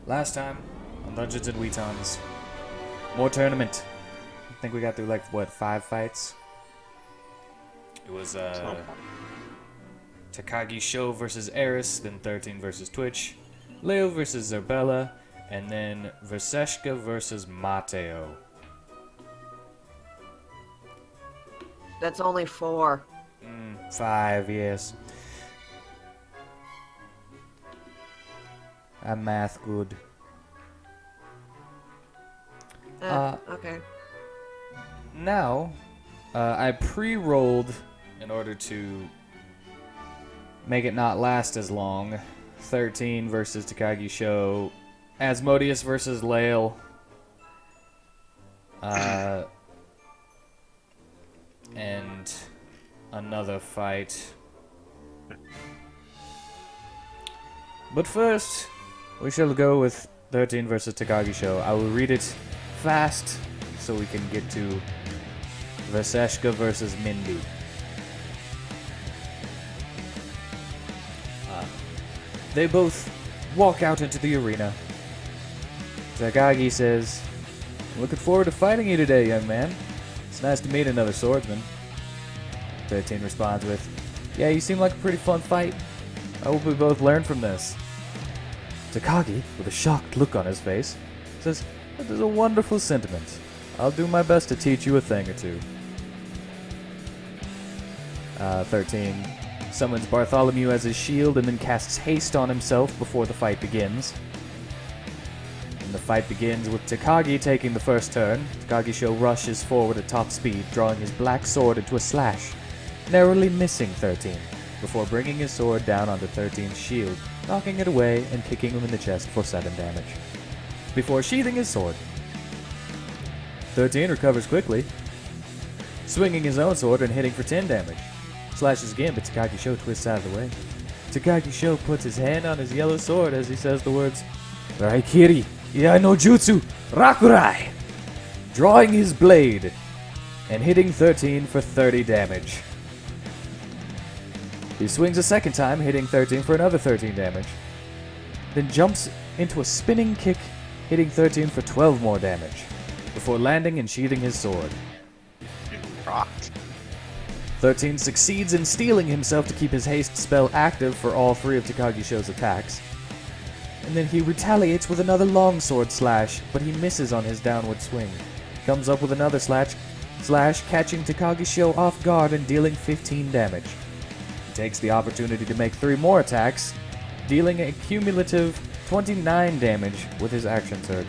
Last time on Dungeons and WheatTons, more tournament. I think we got through like what 5 fights. It was Takagi Sho versus Eris, then 13 versus Twitch, Leo versus Zerbella, and then Verseshka versus Mateo. That's only 4. 5, yes. I'm math good. Okay. Now, I pre-rolled in order to make it not last as long. 13 versus Takagi Sho, Asmodeus versus Lael, and another fight. But first, we shall go with 13 versus Takagi Sho. I will read it fast so we can get to Verseshka versus Mindy. They both walk out into the arena. Takagi says, "I'm looking forward to fighting you today, young man. It's nice to meet another swordsman." 13 responds with, "Yeah, you seem like a pretty fun fight. I hope we both learn from this." Takagi, with a shocked look on his face, says, "That is a wonderful sentiment. I'll do my best to teach you a thing or two." 13 summons Bartholomew as his shield and then casts haste on himself before the fight begins. And the fight begins with Takagi taking the first turn. Takagi Sho rushes forward at top speed, drawing his black sword into a slash, narrowly missing 13, before bringing his sword down onto 13's shield, knocking it away and kicking him in the chest for 7 damage. Before sheathing his sword, 13 recovers quickly, swinging his own sword and hitting for 10 damage. Slashes again, but Takagi Sho twists out of the way. Takagi Sho puts his hand on his yellow sword as he says the words, "Raikiri, Iai no Jutsu, Rakurai!" drawing his blade and hitting 13 for 30 damage. He swings a second time, hitting 13 for another 13 damage. Then jumps into a spinning kick, hitting 13 for 12 more damage, before landing and sheathing his sword. Rocked. 13 succeeds in steeling himself to keep his haste spell active for all 3 of Takagi Sho's attacks. And then he retaliates with another longsword slash, but he misses on his downward swing. Comes up with another slash, catching Takagi Sho off guard and dealing 15 damage. He takes the opportunity to make 3 more attacks, dealing a cumulative 29 damage with his action surge.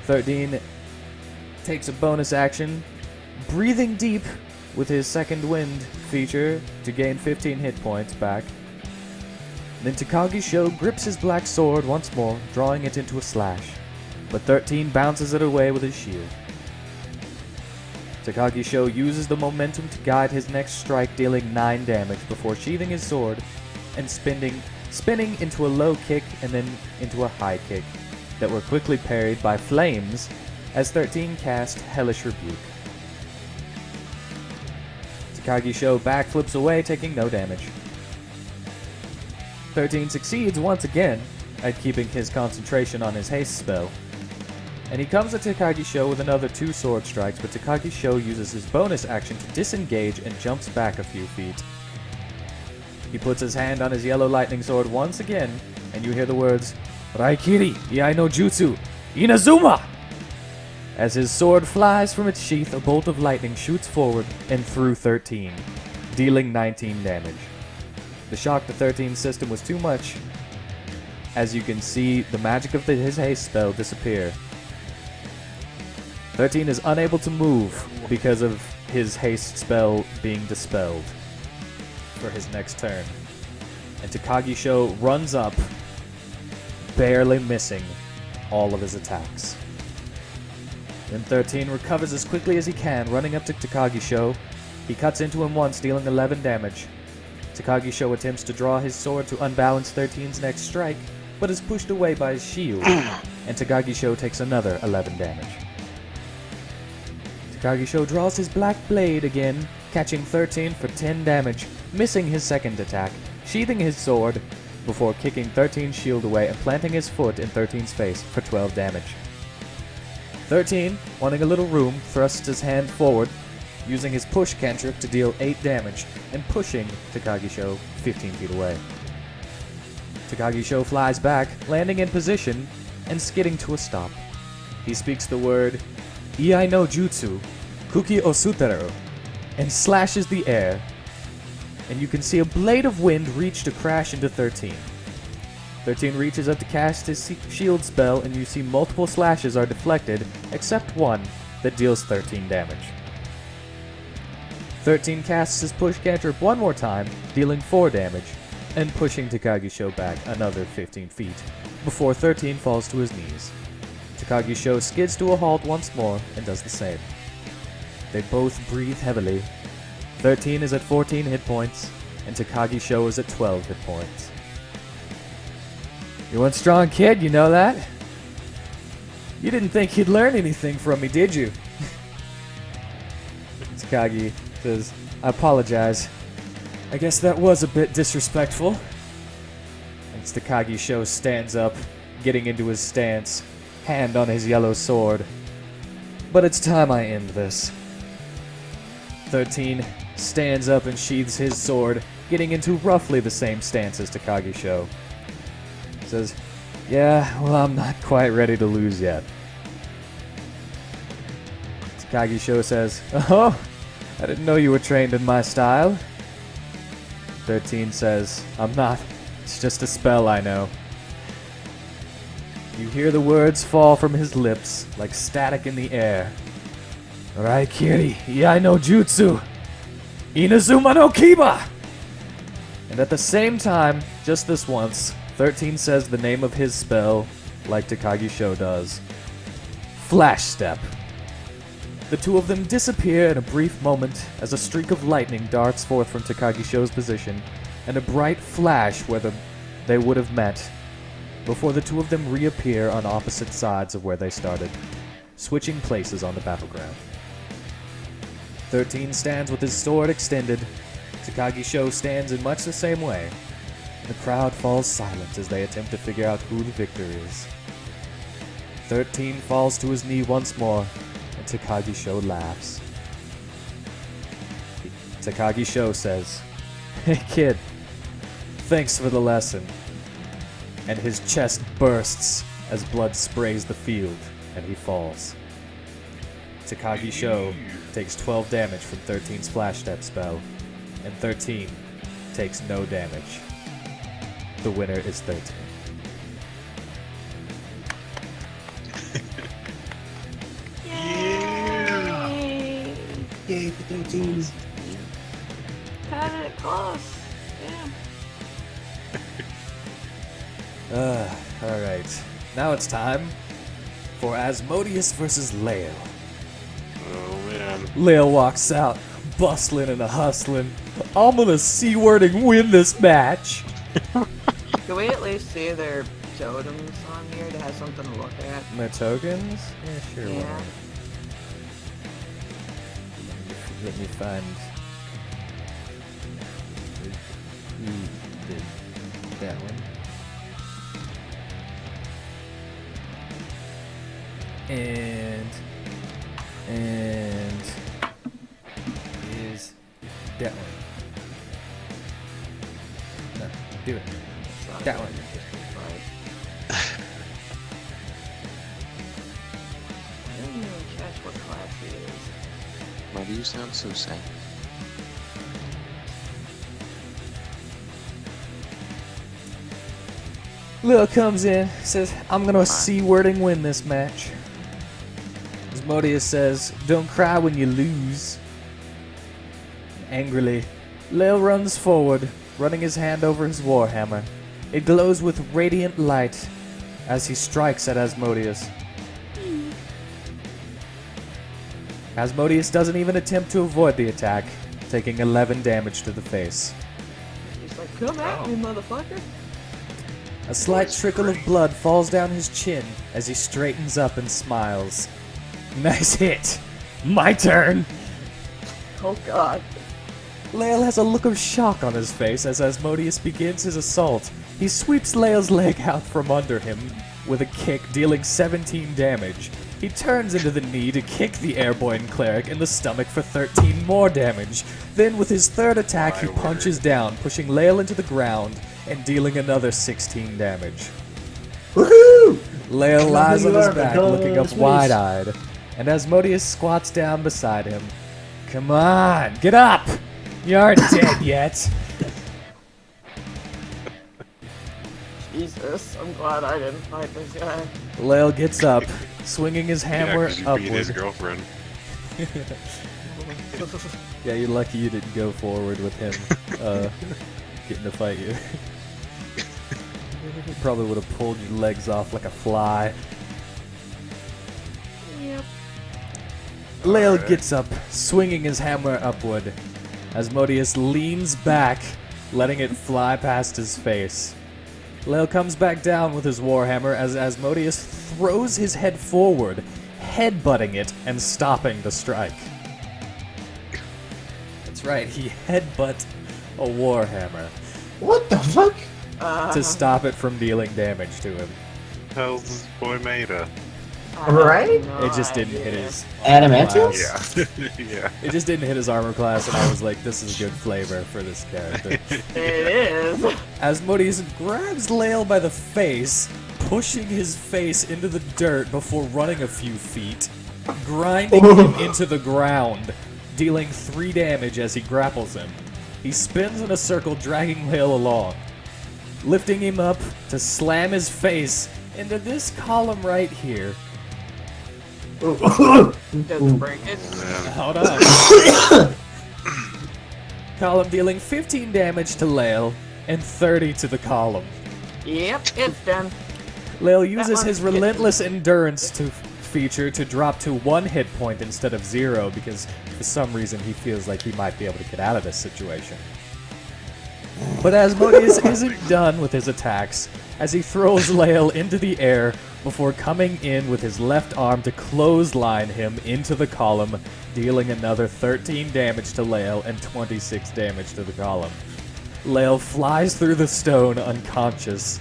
13 takes a bonus action, breathing deep with his second wind feature to gain 15 hit points back. Then Takagi Sho grips his black sword once more, drawing it into a slash, but 13 bounces it away with his shield. Takagi Sho uses the momentum to guide his next strike, dealing 9 damage before sheathing his sword and spinning into a low kick and then into a high kick that were quickly parried by flames as 13 cast Hellish Rebuke. Takagi Sho backflips away, taking no damage. 13 succeeds once again at keeping his concentration on his haste spell, and he comes at Takagi Sho with another 2 sword strikes, but Takagi Sho uses his bonus action to disengage and jumps back a few feet. He puts his hand on his yellow lightning sword once again, and you hear the words, "Raikiri, Iai no Jutsu, Inazuma!" As his sword flies from its sheath, a bolt of lightning shoots forward and through 13, dealing 19 damage. The shock to 13's system was too much, as you can see the magic of his haste spell disappear. 13 is unable to move because of his haste spell being dispelled for his next turn. And Takagi Sho runs up, barely missing all of his attacks. Then 13 recovers as quickly as he can, running up to Takagi Sho. He cuts into him once, dealing 11 damage. Takagi Sho attempts to draw his sword to unbalance 13's next strike, but is pushed away by his shield, and Takagi Sho takes another 11 damage. Takagi Sho draws his black blade again, catching 13 for 10 damage, missing his second attack, sheathing his sword, before kicking 13's shield away and planting his foot in 13's face for 12 damage. 13, wanting a little room, thrusts his hand forward, using his push cantrip to deal 8 damage and pushing Takagisho 15 feet away. Takagisho flies back, landing in position and skidding to a stop. He speaks the word Iai no Jutsu, Kuki Osuteru, and slashes the air, and you can see a blade of wind reach to crash into 13. 13 reaches up to cast his shield spell, and you see multiple slashes are deflected, except one that deals 13 damage. 13 casts his push cantrip one more time, dealing 4 damage, and pushing Takagisho back another 15 feet, before 13 falls to his knees. Takagisho skids to a halt once more and does the same. They both breathe heavily. 13 is at 14 hit points, and Takagisho is at 12 hit points. "You're one strong kid, you know that? You didn't think you'd learn anything from me, did you?" Takagi says, "I apologize. I guess that was a bit disrespectful." And Takagisho stands up, getting into his stance, hand on his yellow sword. "But it's time I end this." 13 stands up and sheathes his sword, getting into roughly the same stance as Takagisho. Says, "Yeah, well, I'm not quite ready to lose yet." Takagisho says, "Oh, I didn't know you were trained in my style." 13 says, "I'm not. It's just a spell I know." You hear the words fall from his lips like static in the air. "Raikiri, Iai no Jutsu, Inazuma no Kiba!" And at the same time, just this once, 13 says the name of his spell, like Takagisho does. Flash Step. The two of them disappear in a brief moment as a streak of lightning darts forth from Takagisho's position, and a bright flash where they would have met, before the two of them reappear on opposite sides of where they started, switching places on the battleground. 13 stands with his sword extended. Takagisho stands in much the same way. The crowd falls silent as they attempt to figure out who the victor is. 13 falls to his knee once more, and Takagisho laughs. Takagisho says, "Hey kid, thanks for the lesson." And his chest bursts as blood sprays the field, and he falls. Takagisho takes 12 damage from 13's Flash Step spell, and 13 takes no damage. The winner is 13. Yay! Yay for 13s. Had it close. Yeah. Alright. Now it's time for Asmodeus versus Lael. Oh man. Lael walks out, bustling and hustling. "I'm gonna C-wording win this match." Can we at least see their totems on here to have something to look at? My tokens? Yeah, sure. why Yeah. not? Let me find. Who did that one? And is that one? No, do it. That one. I didn't even catch what class he is. Why do you sound so sad? Lil comes in, says, "I'm gonna C-wording win this match." Asmodeus says, "Don't cry when you lose." Angrily, Lil runs forward, running his hand over his warhammer. It glows with radiant light as he strikes at Asmodeus. Asmodeus doesn't even attempt to avoid the attack, taking 11 damage to the face. He's like, "Come at me, motherfucker." A slight trickle of blood falls down his chin as he straightens up and smiles. "Nice hit! My turn!" Oh god. Lael has a look of shock on his face as Asmodeus begins his assault, He sweeps Lael's leg out from under him with a kick, dealing 17 damage. He turns into the knee to kick the airborne cleric in the stomach for 13 more damage. Then with his third attack, he punches down, pushing Lael into the ground and dealing another 16 damage. Woohoo! Lael lies on you his are, but back, don't looking up sneeze. wide-eyed, and Asmodeus squats down beside him. Come on, get up! You aren't dead yet. Jesus, I'm glad I didn't fight this guy. Lael gets up, swinging his Yeah, hammer 'cause you beat his upward. girlfriend. Yeah, you're lucky you didn't go forward with him getting to fight you. He probably would have pulled your legs off like a fly. Yep. Lael Alright. gets up, swinging his hammer upward. Asmodeus leans back, letting it fly past his face. Lael comes back down with his warhammer as Asmodeus throws his head forward, headbutting it and stopping the strike. That's right, he headbutt a warhammer What the fuck? to stop it from dealing damage to him. How's this boy made of? Right? It just didn't hit his Adamantium? class. Yeah. Yeah. It just didn't hit his armor class, and I was like, this is good flavor for this character. It is. Asmodeus grabs Lael by the face, pushing his face into the dirt before running a few feet, grinding him into the ground, dealing 3 damage as he grapples him. He spins in a circle, dragging Lael along, lifting him up to slam his face into this column right here. Just break it. Man. Hold on. Column dealing 15 damage to Lael and 30 to the column. Yep, it's done. Lael uses one his gets- relentless endurance feature to drop to 1 hit point instead of 0 because for some reason he feels like he might be able to get out of this situation. But Asmodeus isn't done with his attacks as he throws Lael into the air before coming in with his left arm to clothesline him into the column, dealing another 13 damage to Lael and 26 damage to the column. Lael flies through the stone unconscious,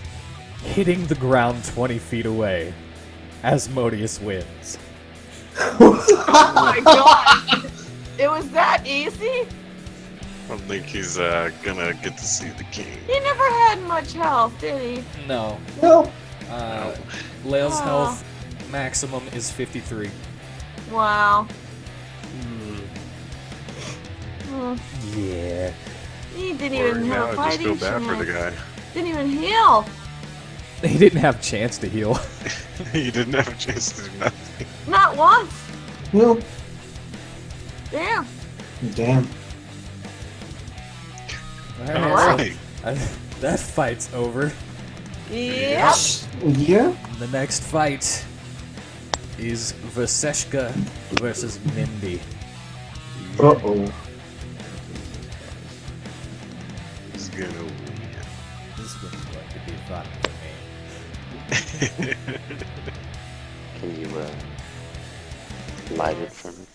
hitting the ground 20 feet away. Asmodeus wins. Oh my god! It was that easy? I don't think he's gonna get to see the king. He never had much health, did he? No. No. Lael's Aw. health maximum is 53. Wow. Yeah. He didn't Or even now have a I just feel fighting bad for the chance. guy. Didn't even heal. He didn't have a chance to heal. He didn't have a chance to do nothing. Not once. No. Damn. Damn. Alright. That fight's over. Yep. Yeah? The next fight is Verseshka versus Mindy. Uh-oh. He's gonna win. This one's going to be fun for me. Can you light it for me?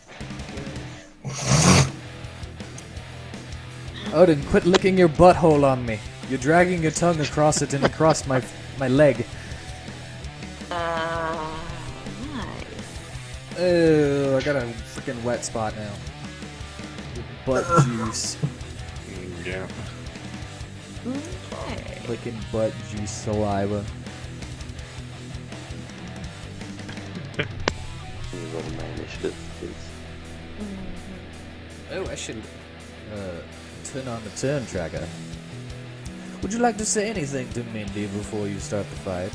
Odin, quit licking your butthole on me. You're dragging your tongue across it and across my leg. Nice. Oh, I got a freaking wet spot now. Butt juice. Yeah. Okay. Licking butt juice saliva. Can you roll my initiative, please? Oh, I should turn on the turn tracker. Would you like to say anything to Mindy before you start the fight?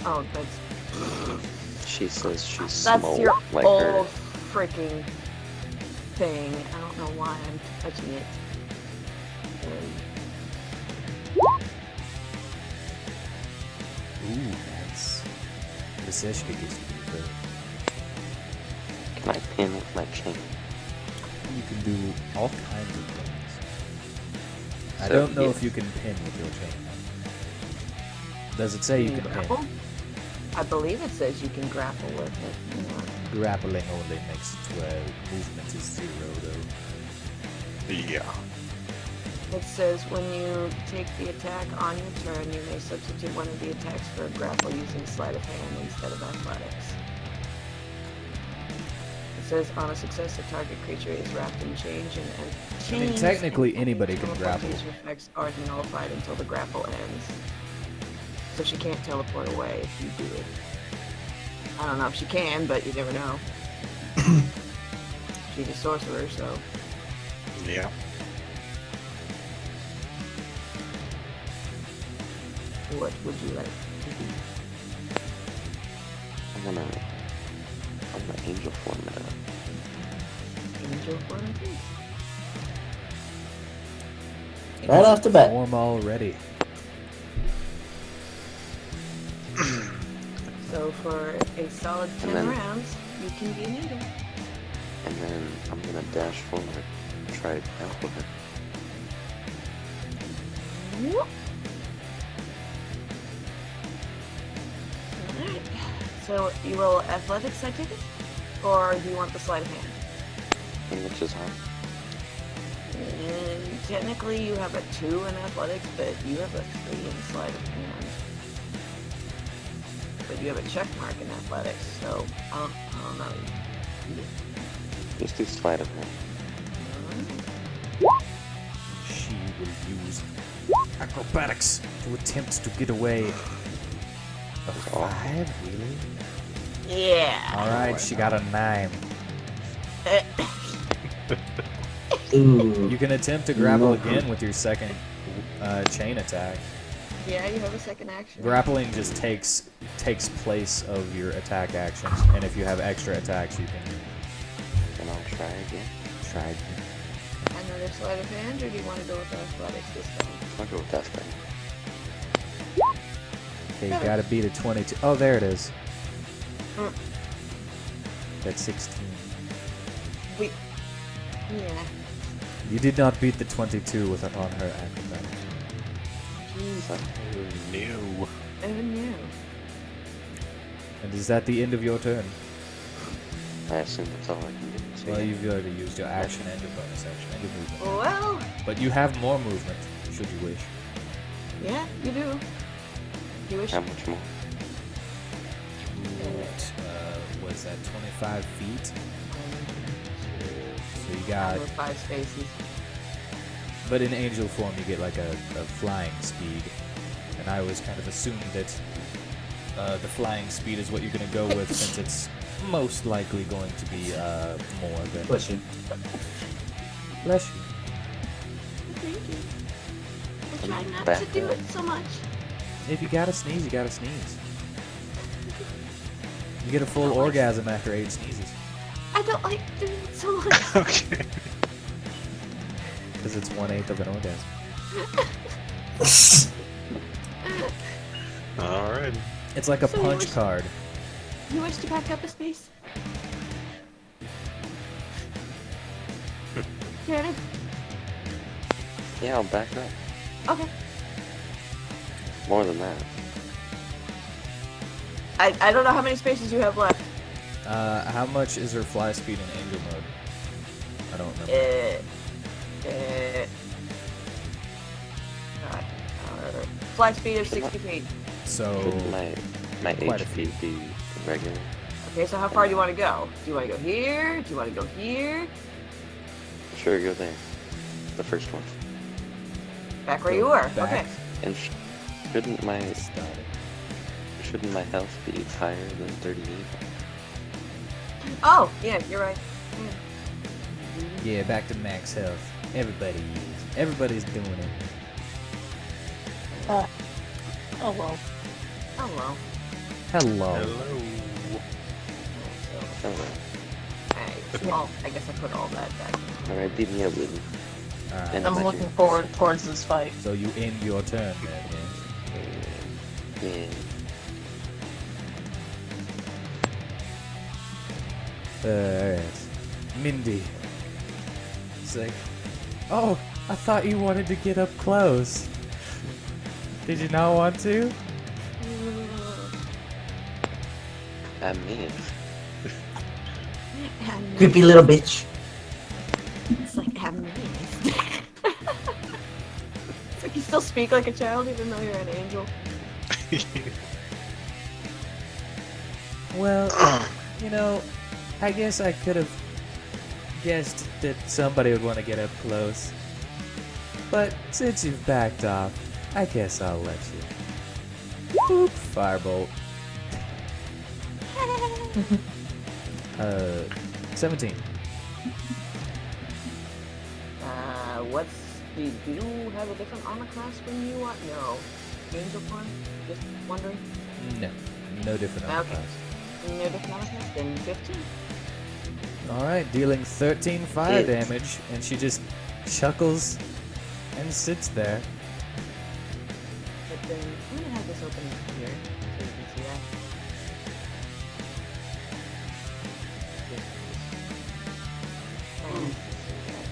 Oh, that's She says she's that's small your like old her. freaking thing. I don't know why I'm touching it. Ooh, nice. Verseshka gets to be good. Can I pin with my chain? You can do all kinds of things. I So, don't know yeah. if you can pin with your chain. Does it say you can grapple? pin? I believe it says you can grapple with it. Yeah. Grappling only makes 12. Movement is 0 though. Yeah. It says when you take the attack on your turn, you may substitute one of the attacks for a grapple using sleight of hand instead of athletics. It says on a success, the target creature is wrapped in chains and I mean, technically anybody can grapple. teleportation effects are nullified until the grapple ends. So she can't teleport away if you do it. I don't know if she can, but you never know. She's a sorcerer, so. Yeah. What would you like to do? I'm gonna angel form it up. Angel form, please. Right off the bat. Form already. So for a solid 10 then- rounds, you can be an angel. And then I'm gonna dash forward, try to help with it. Whoop. Alright. So you roll athletics, I take it? Or do you want the sleight of hand? And which is hard. And technically you have a 2 in athletics, but you have a 3 in sleight of hand. But you have a check mark in athletics, so I don't know. Just do sleight of hand. She will use acrobatics to attempt to get away. A 5? Really? Yeah. Alright, she got a 9. Ooh. You can attempt to grapple No. again with your second chain attack. Yeah, you have a second action. Grappling just takes place of your attack actions, and if you have extra attacks, you can And I'll try again. try again. Another sleight of hand, or do you want to go with athletics this time? I'll go with that thing. Okay, you gotta beat a 22. Oh, there it is. Mm. That's 16. Wait. Yeah. You did not beat the 22 with on her acrobatic. Jeez. No. Oh no. And is that the end of your turn? I assume that's all I can do. So Well, yeah. you've already used your action and your bonus action and your movement. Well, But you have more movement, should you wish. yeah, you do. You wish. How much more? What was that, 25 feet? So you got, 5 spaces. but in angel form you get like a flying speed. And I always kind of assumed that the flying speed is what you're going to go with since it's most likely going to be more than... Bless you. Bless you. Thank you. I I'm try not back to do up. it so much. If you gotta sneeze, you gotta sneeze. You get a full orgasm after 8 sneezes. I don't like doing it so much. Okay. Because it's 1/8 of an orgasm. Alright. It's like a So you punch wish- card. You wish to back up a space? Janet? Yeah, I'll back up. Okay. More than that. I don't know how many spaces you have left. How much is her fly speed in angel mode? I don't remember. God. Fly speed of 60 feet. So, Shouldn't my quite a HP be regular? Okay, so how far do you want to go? Do you want to go here? Do you want to go here? Sure, go there. The first one. Back where you were. back. Okay. And shouldn't my Start it. shouldn't my health be higher than 38? Oh, yeah, you're right. Yeah, back to max health. Everybody is. Everybody's doing it. Oh well. Oh well. Hello. Hello. So, Alright. alright. Well, I guess I put all that back. Alright, beat me up, Liddy. Alright. And- I'm looking forward towards this fight. So you end your turn then, yes? Yeah. Alright. Mindy. It's like, oh, I thought you wanted to get up close. Did you not want to? I mean, Creepy little bitch. It's like amazed. speak like a child even though you're an angel? Well, you know, I guess I could have guessed that somebody would want to get up close. But since you've backed off, I guess I'll let you. Boop, firebolt. 17. Do you have a different armor class when you are? No. Angel form? Just wondering. No different armor Okay. class. No different armor class? Then 15. Alright, dealing 13 fire Hit. damage, and she just chuckles and sits there. But then I'm gonna have this open here so you can see that.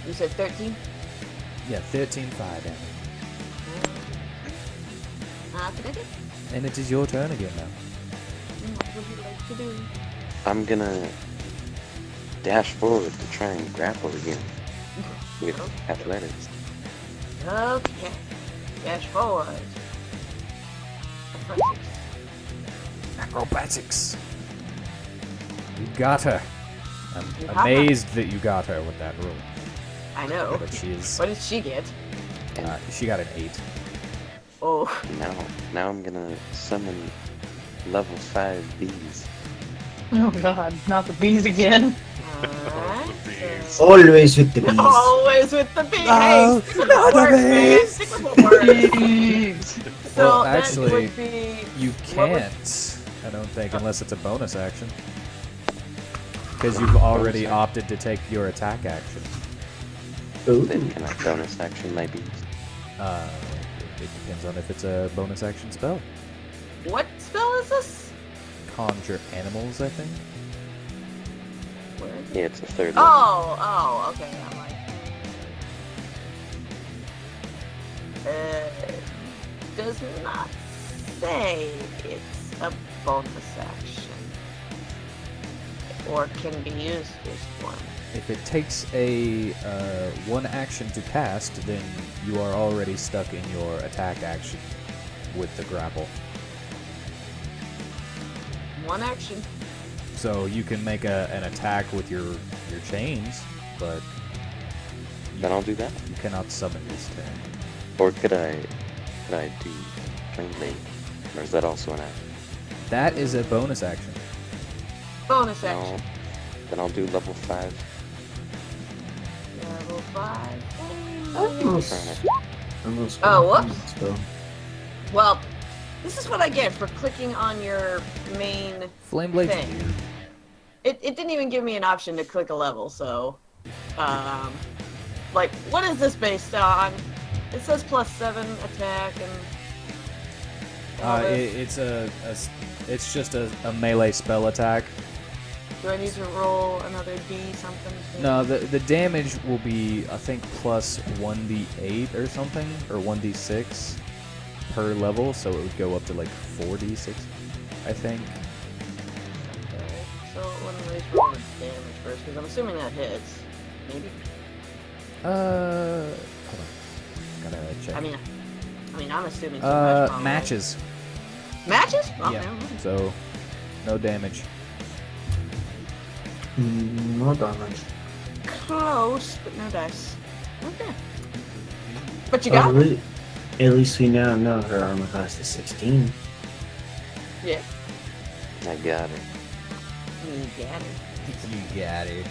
You said 13? Yeah, 13 fire damage. Today? And it is your turn again now. What would you like to do? I'm gonna dash forward to try and grapple again with athletics. Okay. Dash forward. Acrobatics. You got her. I'm You got her. amazed that you got her with that roll. I know. But she is. What did she get? She got an 8. Oh. Now I'm gonna summon level 5 bees. Oh god, not the bees again. Alright. Bees. Always with the bees. Always with the bees. No, Hey, stick with not what the works, man. bees. Stick with what works. Bees. So Well, that actually, would be You what would- can't, I don't think, unless it's a bonus action. Because you've already opted to take your attack action. Ooh. Then can I bonus action my bees? It depends on if it's a bonus action spell. What spell is this? Conjure animals, I think. Where is it? Yeah, it's a third level. Oh, okay. I'm like, does not say it's a bonus action, or can be used as one. If it takes a one action to cast, then you are already stuck in your attack action with the grapple. One action. So you can make an attack with your chains, but Then I'll do that. you cannot summon this turn. Or could I do Flame Blade? Or is that also an action? That is a bonus action. Bonus No. action. Then I'll do level 5. Level 5. Almost. Oh, whoops. So, Well, this is what I get for clicking on your main Flame Blade's thing. weird. It didn't even give me an option to click a level, so like, what is this based on? It says +7 attack and all this. It's just a melee spell attack. Do I need to roll another D something? No, the damage will be, I think, plus 1d8 or something, or 1d6 per level, so it would go up to like 4d6, I think. Okay, so let me just roll the damage first, because I'm assuming that hits. Maybe. Hold on. Gotta check. I mean, I'm assuming too much. probably. Matches. Matches? Oh, Yeah. never mind. So, no damage. no damage. Close, but no dice. Okay. But you Oh, got it. really? At least we now know her armor class is 16. Yeah. I got it. You got it. You got it.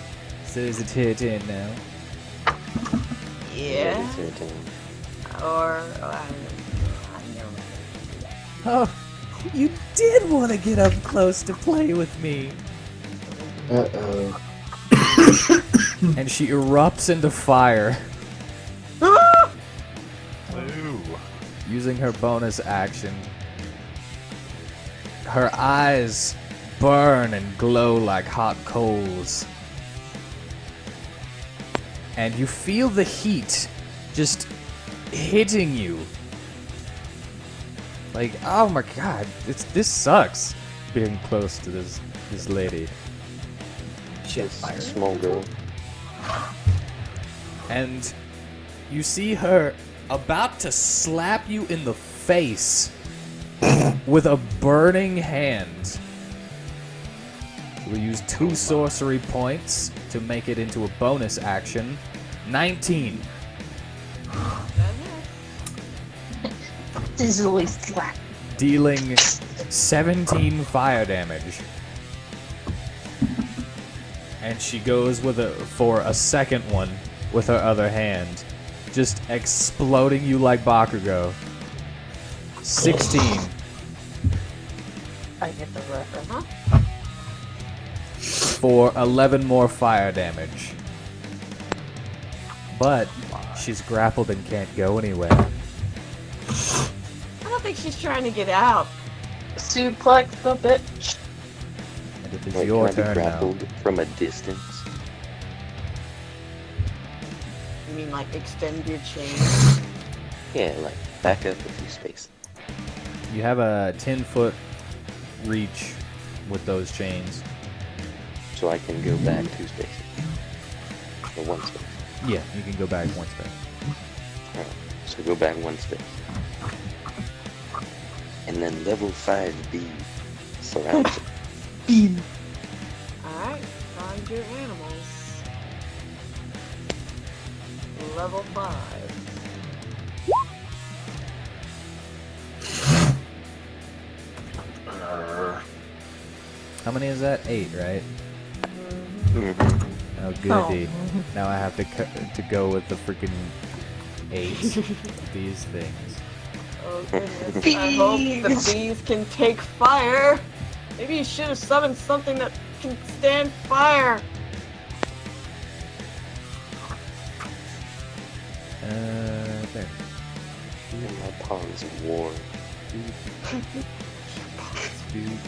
So is it her turn now? Yeah. It's your turn. Or I never mind. Oh, you did want to get up close to play with me. Uh-oh. And she erupts into fire, Ooh. using her bonus action. Her eyes burn and glow like hot coals. And you feel the heat just hitting you. Like, oh my god, this sucks being close to this lady. She has This fire. small girl. And you see her about to slap you in the face with a burning hand. We'll use 2 sorcery points to make it into a bonus action. 19. Easily slap. Dealing 17 fire damage. And she goes for a second one with her other hand, just exploding you like Bakugo. 16 I get the reference. for 11 more fire damage. But she's grappled and can't go anywhere. I don't think she's trying to get out. Suplex the bitch. And it is Like, your can I be turn now. grappled from a distance? You mean like extend your chain? Yeah, like back up a few spaces. You have a 10-foot reach with those chains. So I can go back 2 spaces. Or 1 space. Yeah, you can go back 1 space. Alright, so go back 1 space. And then level 5B surrounds it. Bean. Alright, find your animals. Level 5. How many is that? 8, right? Mhm. Oh, goody. Now I have to go with the freaking 8 of these things. Oh goodness, I hope the bees can take fire! Maybe you should have summoned something that can stand fire! There. And my pawns of war. Dude.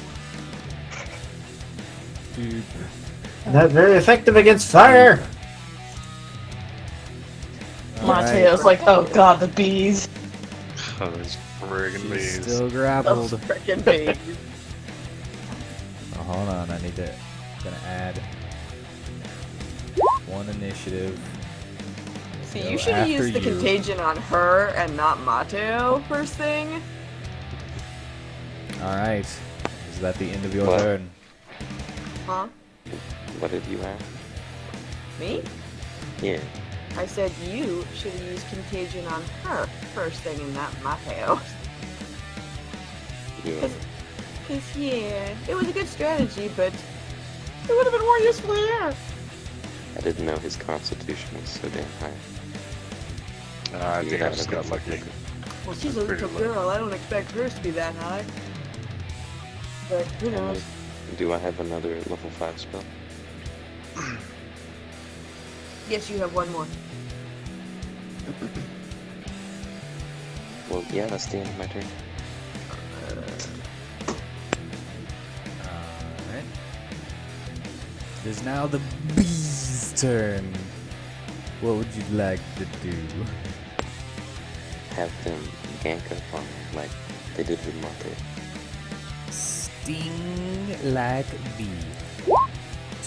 Not very effective against fire. Mateo's like, oh god, the bees. Oh, those friggin' She's bees. still Those grappled. frickin' bees. Oh, hold on, I need to. Gonna add 1 initiative. See, Go you should have after used the you. contagion on her and not Mateo first thing. Alright. Is that the end of your What? turn? Huh? What did you ask? Me? Yeah. I said you should have used contagion on her first thing and not Mateo. Yeah. Cause yeah, it was a good strategy, but it would have been more useful here. I didn't know his constitution was so damn high. I think I just got lucky. Well, she's a Pretty little low. girl. I don't expect hers to be that high. But who knows? Do I have another level 5 spell? Yes, you have one more. Well, yeah, that's the end of my turn. Alright. It is now the bee's turn. What would you like to do? Have them gank up on me like they did with Mate. Sting like bee.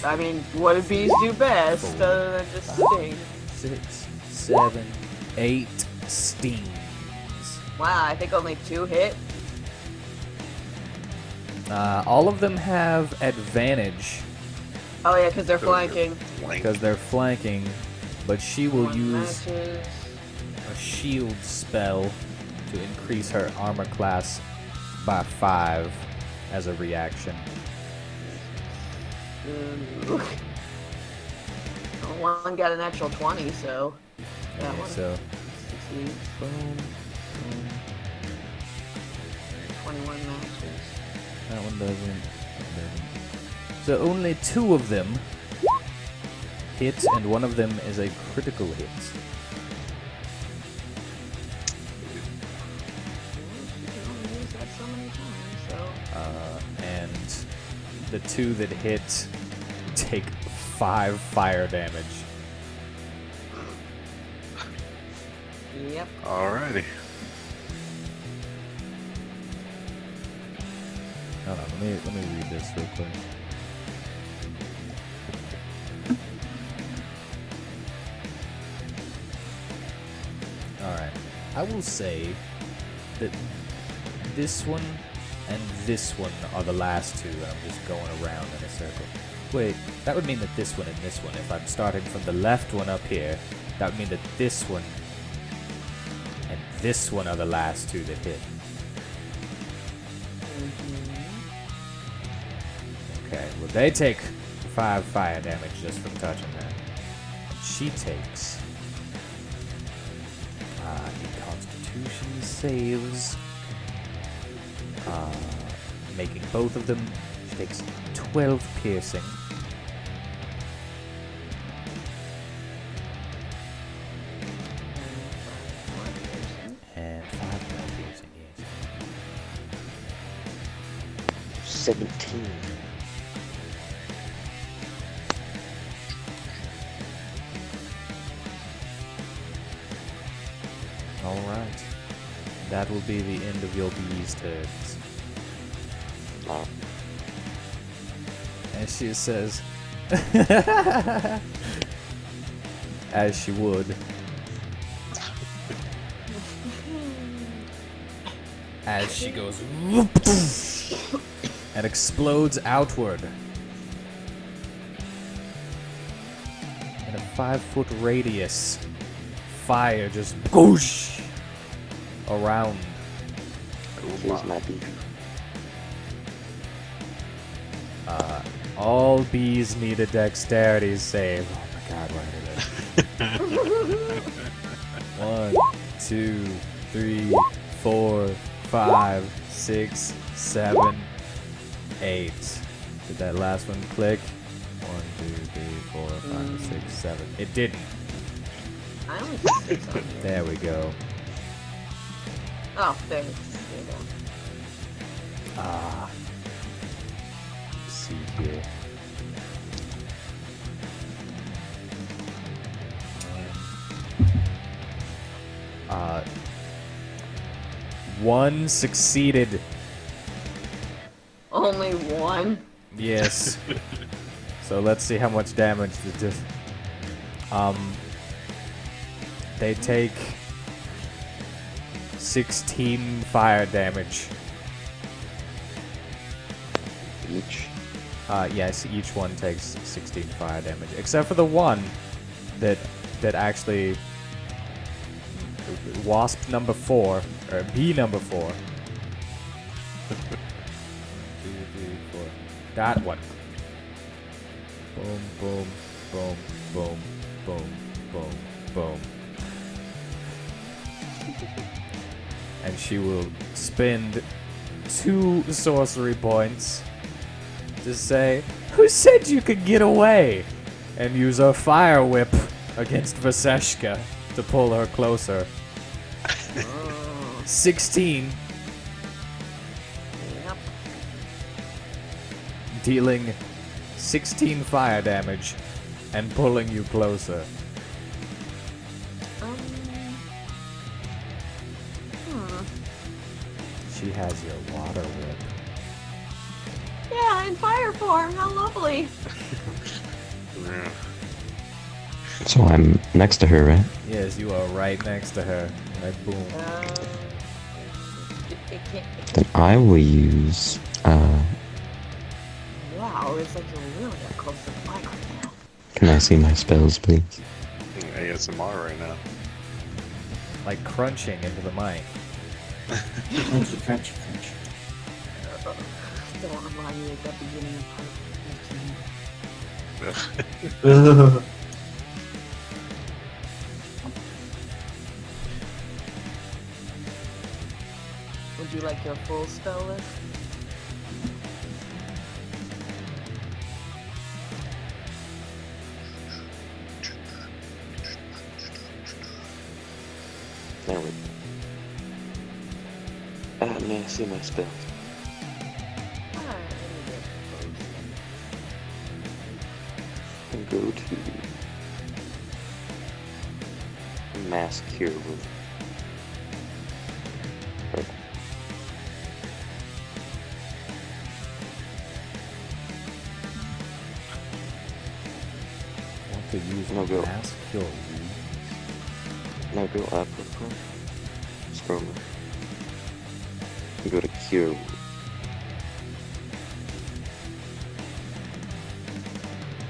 I mean, what do bees do best other than just sting? 6, 7, 8 stings. Wow, I think only 2 hit. All of them have advantage Oh yeah, because they're flanking. because they're flanking, but she will One use matches. a shield spell to increase her armor class by 5 as a reaction. Ooh. Well, one got a natural 20, so that Okay, one so succeeds. boom, boom. 21 matches. That one doesn't. So only 2 of them hit, and one of them is a critical hit. You can only use that so many times, so. And the 2 that hit take 5 fire damage. Yep. Alrighty. Hold on, let me read this real quick. Alright. I will say that this one and this one are the last two, and I'm just going around in a circle. Wait, that would mean that this one and this one, if I'm starting from the left one up here, that would mean that this one and this one are the last two that hit. Okay, well they take 5 fire damage just from touching that. And she takes the Constitution saves, making both of them. She takes 12 piercing. And 5 more piercing, yes. 17. Alright. That will be the end of your bee's turns. Oh, And she says, as she would, as she goes and explodes outward in a 5-foot radius. Fire just whoosh around. here's my beef. All bees need a dexterity save. Oh my god, why did I? 1, 2, 3, 4, 5, 6, 7, 8. Did that last one click? 1, 2, 3, 4, 5, 6, 7. It didn't. I only did 6 on here. There we go. Oh, there you go. Ah. Let's see here. One succeeded. Only one? Yes. So let's see how much damage it does. They take 16 fire damage. Each. Yes, each one takes 16 fire damage, except for the one that actually wasp number 4 or bee number 4. 1, 2, 3, 4. That one. Boom, boom, boom, boom, boom, boom, boom. And she will spend 2 sorcery points to say, "Who said you could get away?" and use a fire whip against Vaseshka to pull her closer. 16, Yep. dealing 16 fire damage and pulling you closer. She has your water whip. Yeah, in fire form. How lovely. Yeah. So I'm next to her, right? Yes, you are right next to her. Right, boom. It can't. Then I will use. Wow, it's like you're really up close to the mic right now. Can I see my spells, please? ASMR right now. Like crunching into the mic. Crunchy, crunchy, crunchy. Don't remind me of that beginning of part 15. Would you like your full spell list? There we go. May I see my spells? Alright, let me get those. And go to Mass Cure Wound. Okay. Want to use No, go. mass kill. Now go up real quick. Roll. You go to cure.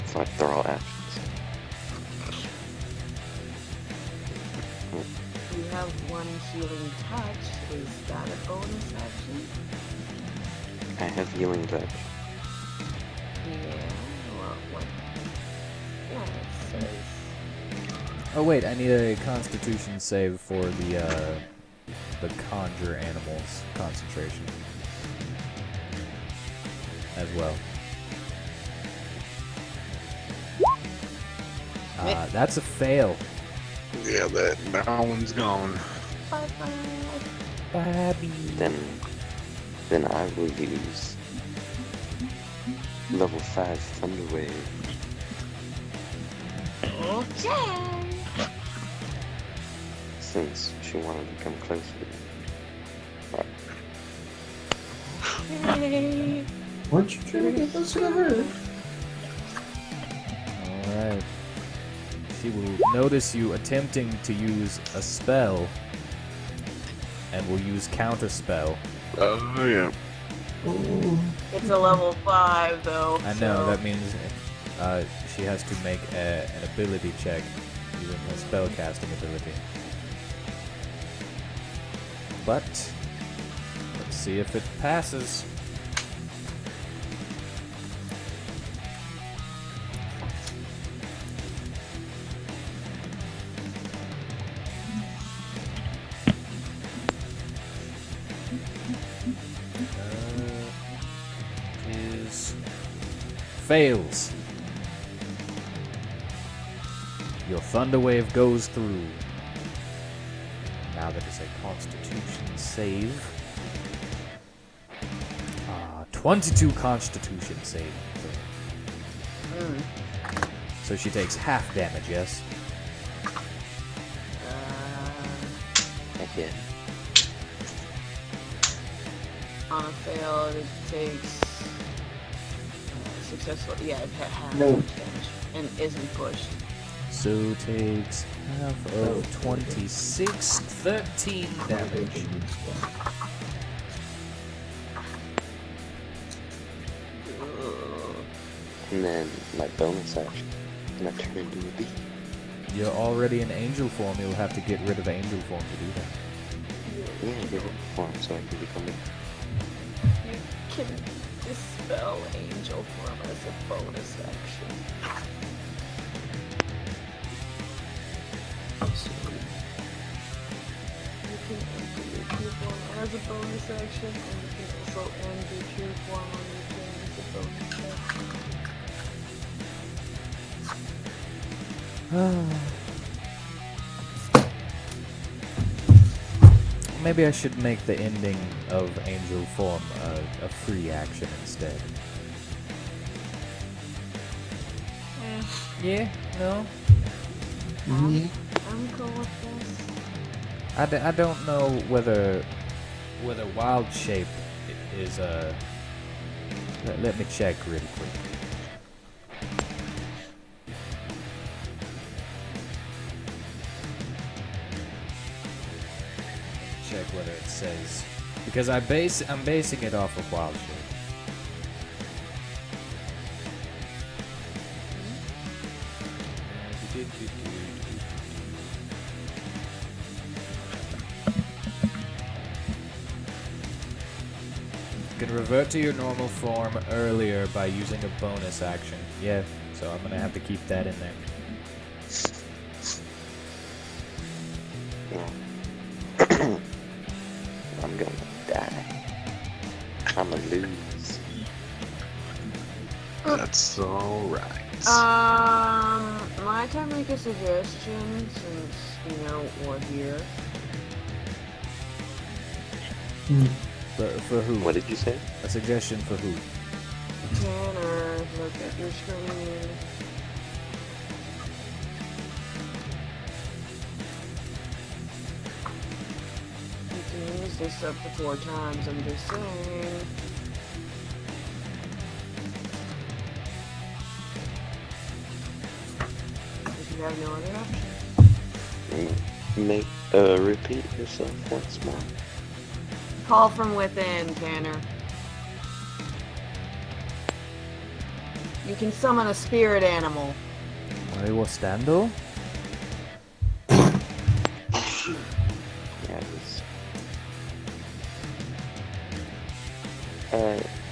It's like they're all actions. You have one healing touch. Is that a bonus action? I have healing touch. Yeah. Well, what? Yeah, it says. Oh wait, I need a Constitution save for the conjure animals concentration as well. That's a fail. Yeah, that one's gone. Babby. Then I will use level 5 Thunder Wave. Okay. Since she wanted to come closer to me. Yay. Weren't you trying to get closer to her? Alright. She will notice you attempting to use a spell and will use counterspell. Oh, yeah. Ooh. It's a level 5 though. I know, so- that means she has to make an ability check using a spellcasting ability. But, let's see if it passes. Is fails. Your thunder wave goes through. Now that is a Constitution save. 22 Constitution save. So she takes half damage, yes? Heck yeah. On a fail, it takes successful. Yeah, it had half No. damage and isn't pushed. So takes half of 26, 13 damage. And then my bonus action, and I turn into a bee. You're already in angel form, you'll have to get rid of angel form to do that. Yeah, give it form so I can become a You can dispel angel form as a bonus action. You can enter your true form as a bonus action, and you can also end your true form on your turn as a bonus action. Maybe I should make the ending of angel form a free action instead. Yeah? No? Yeah. I'm cool with this. I don't know whether wild shape is a. Let me check really quick. Check whether it says, because I'm basing it off of wild shape. You can revert to your normal form earlier by using a bonus action. Yeah, so I'm gonna have to keep that in there. I'm gonna die. I'ma lose. That's alright. Might I make a suggestion since, we're here? For who? What did you say? A suggestion for who? Tanner, look at your screen. You can use this up to 4 times, I'm just saying. If you have no other option. Make Repeat yourself once more. Call from within, Tanner. You can summon a spirit animal. Nuevo stando? Yeah, just...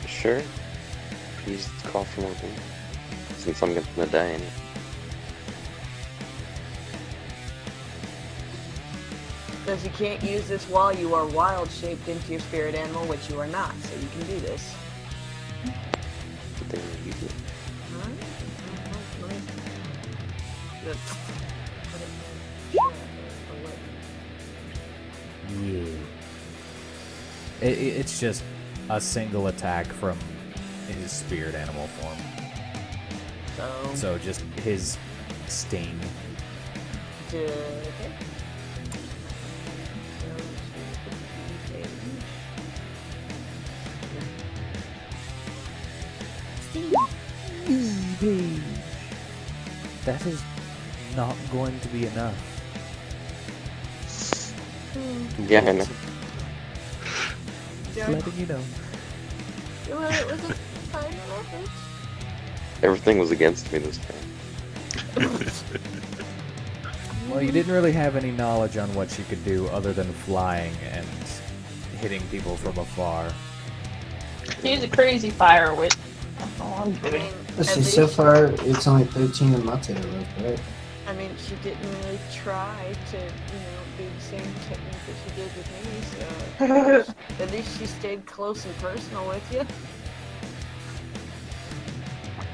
sure. Please call from within. Since I'm gonna die in it. Says you can't use this while you are wild shaped into your spirit animal, which you are not, so you can do this. But then you do. Alright. Let me- That's- Yeah. It's just a single attack from his spirit animal form. So just his sting. Okay. That is not going to be enough. Yeah, I know. Just letting you know. Well, it was a final effort. Everything was against me this time. Well, you didn't really have any knowledge on what she could do other than flying and hitting people from afar. He's a crazy fire witch. Oh, I'm I kidding. mean, Let's at see, so least- far it's only 13 in Mate left, right? I mean, she didn't really try to, do the same technique that she did with me, so at least she stayed close and personal with you.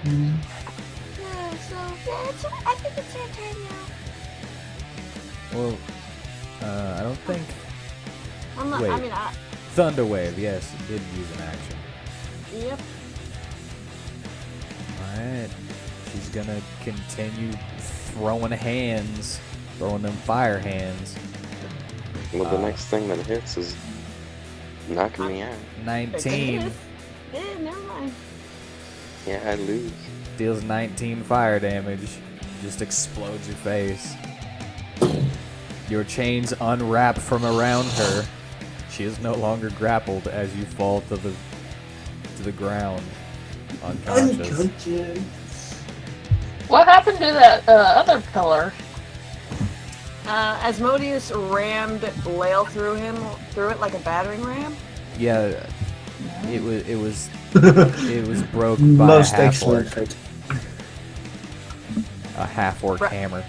Yeah, so I think it's your turn now. Well, I don't think I'm not. I Wait. mean, Thunder Wave. Yes, it did use an action. yep. All right, she's gonna continue throwing hands, throwing them fire hands. Well, the next thing that hits is knocking me out. 19 Yeah, never mind. Yeah, I lose. deals 19 fire damage. Just explodes your face. Your chains unwrap from around her. She is no longer grappled as you fall to the ground, unconscious. Unconscious. What happened to that other pillar? Asmodeus rammed Lael through it like a battering ram. Yeah, it was broke by Most a half excellent orc. fight. A half orc Right. hammer.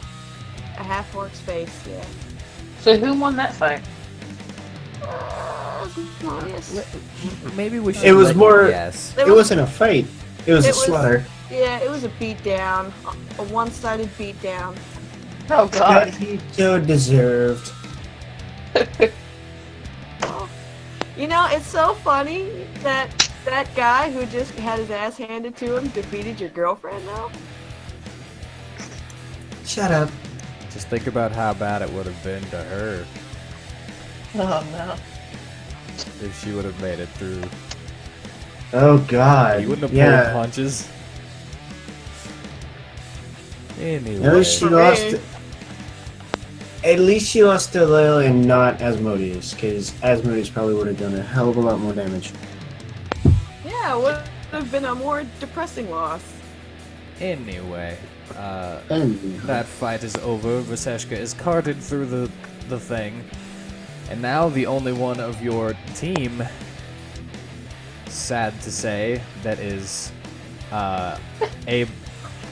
A half orc space, yeah. So who won that fight? Asmodeus. Maybe we should. It was let you more- guess. It wasn't a fight. It was a slaughter. Yeah, it was a beatdown, a one-sided beatdown. Oh That god. he so deserved. It's so funny that that guy who just had his ass handed to him defeated your girlfriend, though. Shut up. Just think about how bad it would have been to her Oh no. if she would have made it through. Oh god. You wouldn't have pulled yeah. punches. Anyway, At least she For lost. me. At least she lost to Lil and not Asmodeus, because Asmodeus probably would have done a hell of a lot more damage. Yeah, it would have been a more depressing loss. anyway, And that fight is over. Vaseshka is carted through the thing, and now the only one of your team, sad to say, that is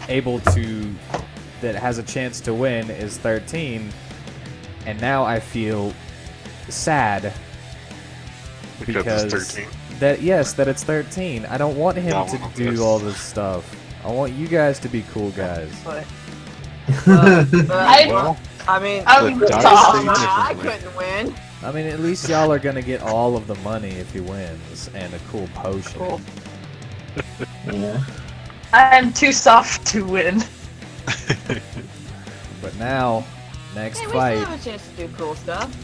able to, that has a chance to win is 13, and now I feel sad Because it's 13. that it's 13. I don't want him to No, do yes. all this stuff. I want you guys to be cool guys. But Well, I'm The dice soft. say I differently. couldn't win. I mean, at least y'all are gonna get all of the money if he wins, and a cool potion. Cool. yeah. I'm too soft to win. But now, next Hey, we still fight, have a chance to do cool stuff.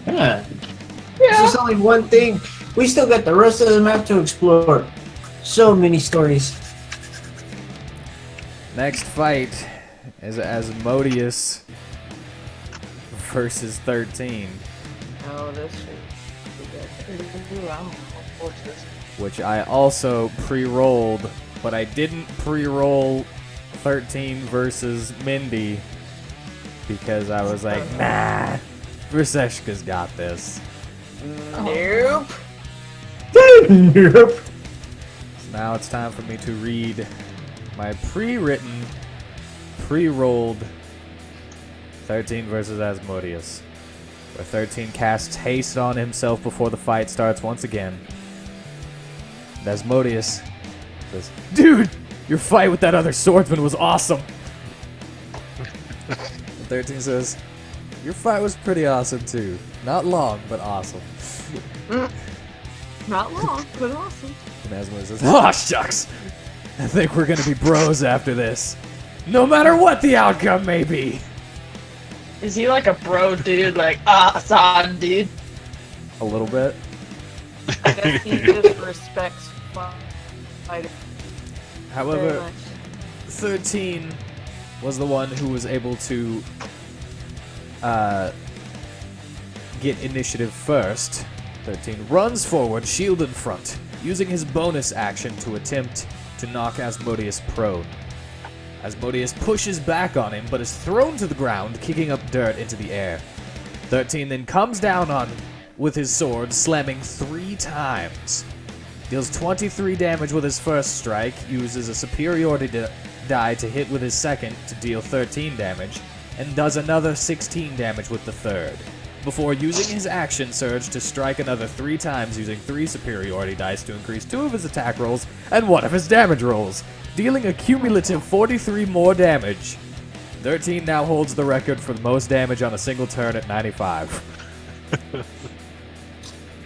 Yeah. This is only one thing. We still got the rest of the map to explore. So many stories. next fight is Asmodeus versus 13, Oh, this should be good. Ooh, I'm looking forward to this. which I also pre-rolled, but I didn't pre-roll 13 versus Mindy because I was like, nah, Verseshka's got this. Nope. Yep. So now it's time for me to read my pre-written, pre-rolled 13 versus Asmodeus, where 13 casts haste on himself before the fight starts once again. And Asmodeus says, "Dude, your fight with that other swordsman was awesome." And 13 says, "Your fight was pretty awesome too. Not long, but awesome." Not long, but awesome. And Asmodeus says, "Oh, shucks. I think we're gonna be bros after this. No matter what the outcome may be." Is he like a bro dude? Like, son, dude? A little bit. I guess he just respects fighters very However, much. 13 was the one who was able to get initiative first. 13 runs forward, shield in front, using his bonus action to attempt to knock Asmodeus prone. Asmodeus pushes back on him, but is thrown to the ground, kicking up dirt into the air. 13 then comes down on with his sword, slamming 3 times. Deals 23 damage with his first strike, uses a superiority die to hit with his second to deal 13 damage, and does another 16 damage with the third, before using his action surge to strike another 3 times using 3 superiority dice to increase 2 of his attack rolls and 1 of his damage rolls, dealing a cumulative 43 more damage. 13 now holds the record for the most damage on a single turn at 95.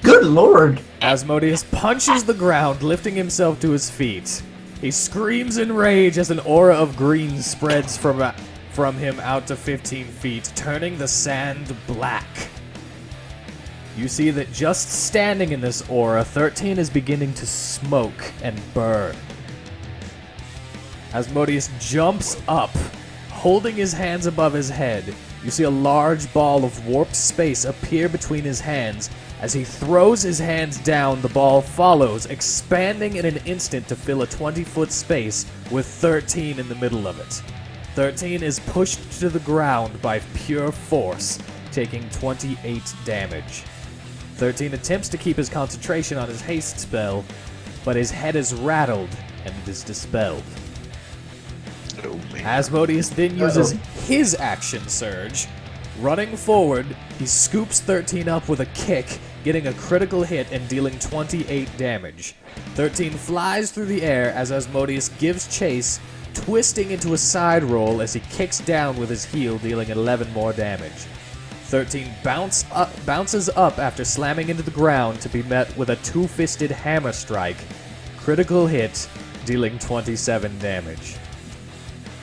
Good lord. Asmodeus punches the ground, lifting himself to his feet. He screams in rage as an aura of green spreads from him out to 15 feet, turning the sand black. You see that just standing in this aura, 13 is beginning to smoke and burn. Asmodeus jumps up, holding his hands above his head. You see a large ball of warped space appear between his hands. As he throws his hands down, the ball follows, expanding in an instant to fill a 20-foot space with 13 in the middle of it. 13 is pushed to the ground by pure force, taking 28 damage. 13 attempts to keep his concentration on his haste spell, but his head is rattled and it is dispelled. Oh, man. Asmodeus then uses his action surge. Running forward, he scoops 13 up with a kick, getting a critical hit and dealing 28 damage. 13 flies through the air as Asmodeus gives chase, twisting into a side roll as he kicks down with his heel, dealing 11 more damage. 13 bounces up after slamming into the ground to be met with a two-fisted hammer strike. Critical hit, dealing 27 damage.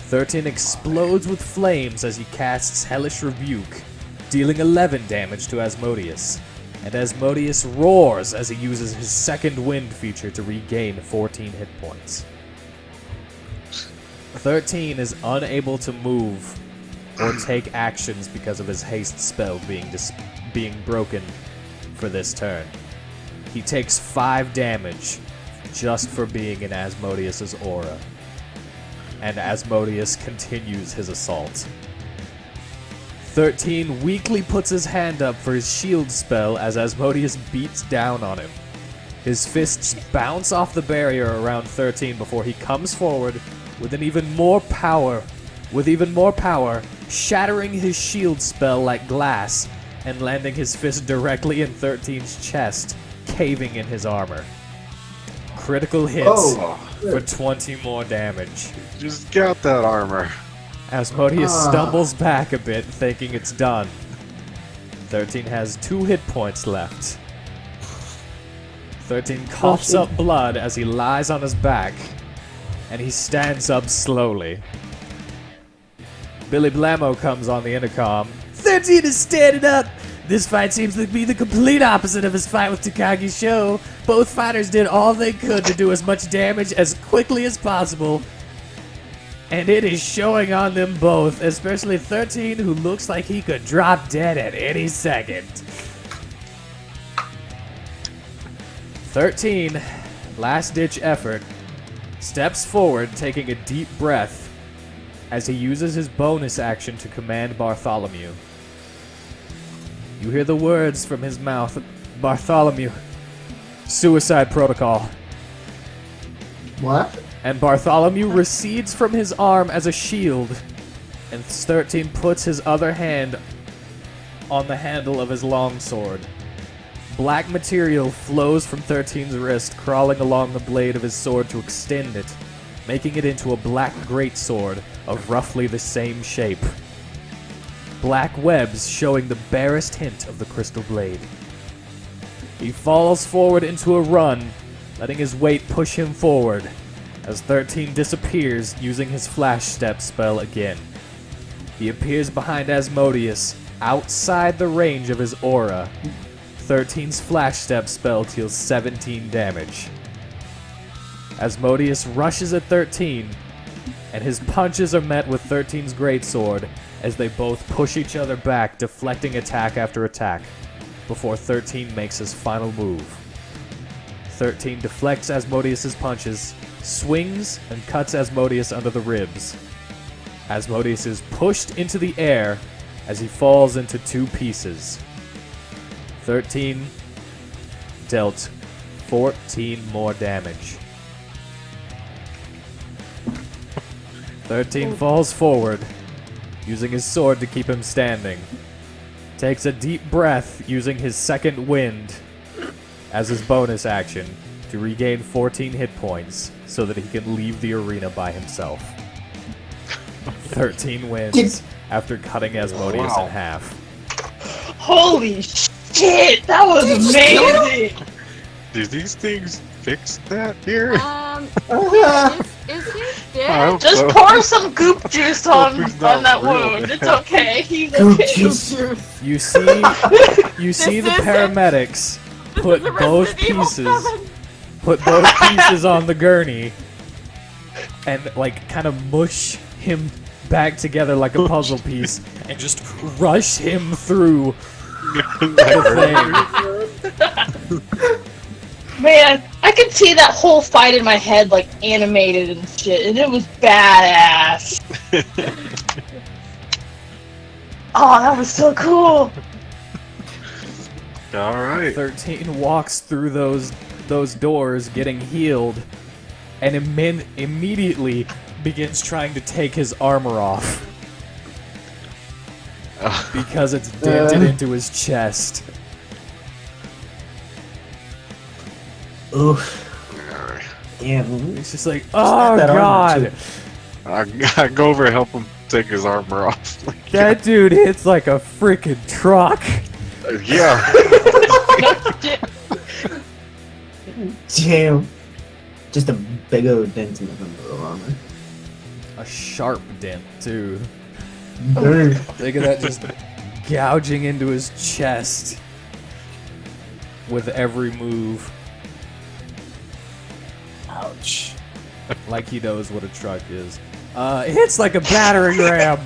13 explodes with flames as he casts Hellish Rebuke, dealing 11 damage to Asmodeus. And Asmodeus roars as he uses his second wind feature to regain 14 hit points. 13 is unable to move or take actions because of his haste spell being broken for this turn. He takes 5 damage just for being in Asmodeus' aura. And Asmodeus continues his assault. 13 weakly puts his hand up for his shield spell as Asmodeus beats down on him. His fists bounce off the barrier around 13 before he comes forward with even more power, shattering his shield spell like glass and landing his fist directly in 13's chest, caving in his armor. Critical hits for 20 more damage. Just got that armor. Asmodeus stumbles back a bit, thinking it's done. 13 has 2 hit points left. 13 coughs up blood as he lies on his back, and he stands up slowly. Billy Blammo comes on the intercom. 13 is standing up! This fight seems to be the complete opposite of his fight with Takagi Sho. Both fighters did all they could to do as much damage as quickly as possible. And it is showing on them both, especially 13, who looks like he could drop dead at any second. 13, last-ditch effort, steps forward, taking a deep breath as he uses his bonus action to command Bartholomew. You hear the words from his mouth, Bartholomew, suicide protocol. What? And Bartholomew recedes from his arm as a shield, and 13 puts his other hand on the handle of his longsword. Black material flows from 13's wrist, crawling along the blade of his sword to extend it, making it into a black greatsword of roughly the same shape. Black webs showing the barest hint of the crystal blade. He falls forward into a run, letting his weight push him forward, as 13 disappears using his flash step spell again. He appears behind Asmodeus, outside the range of his aura. 13's flash step spell deals 17 damage. Asmodeus rushes at 13, and his punches are met with 13's greatsword as they both push each other back, deflecting attack after attack, before 13 makes his final move. 13 deflects Asmodeus' punches, swings, and cuts Asmodeus under the ribs. Asmodeus is pushed into the air as he falls into two pieces. 13 dealt 14 more damage. 13 falls forward, using his sword to keep him standing. Takes a deep breath using his second wind as his bonus action to regain 14 hit points so that he can leave the arena by himself. 13 wins after cutting Asmodeus in half. Holy shit! That was amazing! Do these things fix that here? Is he I dead? hope Just so. pour some goop juice on Hope he's not that real wound. dead. It's okay. He's Goop okay. juice. You see the This isn't- paramedics put The both Resident Evil pieces 7. put both pieces on the gurney and like kind of mush him back together like a puzzle piece and just rush him through the thing. Man, I could see that whole fight in my head, like, animated and shit, and it was badass. Oh, that was so cool. Alright. 13 walks through those doors getting healed and immediately begins trying to take his armor off because it's dented into his chest. Oof. Alright. Damn. It's just like, oh that armor, god, I go over and help him take his armor off. Like, that dude hits like a freaking truck. yeah. Damn. Just a big old dent in the armor. A sharp dent too. Burn. Think of that just gouging into his chest with every move, Ouch. like he knows what a truck is. It hits like a battering ram.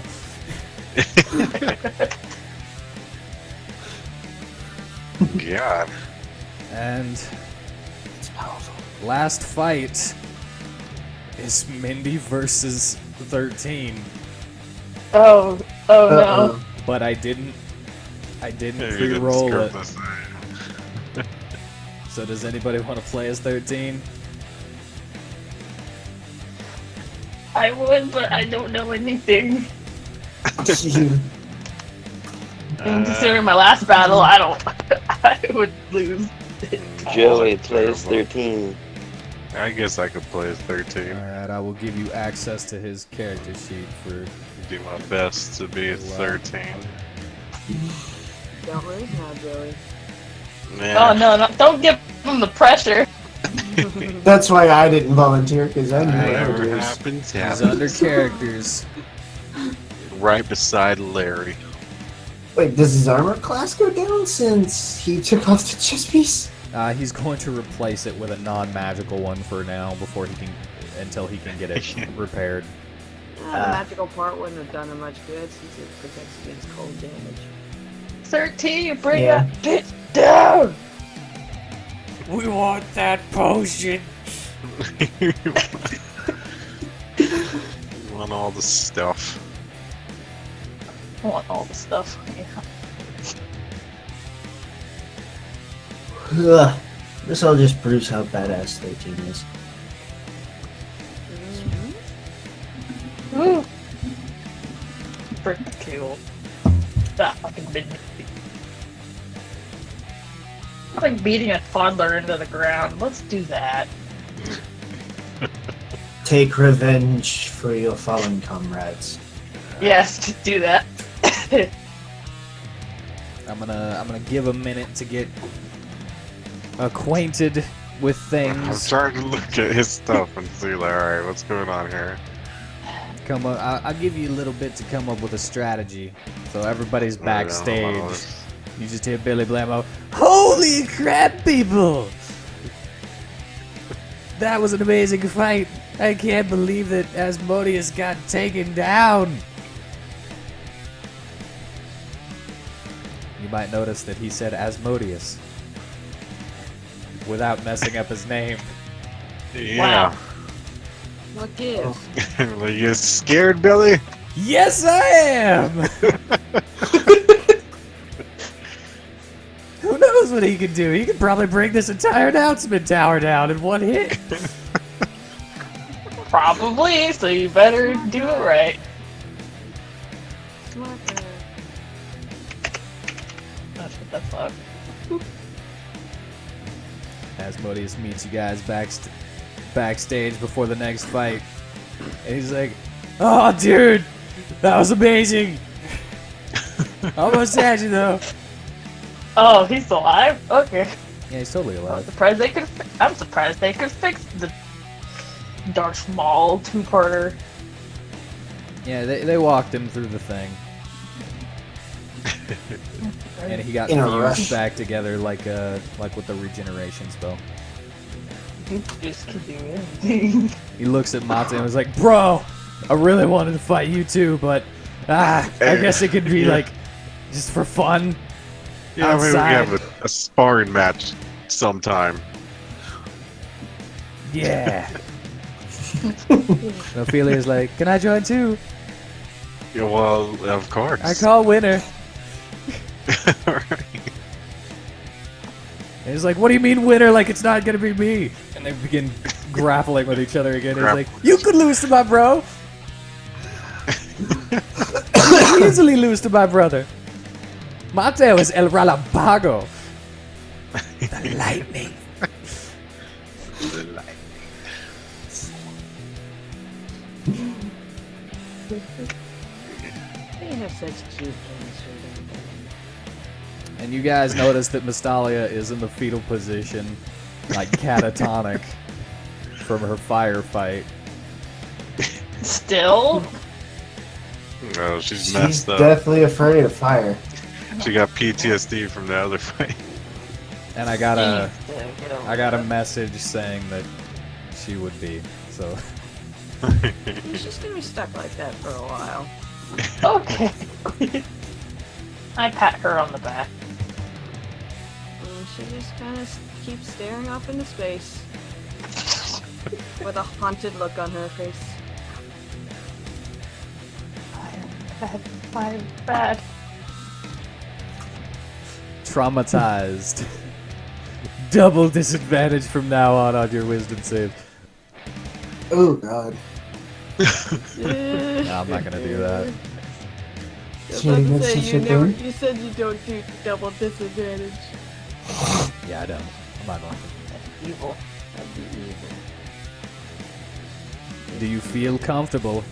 God. And It's powerful. last fight is Mindy versus 13. Oh no. Uh-oh. But I didn't Yeah, you didn't pre-roll screw it. this. So does anybody want to play as 13? I would, but I don't know anything. You- And considering my last battle, I don't. I would lose. Joey plays 13. I guess I could play as 13. Alright, I will give you access to his character sheet for... Do my best to be a 13. Don't lose now, Joey. Oh no, don't give him the pressure. That's why I didn't volunteer, because I knew what I Whatever would do. happens, He's happens. under characters. Right beside Larry. Wait, does his armor class go down since he took off the chest piece? He's going to replace it with a non-magical one for now, until he can get it repaired. The magical part wouldn't have done him much good since it protects against cold damage. 13, bring Yeah. that bitch down! We want that potion. You want all the stuff. I want all the stuff. Yeah. Ugh. This all just proves how badass 13 is. Ooh. Brick kill. That fucking big. It's like beating a toddler into the ground. Let's do that. Take revenge for your fallen comrades. Yes, just do that. I'm gonna give a minute to get acquainted with I'm things. trying to look at his stuff and see, like, alright, what's going on here? Come up. I'll give you a little bit to come up with a strategy. So everybody's backstage. You just hear Billy Blammo. Holy crap, people! That was an amazing fight. I can't believe that Asmodeus got taken down. You might notice that he said Asmodeus without messing up his name. Yeah. What gives? Like, you scared, Billy? Yes, I am! Who knows what he can do? He could probably bring this entire announcement tower down in one hit. Probably, so you better do it right. Smart guy. That's what that's like. Asmodeus meets you guys backstage before the next fight. And he's like, oh, dude, that was amazing. Almost had you, though. Oh, he's alive? Okay. Yeah, he's totally I'm alive. surprised they could. I'm surprised they could fix the Darth Maul two-parter. Yeah, they walked him through the thing. And he got In a fused rush. back together like with the regeneration spell. He just could do anything. He looks at Mate and was like, bro, I really wanted to fight you too, but I guess it could be like just for fun. Yeah, maybe we can Outside. have a sparring match sometime. Yeah. And Ophelia's like, can I join too? Yeah, well, of course. I call winner. Alright. And he's like, what do you mean winner? Like it's not gonna be me. And they begin grappling with each other again. He's like, you could lose to my bro. You could easily lose to my brother. Mateo is El Ralabago. The lightning. They have such cute chemistry, don't they? And you guys notice that Mystalia is in the fetal position, like catatonic from her firefight. Still? No, she's She's messed up. definitely afraid of fire. She got PTSD from the other fight. And I got a Get over I got a it. message saying that she would be. So She's just gonna be stuck like that for a while. Okay. I pat her on the back. And she just kind of keeps staring off into space with a haunted look on her face. I'm bad. traumatized. Double disadvantage from now on your wisdom save. Oh god. No, I'm not gonna do that. I was So about you to got say, such you, a never, thing? you said you don't do double disadvantage. Yeah, I don't. I'm not going to. Evil. That'd be evil. Do you feel comfortable?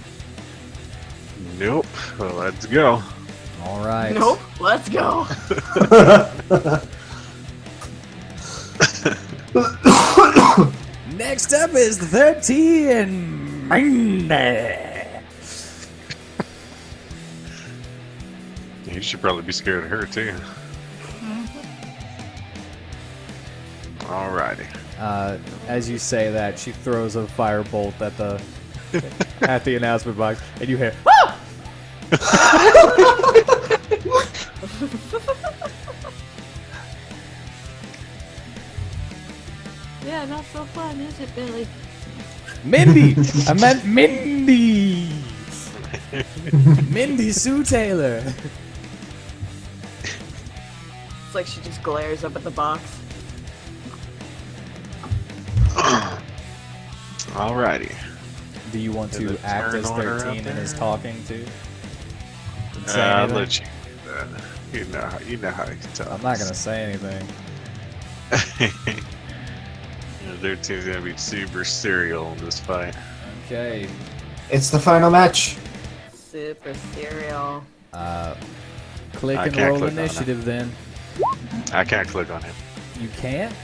Nope. Well, let's go. All right. Nope, let's go. Next up is 13 Monday. You should probably be scared of her too. Alrighty. As you say that, she throws a firebolt at the at the announcement box, and you hear, "Ah!" Yeah, not so fun, is it, Billy? Mindy! I meant Mindy! Mindy Sue Taylor! It's like she just glares up at the box. Alrighty. Do you want Is to it act turn as order 13 up and is there? talking to? And say I'll anything? let you do that. You know how he talks. I'm not gonna say anything. Their team's gonna be super serial in this fight. Okay. It's the final match. Super cereal. Click I and can't roll click on it. initiative then. I can't click on him. You can't?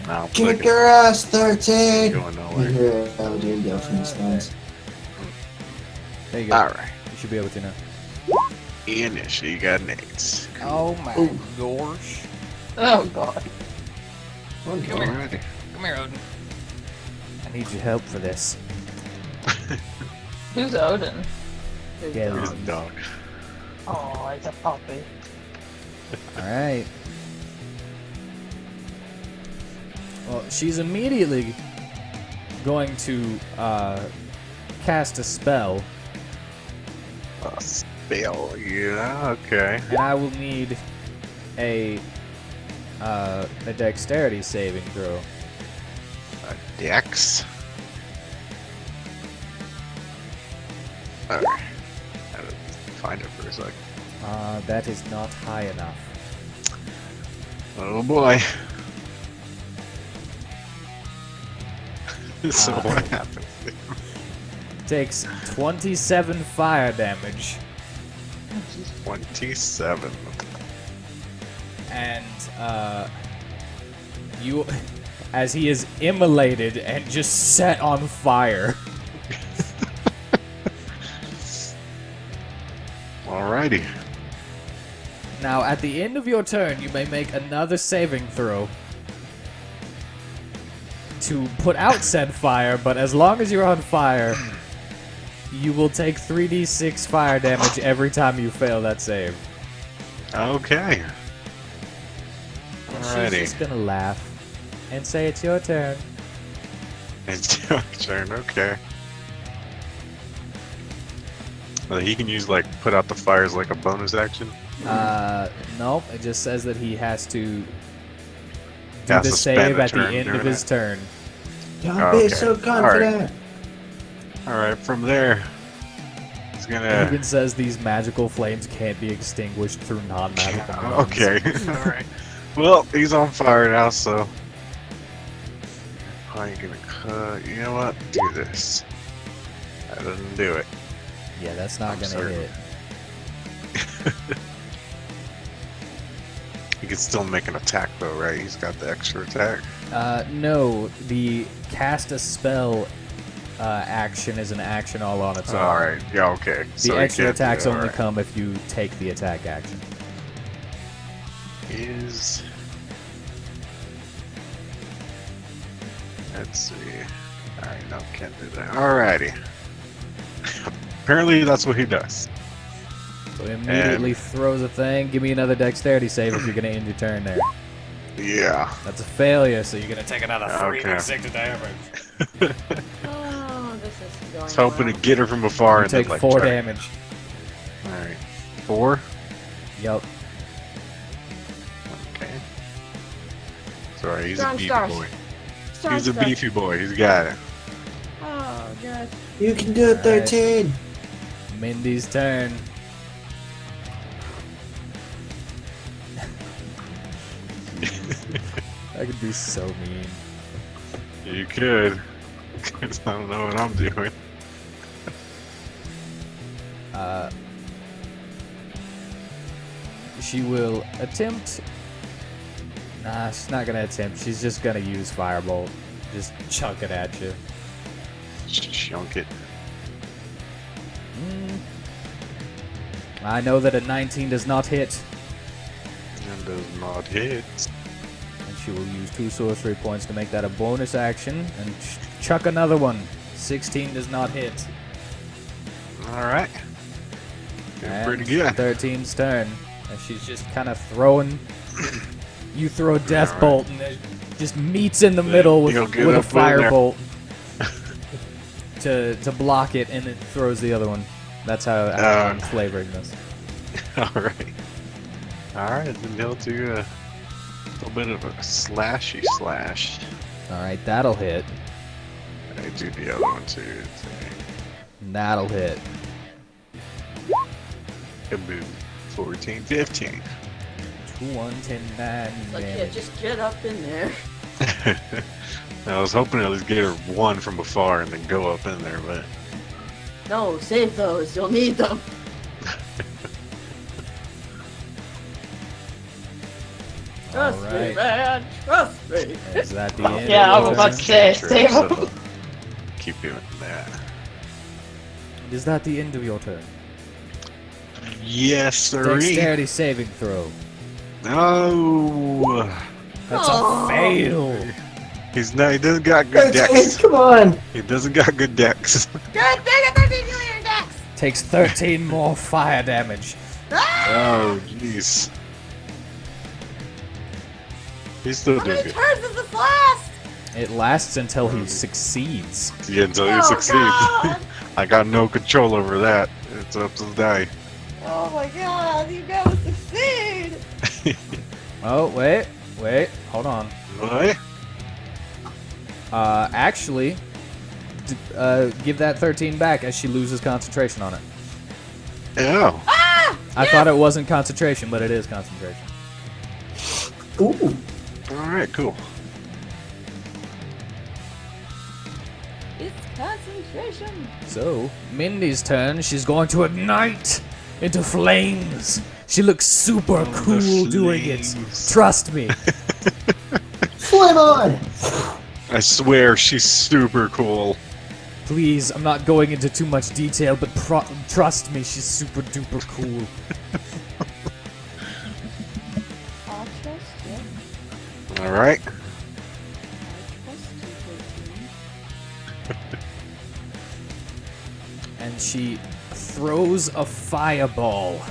No, Kick your ass, 13. going nowhere. Here, oh, dear girlfriend stands. There you go. Alright. You should be able to now. Initiate, you got Nate's. Oh my gosh. Oh god. Alrighty. Come here, Odin. I need your help for this. Who's Odin? Yeah. He's a dog. Oh, it's a puppy. Alright. Well, she's immediately going to cast a spell, A spell, yeah, okay. and I will need a dexterity saving throw. A dex. Alright. I had to find it for a second. That is not high enough. Oh boy. So Ah. what happened? Takes 27 fire damage, 27. and you, as he is immolated and just set on fire. Alrighty. Now, at the end of your turn, you may make another saving throw to put out said fire, but as long as you're on fire, you will take 3d6 fire damage every time you fail that save. Okay. And she's Alrighty. just gonna laugh and say it's your turn. It's your turn, okay. Well, he can use, like, put out the fires like a bonus action. Nope, it just says that he has to do Has the to spend save a at the turn end of doing his it. turn. Don't Okay. be so confident. Alright, from there, he's It gonna... even says these magical flames can't be extinguished through non-magical means. Okay, alright. Well, he's on fire now, so... I'm gonna cut... You know what? Do this. That doesn't do it. Yeah, that's not I'm gonna certain. hit. He can still make an attack, though, right? He's got the extra attack. No, the cast a spell action is an action all on its own. Alright, yeah, okay. The So he extra can't do attacks that, only alright. come if you take the attack action. Is... Let's see. Alright, no, can't do that. Alrighty. Apparently that's what he does. So he immediately throws a thing. Give me another dexterity save if you're gonna end your turn there. Yeah. That's a failure, so you're gonna take another Okay. 3d6 damage. Oh, this is going It's hoping well. to get her from afar You and take then, like, 4 try- damage. Alright. 4? Yup. Okay. Sorry, he's Strong a beefy stars. boy. Strong He's a stuff. beefy boy. He's got it. Oh, God. You can do it, 13. Mindy's turn. I could be so mean. You could. 'Cause I don't know what I'm doing. She will attempt. Nah, she's not gonna attempt. She's just gonna use Firebolt. Just chunk it at you. Chunk it. I know that a 19 does not hit, And does not hit. and she will use 2 sorcery points to make that a bonus action and chuck another one. 16 does not hit. Alright. And Pretty good. 13's turn. And she's just kind of throwing. You throw a death Alright. bolt and it just meets in the middle with, You'll get with a up in there. firebolt to block it, and it throws the other one. That's how I'm flavoring this. Alright. Alright, then he'll do a little bit of a slashy slash. Alright, that'll hit. I do the other one too. That'll hit. Kaboom. 14, 15. 110, Like, yeah, just get up in there. I was hoping at least get her one from afar and then go up in there, but No, save those. You'll need them. Trust me, Alright. man. Trust me. Is that the end? Yeah, I of was your about to turn? say, save so them. keep doing that. Is that the end of your turn? Yes, sir. Dexterity saving throw. No. That's Aw. a fail. He doesn't got good dex. Come on. He doesn't got good dex. Good thing I don't need your dex. Takes 13 more fire damage. Oh, jeez. He's still How doing many good. turns does this last? It lasts until he succeeds. Yeah, until he Oh, succeeds. God. I got no control over that. It's up to the die. Oh my god, you gotta succeed! Oh, wait, hold on. What? Actually, give that 13 back as she loses concentration on it. Oh. I thought it wasn't concentration, but it is concentration. Ooh. Alright, cool. It's concentration! So, Mindy's turn. She's going to ignite into flames. She looks super cool doing it. flames. Trust me. Flame on. I swear she's super cool. Please, I'm not going into too much detail, but trust me, she's super duper cool. I'll trust you. Alright. I trust you, 13. And she throws a fireball.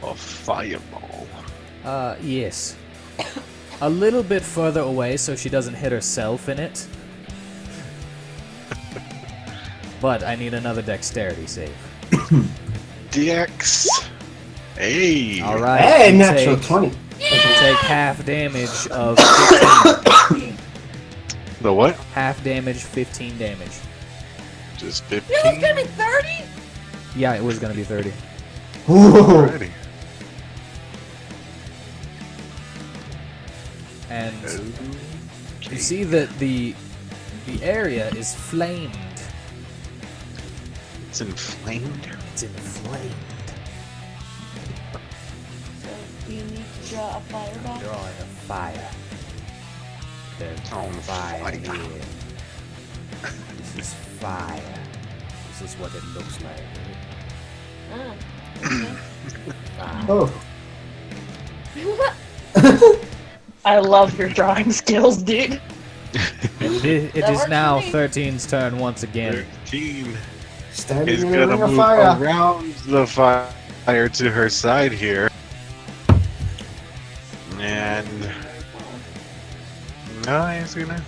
A fireball. Yes. A little bit further away so she doesn't hit herself in it. But I need another dexterity save. Dex. Hey. Alright. Hey, you natural take, 20. you take half damage of 15. The what? Half damage, 15 damage. Just It was 15. gonna be 30? Yeah, it was gonna be 30. Ooh. Alrighty. And you see that the area is flamed. It's inflamed. It's inflamed. So, do you need to draw a fireball? Drawing a fire. There's Oh, fire fire. here. This is fire. This is what it looks like. Ah, Fire. Oh. I love your drawing skills, dude. It That is works now for me. 13's turn once again. 13. Standing He's in a gonna ring of move fire. around the fire to her side here. And no, he's gonna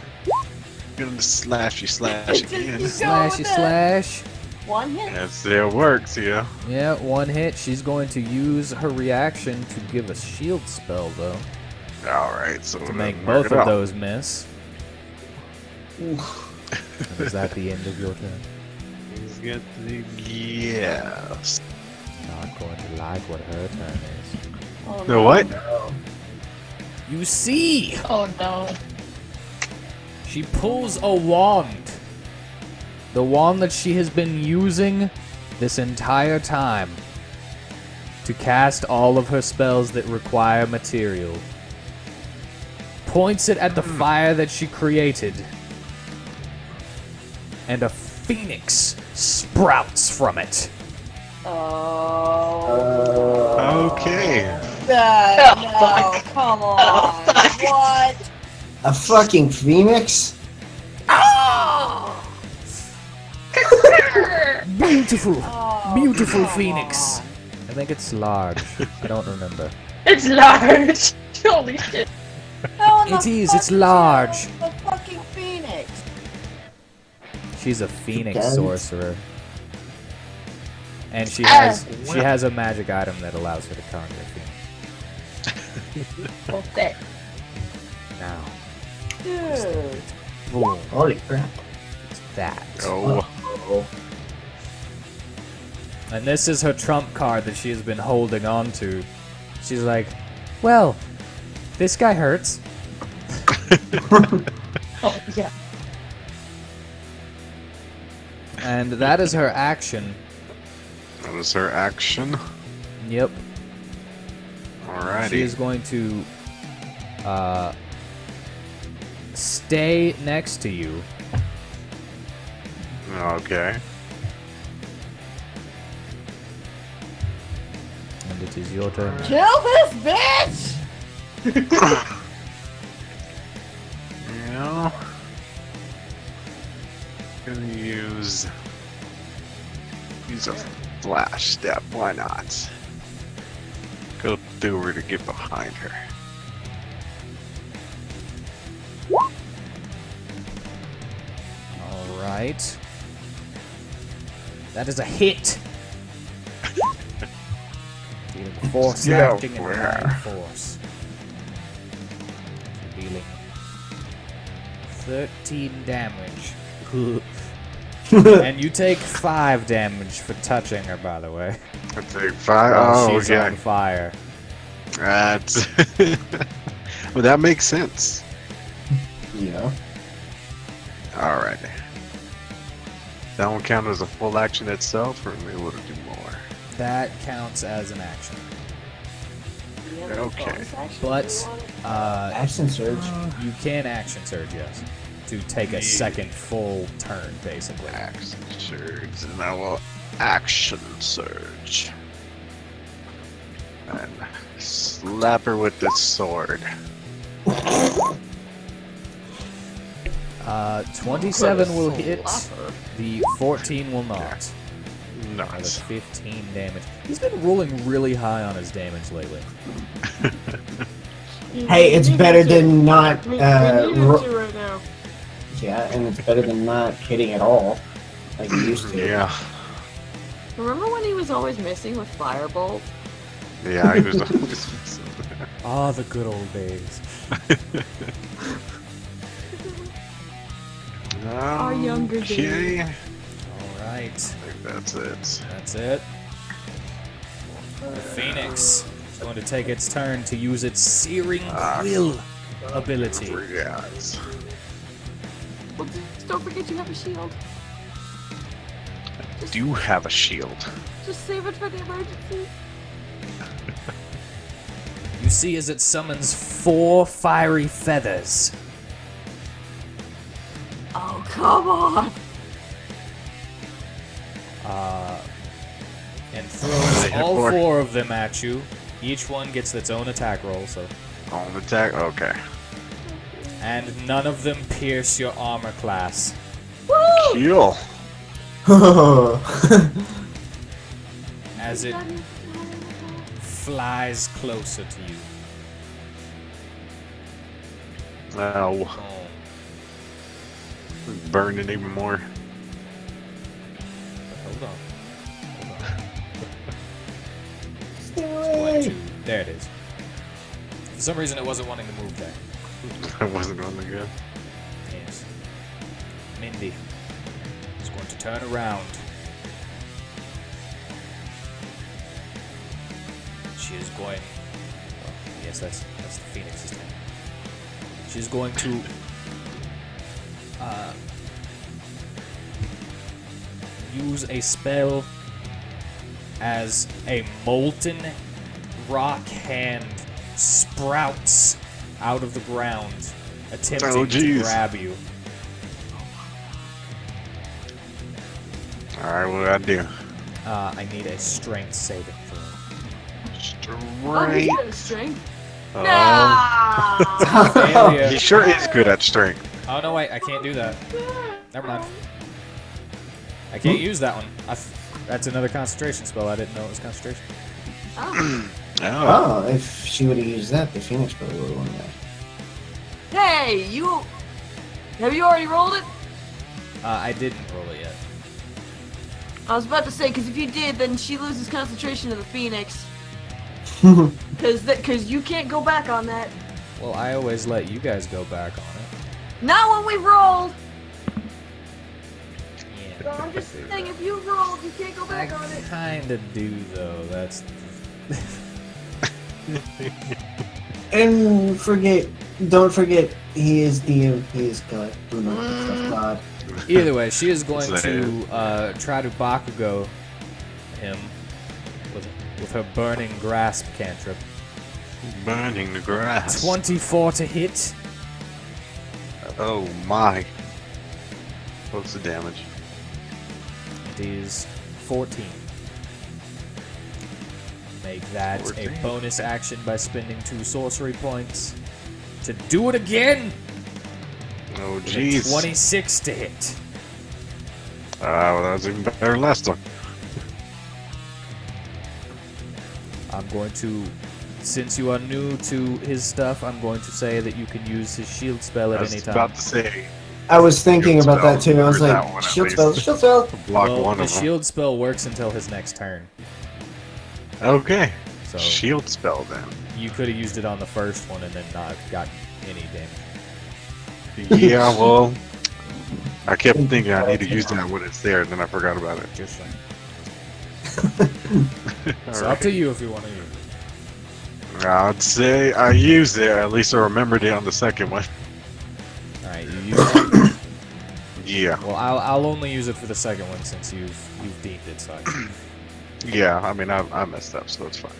slashy slash Just again. keep Slashy with it. slash. One hit? That's it works, yeah. Yeah, one hit. She's going to use her reaction to give a shield spell, though, Alright, so to then make mark both it of off. those miss. And is that the end of your turn? He's got the yes. Not going to like what her turn is. Oh, The what? You see, Oh no. she pulls a wand. The wand that she has been using this entire time to cast all of her spells that require material. Points it at the fire that she created. And a phoenix sprouts from it. Oh. Okay. No, fuck. come on. What? A fucking phoenix? Oh! Beautiful, Oh, beautiful come phoenix. on. I think it's large. I don't remember. It's large. Holy shit. How in It the is, fuck it's does she large. have The fucking phoenix. She's a phoenix does. sorcerer. And she has a magic item that allows her to conjure a phoenix. Okay. Now, Dude. boom, Holy crap. it's that. Oh, Oh. And this is her trump card that she has been holding on to. She's like, well, this guy hurts. Oh, yeah. And that is her action. that was her action. Yep. Alrighty. She is going to stay next to you. Okay. And it is your turn. Kill this bitch! Yeah. Gonna use a flash step. Why not? Go through her to get behind her. Alright. That is a hit. Dealing force Yeah, acting and where? nine force. So dealing 13 damage. And you take 5 damage for touching her, by the way. I take 5. While Oh, she's okay. on fire. That's. Well, that makes sense. Yeah. Alrighty. That one count as a full action itself, or am I able to do more? That counts as an action. Do you have any Okay. bonus action? But Do you want it? Action surge. you can action surge, yes. To take a second full turn, basically. Action surge, and I will action surge. And slap her with the sword. 27 will hit. Slapper. The 14 will not. Or the Nice. 15 damage. He's been rolling really high on his damage lately. Hey, it's We better need to- than not. We need it to right now. Yeah, and it's better than not hitting at all, like you used to. Yeah. Remember when he was always missing with Firebolt? Yeah, he was always. Ah, the good old days. Our younger Okay. days. I Alright, think that's it. that's it. The Phoenix is going to take its turn to use its Searing Quill ability. Three guys. Well, just don't forget you have a shield. Do have a shield. Just save it for the emergency. You see as it summons 4 fiery feathers. Oh, come on! And throws hit all for? 4 of them at you. Each one gets its own attack roll, so. On attack. Okay. And none of them pierce your armor class. Woo! Heal. As it flies closer to you. Ow. Oh, Burning even more. hold on. Going to, there it is. For some reason it wasn't wanting to move there. That wasn't going to good. Yes. Mindy is going to turn around. She is going. Oh, yes, that's the Phoenix's turn. She's going to use a spell as a molten rock hand sprouts out of the ground, attempting Oh, to jeez. grab you. Alright, what do I do? I need a strength saving throw. Oh, he's Strength. got a strength. Oh. Nah! Failure. He sure is good at strength. Oh no, wait, I can't do that. Never mind. I can't use that one. That's another concentration spell. I didn't know it was concentration. Oh. Oh. Oh, if she would have used that, the Phoenix probably would have won that. Hey, have you already rolled it? I didn't roll it yet. I was about to say, because if you did, then she loses concentration to the Phoenix. Because you can't go back on that. Well, I always let you guys go back on it. Not when we rolled. Yeah. So I'm just saying, if you rolled, you can't go back on it. Kinda do though. That's. And don't forget, he is DM, he is God. Do not stuff God. Either way, she is going Is to try to Bakugo him with her burning grasp cantrip. Burning the grass. 24 to hit. Oh my. What's the damage? It is 14. Make that 14. a bonus action by spending 2 sorcery points to do it again. Oh With a jeez. 26 to hit. Well, that was even better last time. I'm going to, since you are new to his stuff, I'm going to say that you can use his shield spell I at was any time. about to say, I was thinking Shield about that spell, too. I was or that like, one at shield least. spell, shield spell. block Well, one the of them. shield spell works until his next turn. Okay. So Shield spell then. you could have used it on the first one and then not gotten any damage. Yeah, well, I kept thinking I need to use that when it's there, and then I forgot about it. Just saying. All It's right. up to you if you want to use it. I'd say I used it. At least I remembered it on the second one. Alright, you use it. Yeah. Well, I'll only use it for the second one since you've deemed it such. Yeah, I mean, I messed up, so it's fine.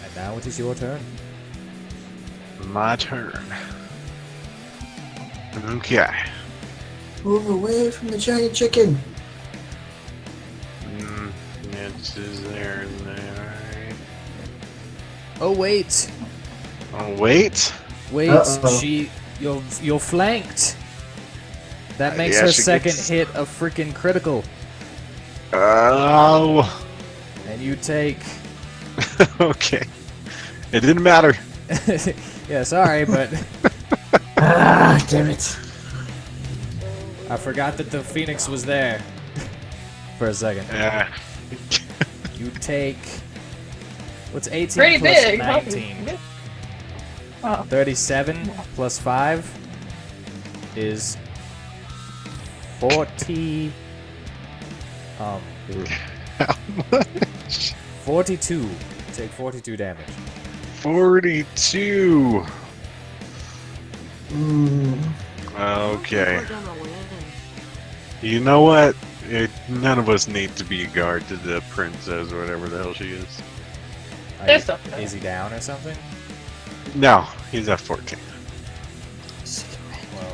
And now it is your turn. My turn. Okay. Move away from the giant chicken. It is there and there. Oh wait, Oh, wait. wait, Uh-oh. you're flanked. That makes Yeah, her she second gets- hit a freaking critical, Oh. and you take. Okay. It didn't matter. Yeah, sorry, but Ah, damn it. I forgot that the Phoenix was there for a second. Yeah. You take. What's 18 Pretty plus big. 19? Wow. 37 plus 5 is 40. How much? 42. Take 42 damage. 42. Okay. We're gonna win. You know what? None of us need to be a guard to the princess or whatever the hell she is. There's something. Is he down or something? No, he's at 14. Well,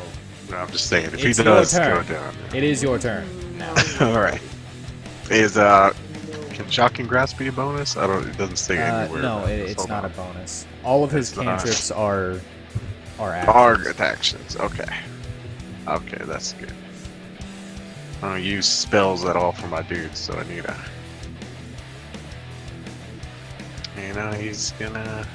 No, I'm just saying, if It's he your does turn. go down. it is your turn now. Alright. Is, can shocking grasp be a bonus? I don't, it doesn't say anywhere. No, about it's this. not a Hold on. bonus. All of his It's not. cantrips are actions. Target actions, okay. Okay, that's good. I don't use spells at all for my dudes, so I need a... You know, he's gonna...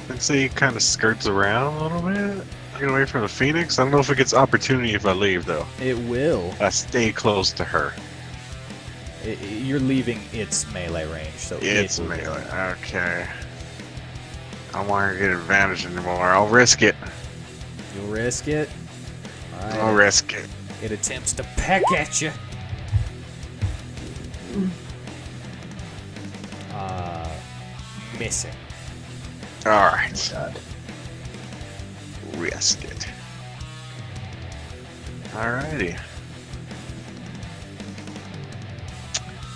Let's say he kind of skirts around a little bit. Get away from the Phoenix. I don't know if it gets opportunity if I leave, though. It will. I stay close to her. You're leaving its melee range, so It's it will- melee. Okay. I don't want her to get advantage anymore. I'll risk it. You'll risk it. Alright. I'll risk it. It attempts to peck at you. Missing. Alright. God. Risk it. Alrighty.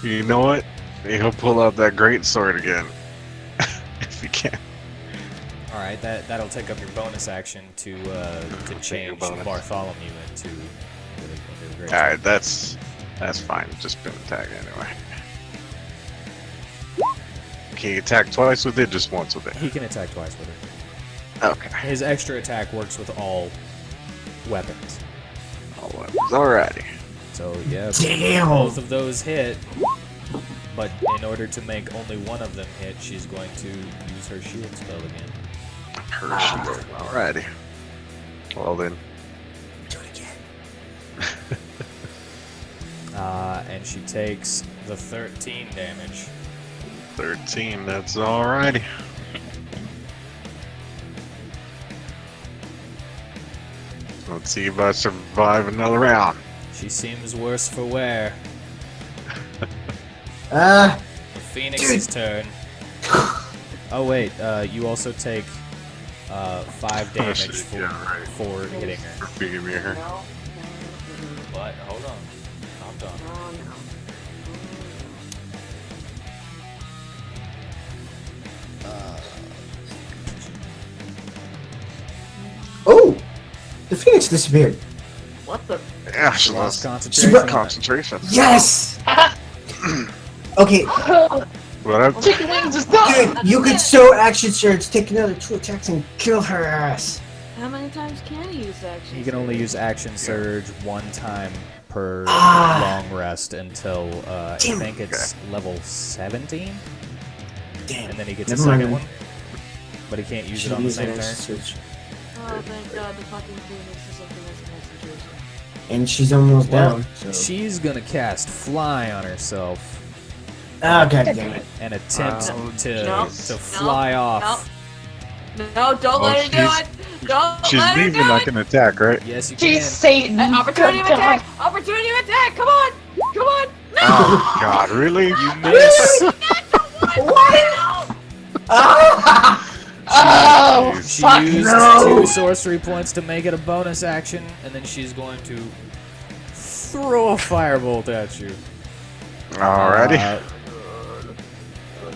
You know what? He'll pull out that great sword again. If he can. Alright, that'll take up your bonus action to change bonus. Bartholomew into the great. Alright, that's fine. Just been attack anyway. Can you attack twice with it? Just once with it? He can attack twice with it. Okay. His extra attack works with all weapons. All weapons. Alrighty. So yeah, Damn. both of those hit. But in order to make only one of them hit, she's going to use her shield spell again. Her shield. Alrighty. Well then. Do it again. And she takes the 13 damage. 13, that's alrighty. Let's see if I survive another round. She seems worse for wear. Ah. The Phoenix's turn. Oh wait, you also take 5 damage shit, for, yeah, right. for hitting her. For beating me here. No. But hold on, calm down. Oh no. Oh! The Phoenix disappeared. What the? Yeah, she Lost lost concentration. on it. concentration. Yes! Okay, What? Chicken wings is done. dude, you could so action surge, take another 2 attacks, and kill her ass. How many times can you use action? You can only use action surge 1 time per Ah. long rest until I Damn. think it's level 17, Damn. and then he gets Never a second mind. one. But he can't use it Should've on the used same that turn. action surge. Oh, thank God, the fucking Phoenix is something that's concentration. And she's almost Well, down. So. she's gonna cast Fly on herself Oh, god damn it. and attempt Oh, no, to fly off. No, don't let her do she's- it! Don't She's let her leaving, do I it! can attack, right? Yes, you She's can. Satan. Opportunity Good attack! Opportunity attack! Come on! Come on! No! Oh, God, really? You miss. Oh, She fuck used no. 2 sorcery points to make it a bonus action, and then she's going to throw a firebolt at you. Alrighty.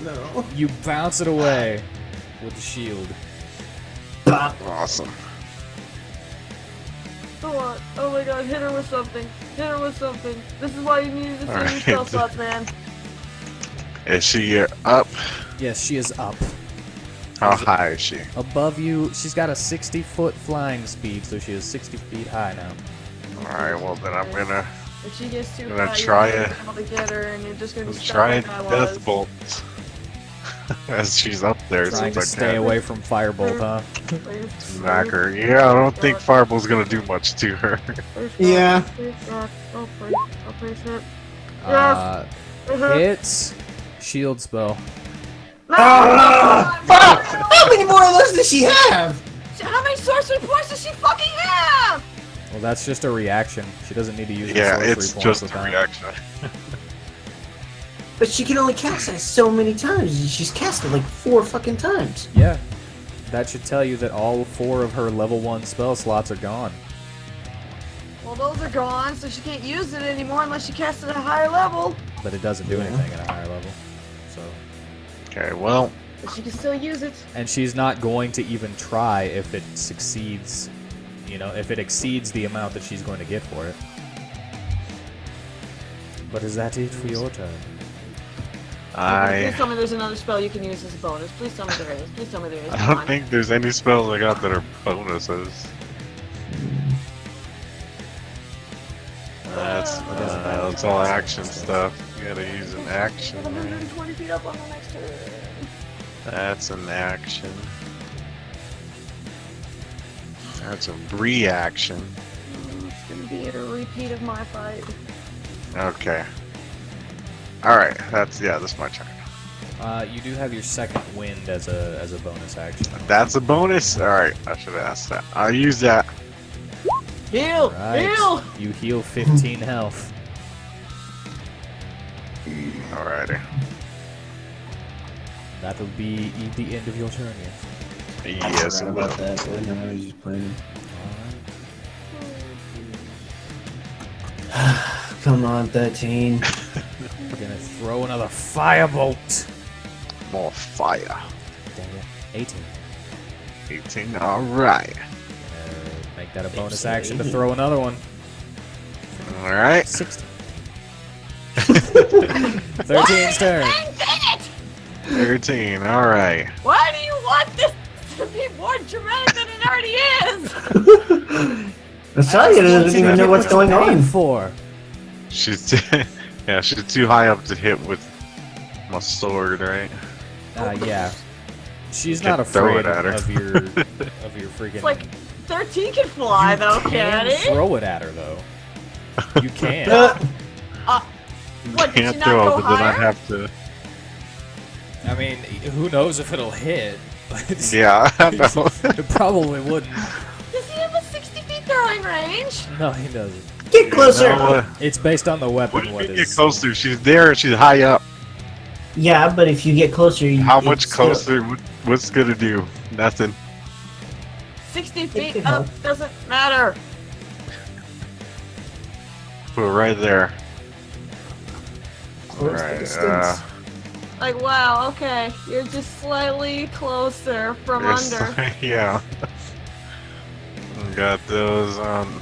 No. You bounce it away with the shield. Awesome. Come on. Oh my God, hit her with something. Hit her with something. This is why you needed to save your Alright. spell slots, man. Is she up? Yes, she is up. How high is she? Above you, she's got a 60-foot flying speed, so she is 60 feet high now. Alright, well then I'm gonna If she gets too Gonna high, try you're it. not gonna be able to get her, and you're just gonna be stuck try like I was. death bolt as she's up there. Trying to since I stay can away from firebolt, huh? Please, smack her. Yeah, I don't think fireball's gonna do much to her. please, Yeah. Please, God. Oh, please. Oh, please, hit. Uh, Uh-huh. hits. Shield spell. No! Ah! Fuck! How many more of those does she have? How many sorcery points does she fucking have? Well, that's just a reaction. She doesn't need to use Yeah, the sorcery it's points just with a that. reaction. But she can only cast that so many times. She's cast it like 4 fucking times. Yeah. That should tell you that all 4 of her level 1 spell slots are gone. Well, those are gone, so she can't use it anymore unless she casts it at a higher level. But it doesn't do Yeah. anything at a higher level. So, Okay, well, But she can still use it. and she's not going to even try if it succeeds, if it exceeds the amount that she's going to get for it. But is that it for your turn? Please tell me there's another spell you can use as a bonus. Please tell me there is. Please tell me there is. I Come don't on. think there's any spells I got that are bonuses. That's all action stuff. You gotta use an action. Get 120 feet up on the next turn. That's an action. That's a reaction. It's gonna be a repeat of my fight. Okay. Alright, that's my turn. You do have your second wind as a bonus action. That's a bonus? Alright, I should have asked that. I'll use that. Heal! Right. Heal! You heal 15 health. Alrighty. That'll be the end of your turn, yes. Yes, I it forgot will. about that. But no, I was just playing. Come on, 13. We're gonna throw another firebolt. More fire. Dang it. 18. 18, alright. Make that a bonus action to throw another one. Alright. 16. 13's turn. 13, alright. Why do you want this to be more dramatic than it already is? I'm sorry, I doesn't even know what's going on. For. She's yeah, she's too high up to hit with my sword, right? Yeah. She's Can't not throw afraid it at her. of your freaking. It's like 13 can fly though, you can can it? throw it at her though. You can. What, did Can't she not throw, go but then I higher? have to. I mean, who knows if it'll hit? But Yeah, I know. it probably wouldn't. Does he have a 60 feet throwing range? No, he doesn't. Get closer. It's based on the What weapon. if What you get is? closer? She's there. She's high up. Yeah, but if you get closer, How much it's still- closer? What's gonna do? Nothing. 60 It feet could up help. doesn't matter. Put it right there. Where's the Right. distance? Like, wow, okay. You're just slightly closer from Yes, under. yeah. Got those on.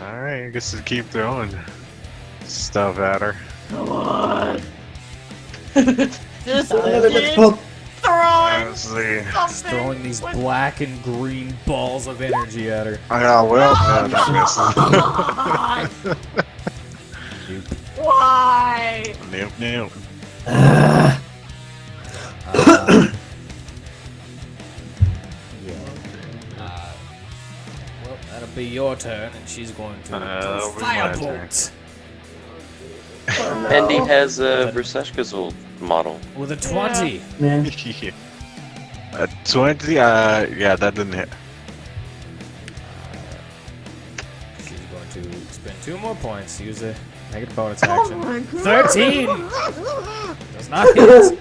Alright, I guess to keep throwing stuff at her. Come on. Just Another keep poke. throwing Let's see. something. Throwing these with- black and green balls of energy at her. Yeah, well, Oh, that God. Why? misses. Nope. Uh, yeah. Well, that'll be your turn, and she's going to That'll be my firebolt Andy has Verseshka's old model. with a 20. Man, Yeah. 20? Yeah, that didn't hit. She's going to spend 2 more points. Use a negative bonus Oh action. my God. 13 does not hit.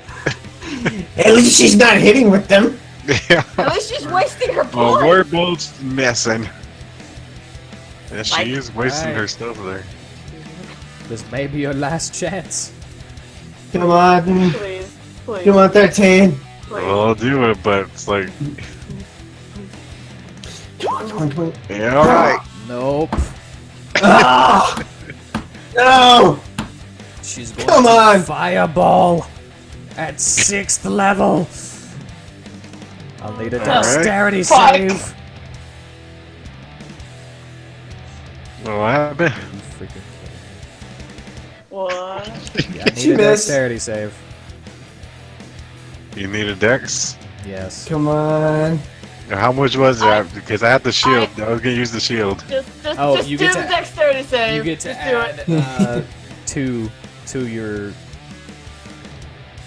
at least she's not hitting with them. Yeah. At least she's wasting her Well, bullets. we're both messing. Yeah, she Like- is wasting Right. her stuff there. This may be your last chance. Come on, Please, please, come on, 13. please. Well, I'll do it, but it's like, 20. yeah, alright. Nope. Ah! No! She's going Come to on. fireball at 6th level. I'll need a dexterity Fuck. save. What happened? You freaking What? kidding me. Yeah, I She need a missed. dexterity save. You need a dex? Yes. Come on. How much was that? Because I had the shield. I was gonna use the shield. Just Oh, just you do get the to- dexterity save. You get to Just do it. add 2 to your.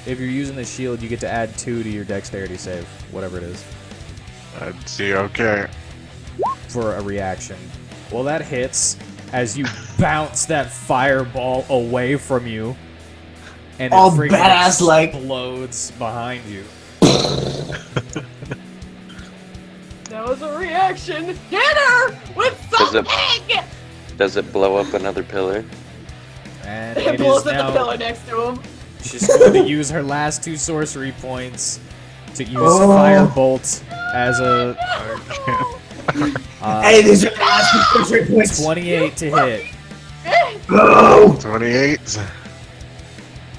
If you're using the shield, you get to add 2 to your dexterity save, whatever it is, I'd see, okay. for a reaction. Well, that hits as you bounce that fireball away from you, and All it freaking badass-like. explodes behind you. That was a reaction. Hit her with Does it- something. Does it blow up another pillar? And It it blows is up the now. pillar next to him. She's going to use her last 2 sorcery points to use Oh. Firebolt as a Hey, these are the last 2 points. 28 to hit. Go! 28.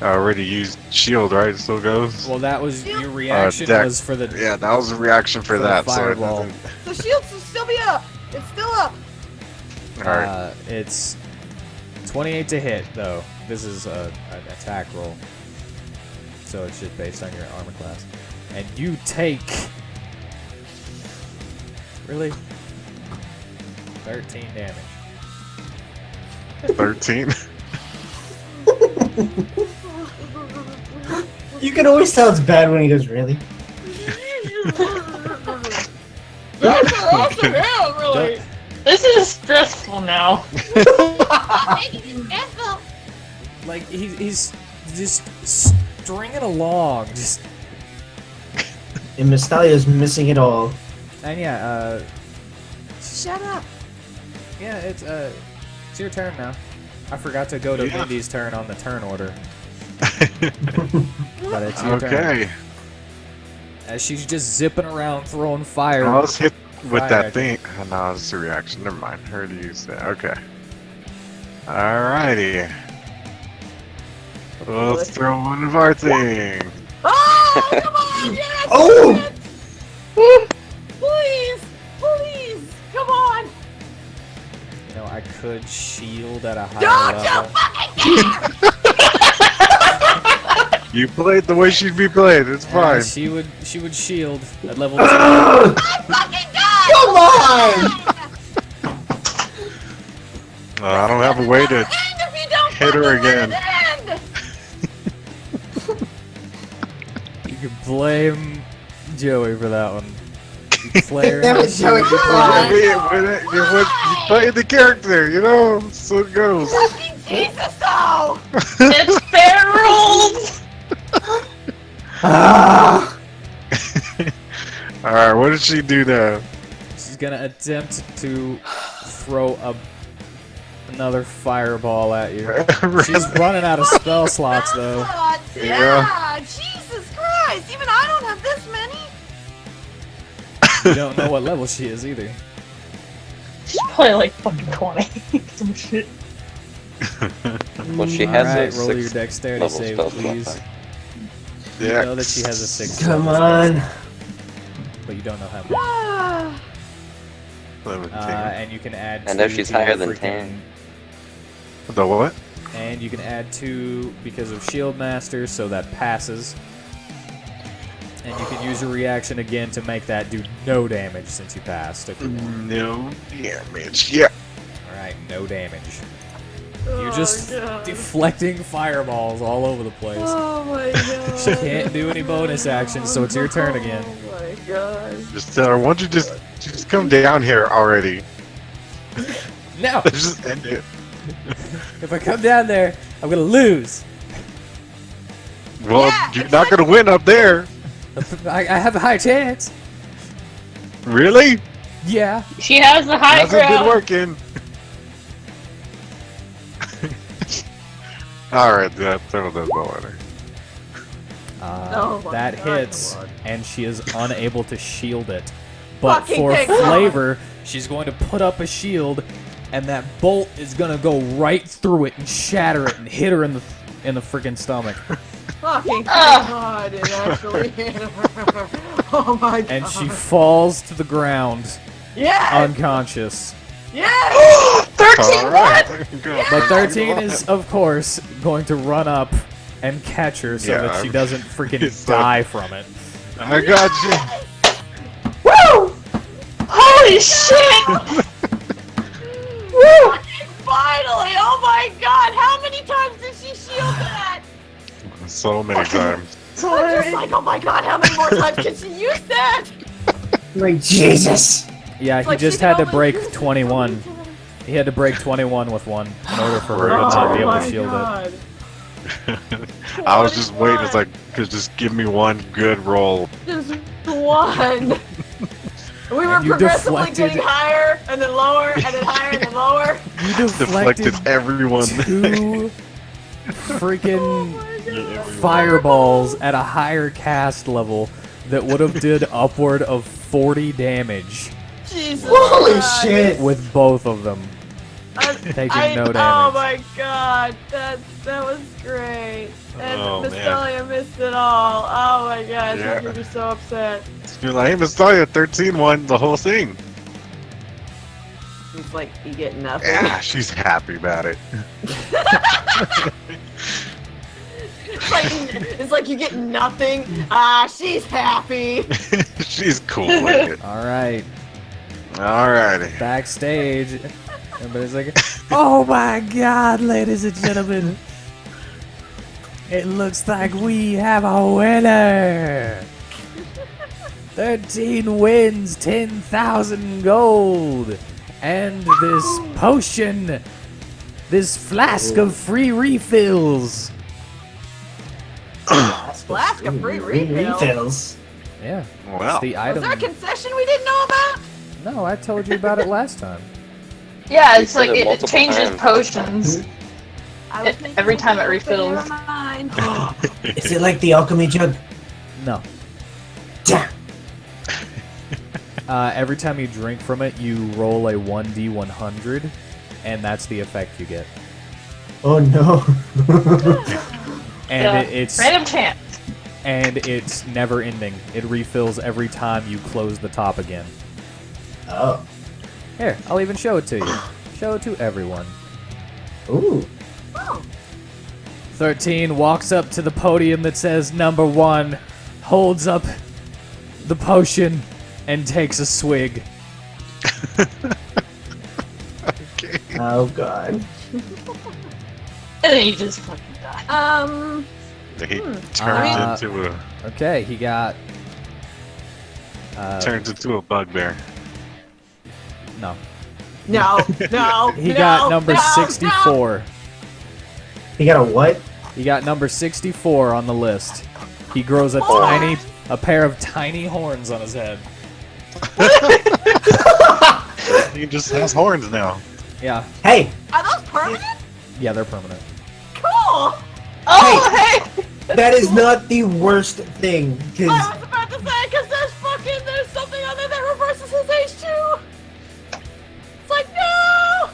I already used shield, right? It still goes? Well, that was your reaction deck. was for the Yeah, that was a reaction for For the that. So it fireball. doesn't- The shield should still be up. It's still up. Alright. It's 28 to hit though. This is an attack roll, so it's just based on your armor class, and you take really 13 damage. 13. You can always tell it's bad when he goes, really? That's awesome. Yeah, really. This is stressful now. Like he's just stringing along, just And Miss Thalia's missing it all. and yeah, Shut up. yeah, it's your turn now. I forgot to go to Yeah. Mindy's turn on the turn order, but it's your turn. Okay. As she's just zipping around throwing fire. I was hit with Fire. that thing. Oh, no, it's a reaction. Never mind. Heard you use that. Okay. Alrighty. Let's throw one of our thing. Oh, come on. Yes. Oh! Please. Please. Come on. You know, I could shield at a higher level. You played the way she'd be played. It's Yeah, fine. she would shield at level 2. Come on! I don't have a way to hit her again. You can blame Joey for that one. You play her Damn how it, she Joey, would be come on. played. You play the character, you know? So it goes. Jesus, though! It's fair rules. Ah! Alright, what did she do now? She's gonna attempt to throw another fireball at you. She's running out of spell slots though. Yeah. Jesus Christ! Even I don't have this many. You don't know what level she is either. She's probably like fucking 20. Some shit. Well, she has Alright, a roll your 6 dexterity level save, spell slot. please. You Yeah. know that she has a 6 Come level on. spell, but you don't know how much. Ah. 17. And you can add. I know 2 she's to your higher than freaking- 10. The what? And you can add 2 because of Shield Master, so that passes. And you can use your reaction again to make that do no damage since you passed. If you want. No damage. Yeah. Alright, no damage. Oh, You're just God. deflecting fireballs all over the place. Oh my god. She can't do any bonus actions, so it's your turn again. Oh my god. Just tell her, why don't you just come down here already? No! Just end it. If I come down there, I'm gonna lose. Well, Yeah, you're not gonna win up there. I have a high chance. Really? Yeah. She has the high Hasn't been ground. working. Alright, that'll go on her. Oh my That God, hits, come on. and she is unable to shield it. But Fucking for thank God. flavor, she's going to put up a shield, and that bolt is gonna go right through it and shatter it and hit her in the freaking stomach. Fucking god, it actually hit her. Oh my god. And she falls to the ground, Yes! unconscious. Yes! 13 what? Alright. But 13 is, of course, going to run up and catch her so Yeah, that she doesn't freaking it's die from it. I got you. Woo! Holy shit! Woo! Finally! Oh my god! How many times did she shield that? So many times. I'm just like, oh my god, how many more times can she use that? Like, Jesus. Yeah, he Like, just she had to can only use break it 21. so many times. He had to break 21 with one in order for her to Oh not be able to my shield it. god. I was just waiting. It's like, just give me one good roll. Just one. We were And you progressively deflected- getting higher, and then lower, and then higher, and then lower. You Deflected deflected everyone. 2 freaking fireballs at a higher cast level that would have did upward of 40 damage Jesus Holy Christ. shit. with both of them. Taking no Oh damage. my god, that was great. And Oh, Miss man. Dahlia missed it all. Oh my gosh, Yeah. I'm gonna be so upset. You're like, hey, Miss Dahlia, 13 won the whole thing. It's like you get nothing. Yeah, she's happy about it. It's like you get nothing. Ah, she's happy. She's cool with it. Alright, Alrighty. backstage. Everybody's like, oh my god, ladies and gentlemen. It looks like we have a winner. 13 wins, 10,000 gold. And this potion, this flask of free refills. Flask of free refill. refills. Yeah, Well, it's the Was item. there a concession we didn't know about? No, I told you about it last time. Yeah, You it's said like it it multiple changes times. potions. I was It- thinking every time it something, but refills. never mind. Is it like the alchemy jug? No. Damn. Every time you drink from it, you roll a 1d100, and that's the effect you get. Oh no. And Yeah. it's Random chance. and it's never ending. It refills every time you close the top again. Oh. Here, I'll even show it to you. show to everyone. Ooh. Oh, 13 walks up to the podium that says number 1, holds up the potion, and takes a swig. Okay. Oh god. And then he just fucking died. He Uh, turns into Okay, he got... a bugbear. No. no, no, He no, got number no, 64. He got a what? He got number 64 on the list. He grows a pair of tiny horns on his head. He just has horns now. Yeah, Hey! No. Are those permanent? yeah, they're permanent. Cool! Oh, hey! That is not the worst thing, because I was about to say, because there's something on there that reverses his age too! It's like, no!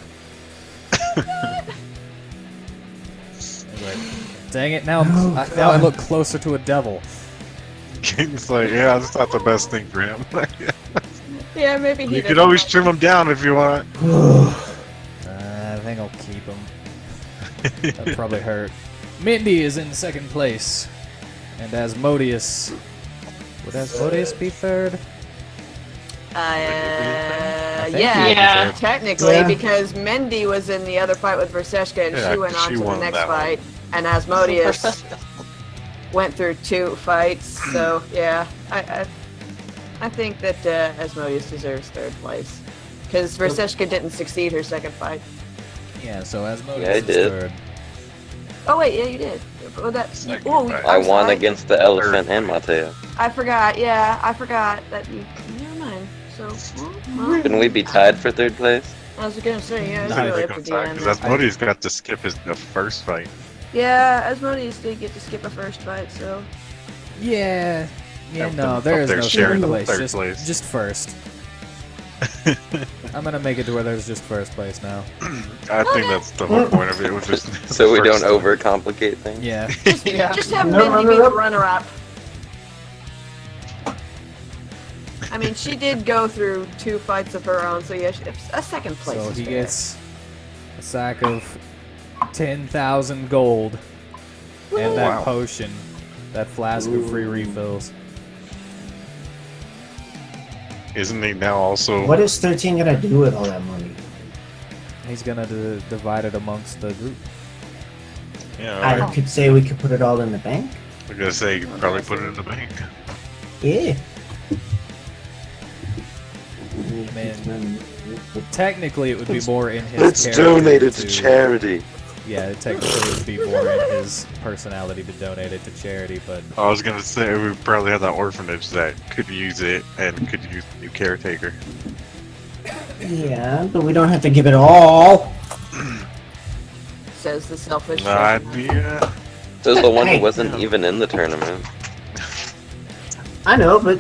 Dang it! Now I look closer to a devil. It's like, yeah, that's not the best thing for him. Yeah, maybe he You could doesn't always know. trim him down if you want. I think I'll keep him. That'd probably hurt. Mindy is in second place, and Asmodeus. Would Asmodeus be third? think Yeah. Technically, Yeah. because Mendy was in the other fight with Verseshka, and Yeah, she went on she to the won next that one. fight, and Asmodeus went through 2 fights. So yeah, I think that Asmodeus deserves 3rd place because Verseshka didn't succeed her 2nd fight. Yeah, so Asmodeus Yeah, I is did. third. Oh wait, yeah, you did. Oh, that. Second Oh, fight. I I'm won sorry. against the elephant and Mateo. I forgot. Yeah, I forgot that you. Never mind. So, well, Couldn't we be tied for 3rd place? I was gonna say, yeah, it's No, really up to DM. Because Asmodeus got to skip the first fight. Yeah, Asmodeus did get to skip a first fight, so. Yeah. Yeah, Up no, there there is no sharing third the place. third Just, place. just first. I'm gonna make it to where there's just first place now. I think that's the whole point of it. Was just So we the don't first overcomplicate things? Yeah. Yeah. Just have No, Mindy be runner-up. the runner-up. I mean, she did go through 2 fights of her own, so yeah, a 2nd place. So is he fair. gets a sack of 10,000 gold and that Wow. potion, that flask of free refills. Isn't he now also? what is 13 gonna do with all that money? He's gonna divide it amongst the group. Yeah, I right. could say we could put it all in the bank. I was gonna say you could probably put it in the bank. Yeah. Man. Technically, it would be more in his Let's character donate it to charity. Yeah, technically it would be more in his personality to donate it to charity, but I was gonna say we probably have that orphanage that could use it and could use a new caretaker. Yeah, but we don't have to give it all. Says the selfish. No idea. Says the one Hey. who wasn't even in the tournament. I know, but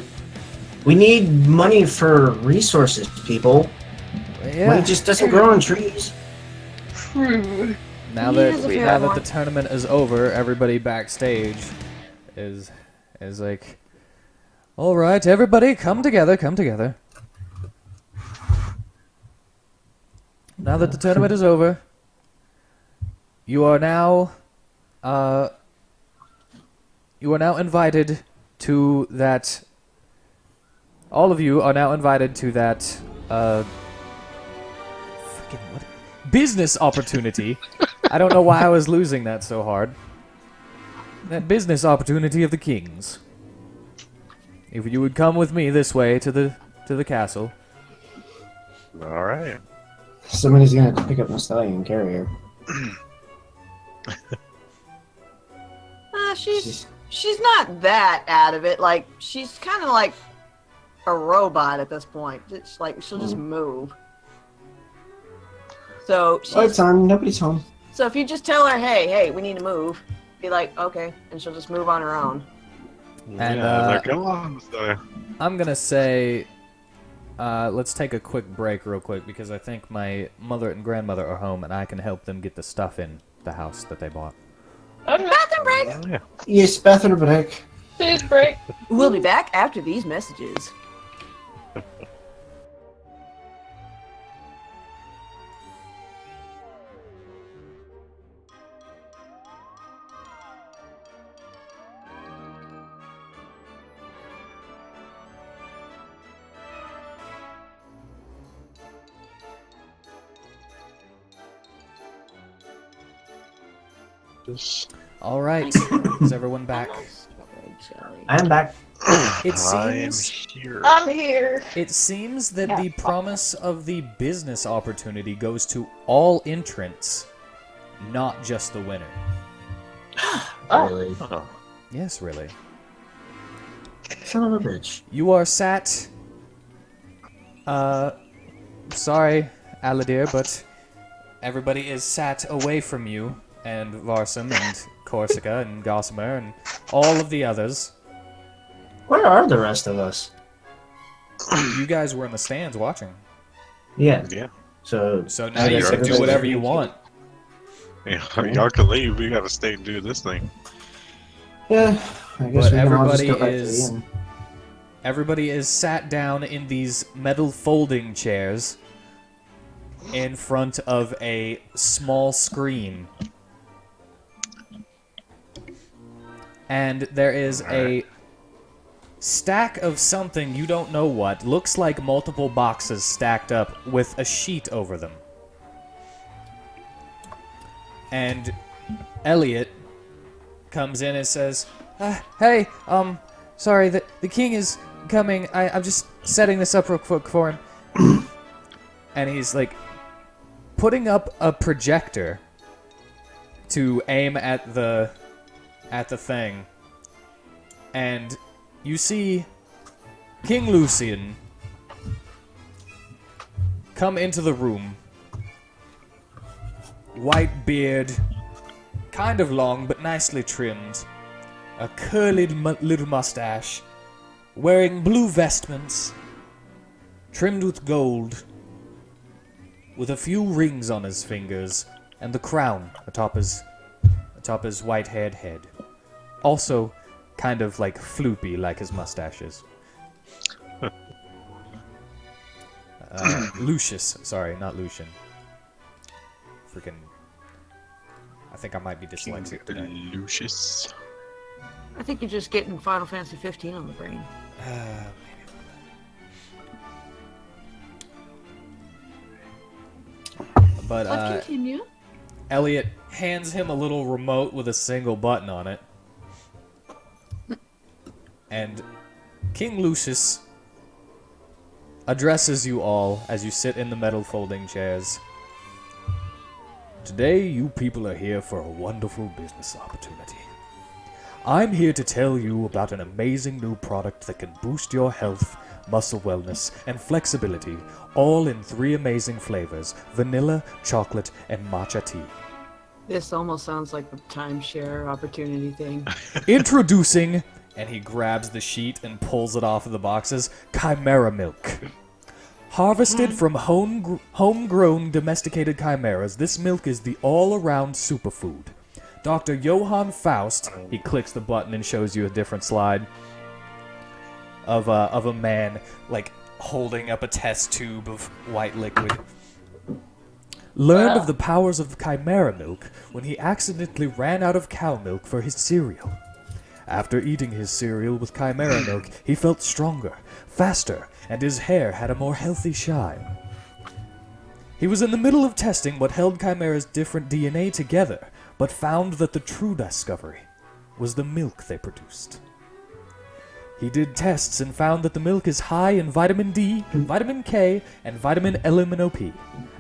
we need money for resources, people. yeah. Money just doesn't grow on trees. True. Now He that is a we fair have now that one. the tournament is over, everybody backstage is like, all right, everybody, come together, come together. Now that the tournament is over, you are now invited to that. All of you are now invited to that. Freaking what? Business opportunity. I don't know why I was losing that so hard. That business opportunity of the kings. If you would come with me this way to the castle. All right. Somebody's gonna have to pick up my stallion and carry her. She's not that out of it. Like, she's kind of like a robot at this point. It's like she'll just move. So Oh, it's she's, on. Nobody's home. so if you just tell her, hey, we need to move, be like, okay, and she'll just move on her own. And, yeah, like, come on. So, I'm gonna say, let's take a quick break real quick because I think my mother and grandmother are home and I can help them get the stuff in the house that they bought. Okay. Bathroom break. yeah. Yes, bathroom break. Please break. We'll be back after these messages. this. All right. Is everyone back? Strawberry jelly. I am back. It I am seems here. I'm here. it seems that the promise of the business opportunity goes to all entrants, not just the winner. Oh. Really? Oh. Yes, really. Son of a bitch. You are sat. Sorry, Aladir, but everybody is sat away from you, and Varsum, and Corsica, and Gossamer, and all of the others. Where are the rest of us? You guys were in the stands watching. Yeah. Yeah. So So now I you guess can do everybody's whatever free. you want. Yeah, y'all can leave. We gotta stay and do this thing. Yeah. I guess But we can all just everybody go back to is- the inn. Everybody is sat down in these metal folding chairs in front of a small screen. And there is a stack of something, you don't know what, looks like multiple boxes stacked up with a sheet over them. And Elliot comes in and says, hey, sorry, the king is coming. I'm just setting this up real quick for him. And he's like putting up a projector to aim at the thing. And you see King Lucian come into the room. White beard, kind of long but nicely trimmed. A curly little mustache. Wearing blue vestments, trimmed with gold, with a few rings on his fingers, and the crown atop his white-haired head. Also, kind of like floopy, like his mustache is. Lucius, sorry, not Lucian. Freaking, I think I might be dyslexic today. Lucius. I think you're just getting Final Fantasy 15 on the brain. But Continue. Elliot hands him a little remote with a single button on it. And King Lucius addresses you all as you sit in the metal folding chairs. Today, you people are here for a wonderful business opportunity. I'm here to tell you about an amazing new product that can boost your health, muscle wellness, and flexibility, all in 3 amazing flavors: vanilla, chocolate, and matcha tea. This almost sounds like the timeshare opportunity thing. Introducing, and he grabs the sheet and pulls it off of the boxes, Chimera Milk. Harvested from homegrown domesticated chimeras, this milk is the all-around superfood. Dr. Johann Faust, he clicks the button and shows you a different slide of a man, like, holding up a test tube of white liquid. Learned of the powers of chimera milk when he accidentally ran out of cow milk for his cereal. After eating his cereal with chimera milk, he felt stronger, faster, and his hair had a more healthy shine. He was in the middle of testing what held chimera's different DNA together, but found that the true discovery was the milk they produced. He did tests and found that the milk is high in vitamin D, vitamin K, and vitamin LMNOP,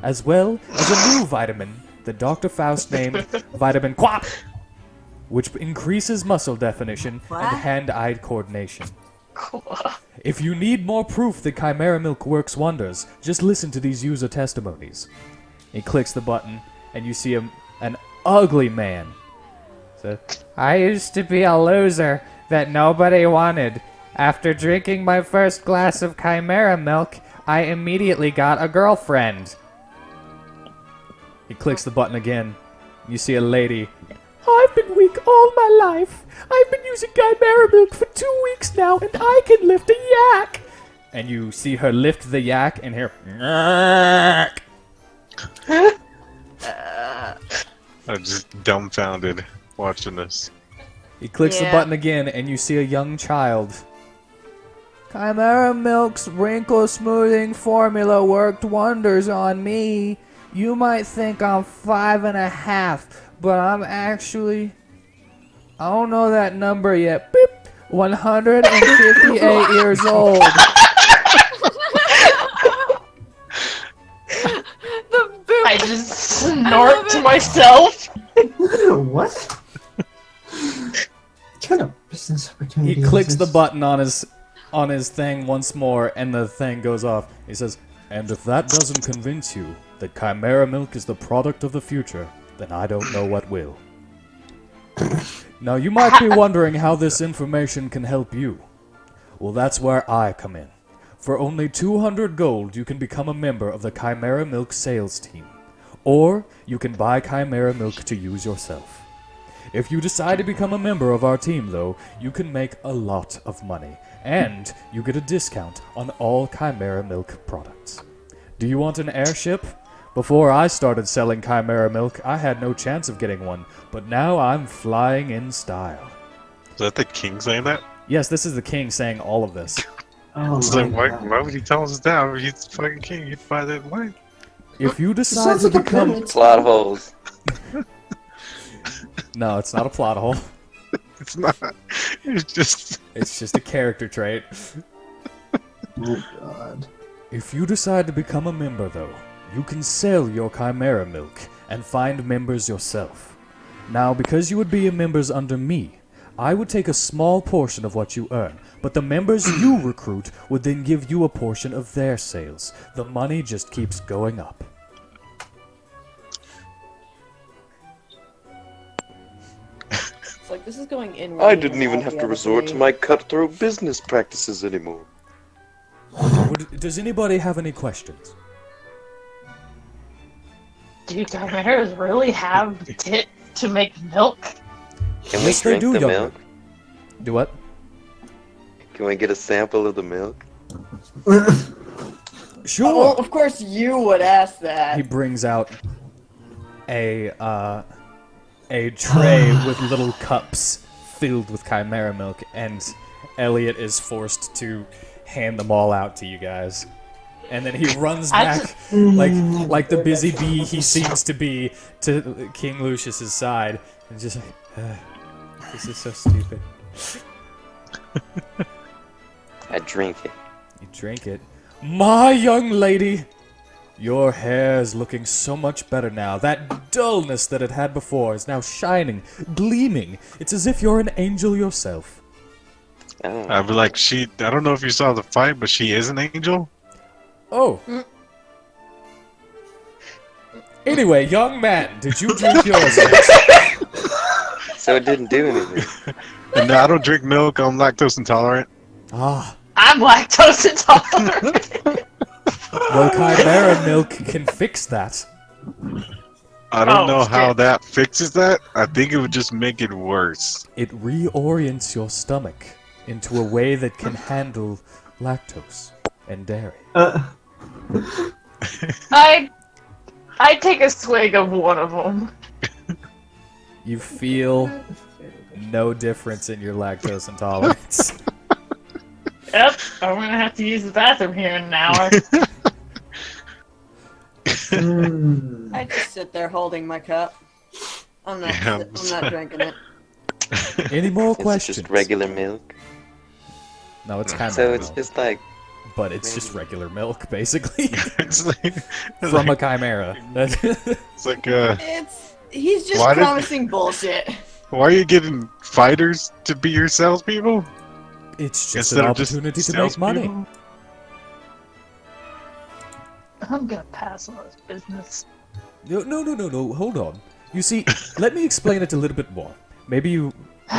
as well as a new vitamin that Dr. Faust named vitamin Quap, which increases muscle definition and hand-eye coordination. If you need more proof that chimera milk works wonders, just listen to these user testimonies. He clicks the button, and you see an ugly man. So, I used to be a loser that nobody wanted. After drinking my first glass of chimera milk, I immediately got a girlfriend. He clicks the button again. You see a lady. I've been weak all my life. I've been using chimera milk for 2 weeks now, and I can lift a yak. And you see her lift the yak and hear. I'm just dumbfounded watching this. He clicks the Yeah. button again, and you see a young child. Chimera Milk's wrinkle smoothing formula worked wonders on me. You might think I'm 5.5, but I'm actually... I don't know that number yet. Beep. 158 years old. The boot. I just snort to myself. What? What kind of business opportunity? He is clicks the this? button on his thing once more, and the thing goes off. He says, "And if that doesn't convince you that Chimera milk is the product of the future, then I don't know what will." Now, you might be wondering how this information can help you. Well, that's where I come in. For only 200 gold, you can become a member of the Chimera Milk sales team. Or, you can buy Chimera Milk to use yourself. If you decide to become a member of our team, though, you can make a lot of money. And you get a discount on all Chimera Milk products. Do you want an airship? Before I started selling Chimera Milk, I had no chance of getting one, but now I'm flying in style. Is that the king saying that? Yes, this is the king saying all of this. Oh It's my like, why God. would he tell us that? He's the fucking king. You'd buy that way. If you It decide sounds to like a become... pyramid. Plot holes. No, it's not a plot hole. It's not. It's just. It's just a character trait. Oh God. If you decide to become a member, though, you can sell your Chimera Milk and find members yourself. Now, because you would be members under me, I would take a small portion of what you earn, but the members you recruit would then give you a portion of their sales. The money just keeps going up. It's like this is going in. I didn't even have to resort to my cutthroat business practices anymore. Does anybody have any questions? Do chimeras really have the tit to make milk? Can we Yes, they drink do, the young milk? Do what? Can we get a sample of the milk? Sure. Well, of course you would ask He that. brings out a tray with little cups filled with Chimera milk, and Elliot is forced to hand them all out to you guys. And then he runs I back like the busy bee he seems to be to King Lucius's side, and just like, this is so stupid. I drink it. You drink it. My young lady, your hair is looking so much better now. That dullness that it had before is now shining, gleaming. It's as if you're an angel yourself. Oh. I'd be like, I don't know if you saw the fight, but she is an angel. Oh. Anyway, young man, did you drink yours yet? So it didn't do anything. And no, I don't drink milk. I'm lactose intolerant. Ah, I'm lactose intolerant. well, Chimera milk can fix that. I don't Oh, know how shit. that fixes that. I think it would just make it worse. It reorients your stomach into a way that can handle lactose and dairy. I take a swig of one of them. You feel no difference in your lactose intolerance. Yep, I'm gonna have to use the bathroom here in an hour. I just sit there holding my cup. I'm not. Yeah, I'm not drinking it. Any more It's questions? just regular milk. No, it's Chimera So it's milk, just like, but it's just regular milk, basically, It's like, from a chimera. it's like He's just Why did- promising bullshit. why are you getting fighters to be your salespeople It's just instead an of just opportunity to make money. salespeople? I'm gonna pass on this business. No, hold on. You see, let me explain it a little bit more. Maybe you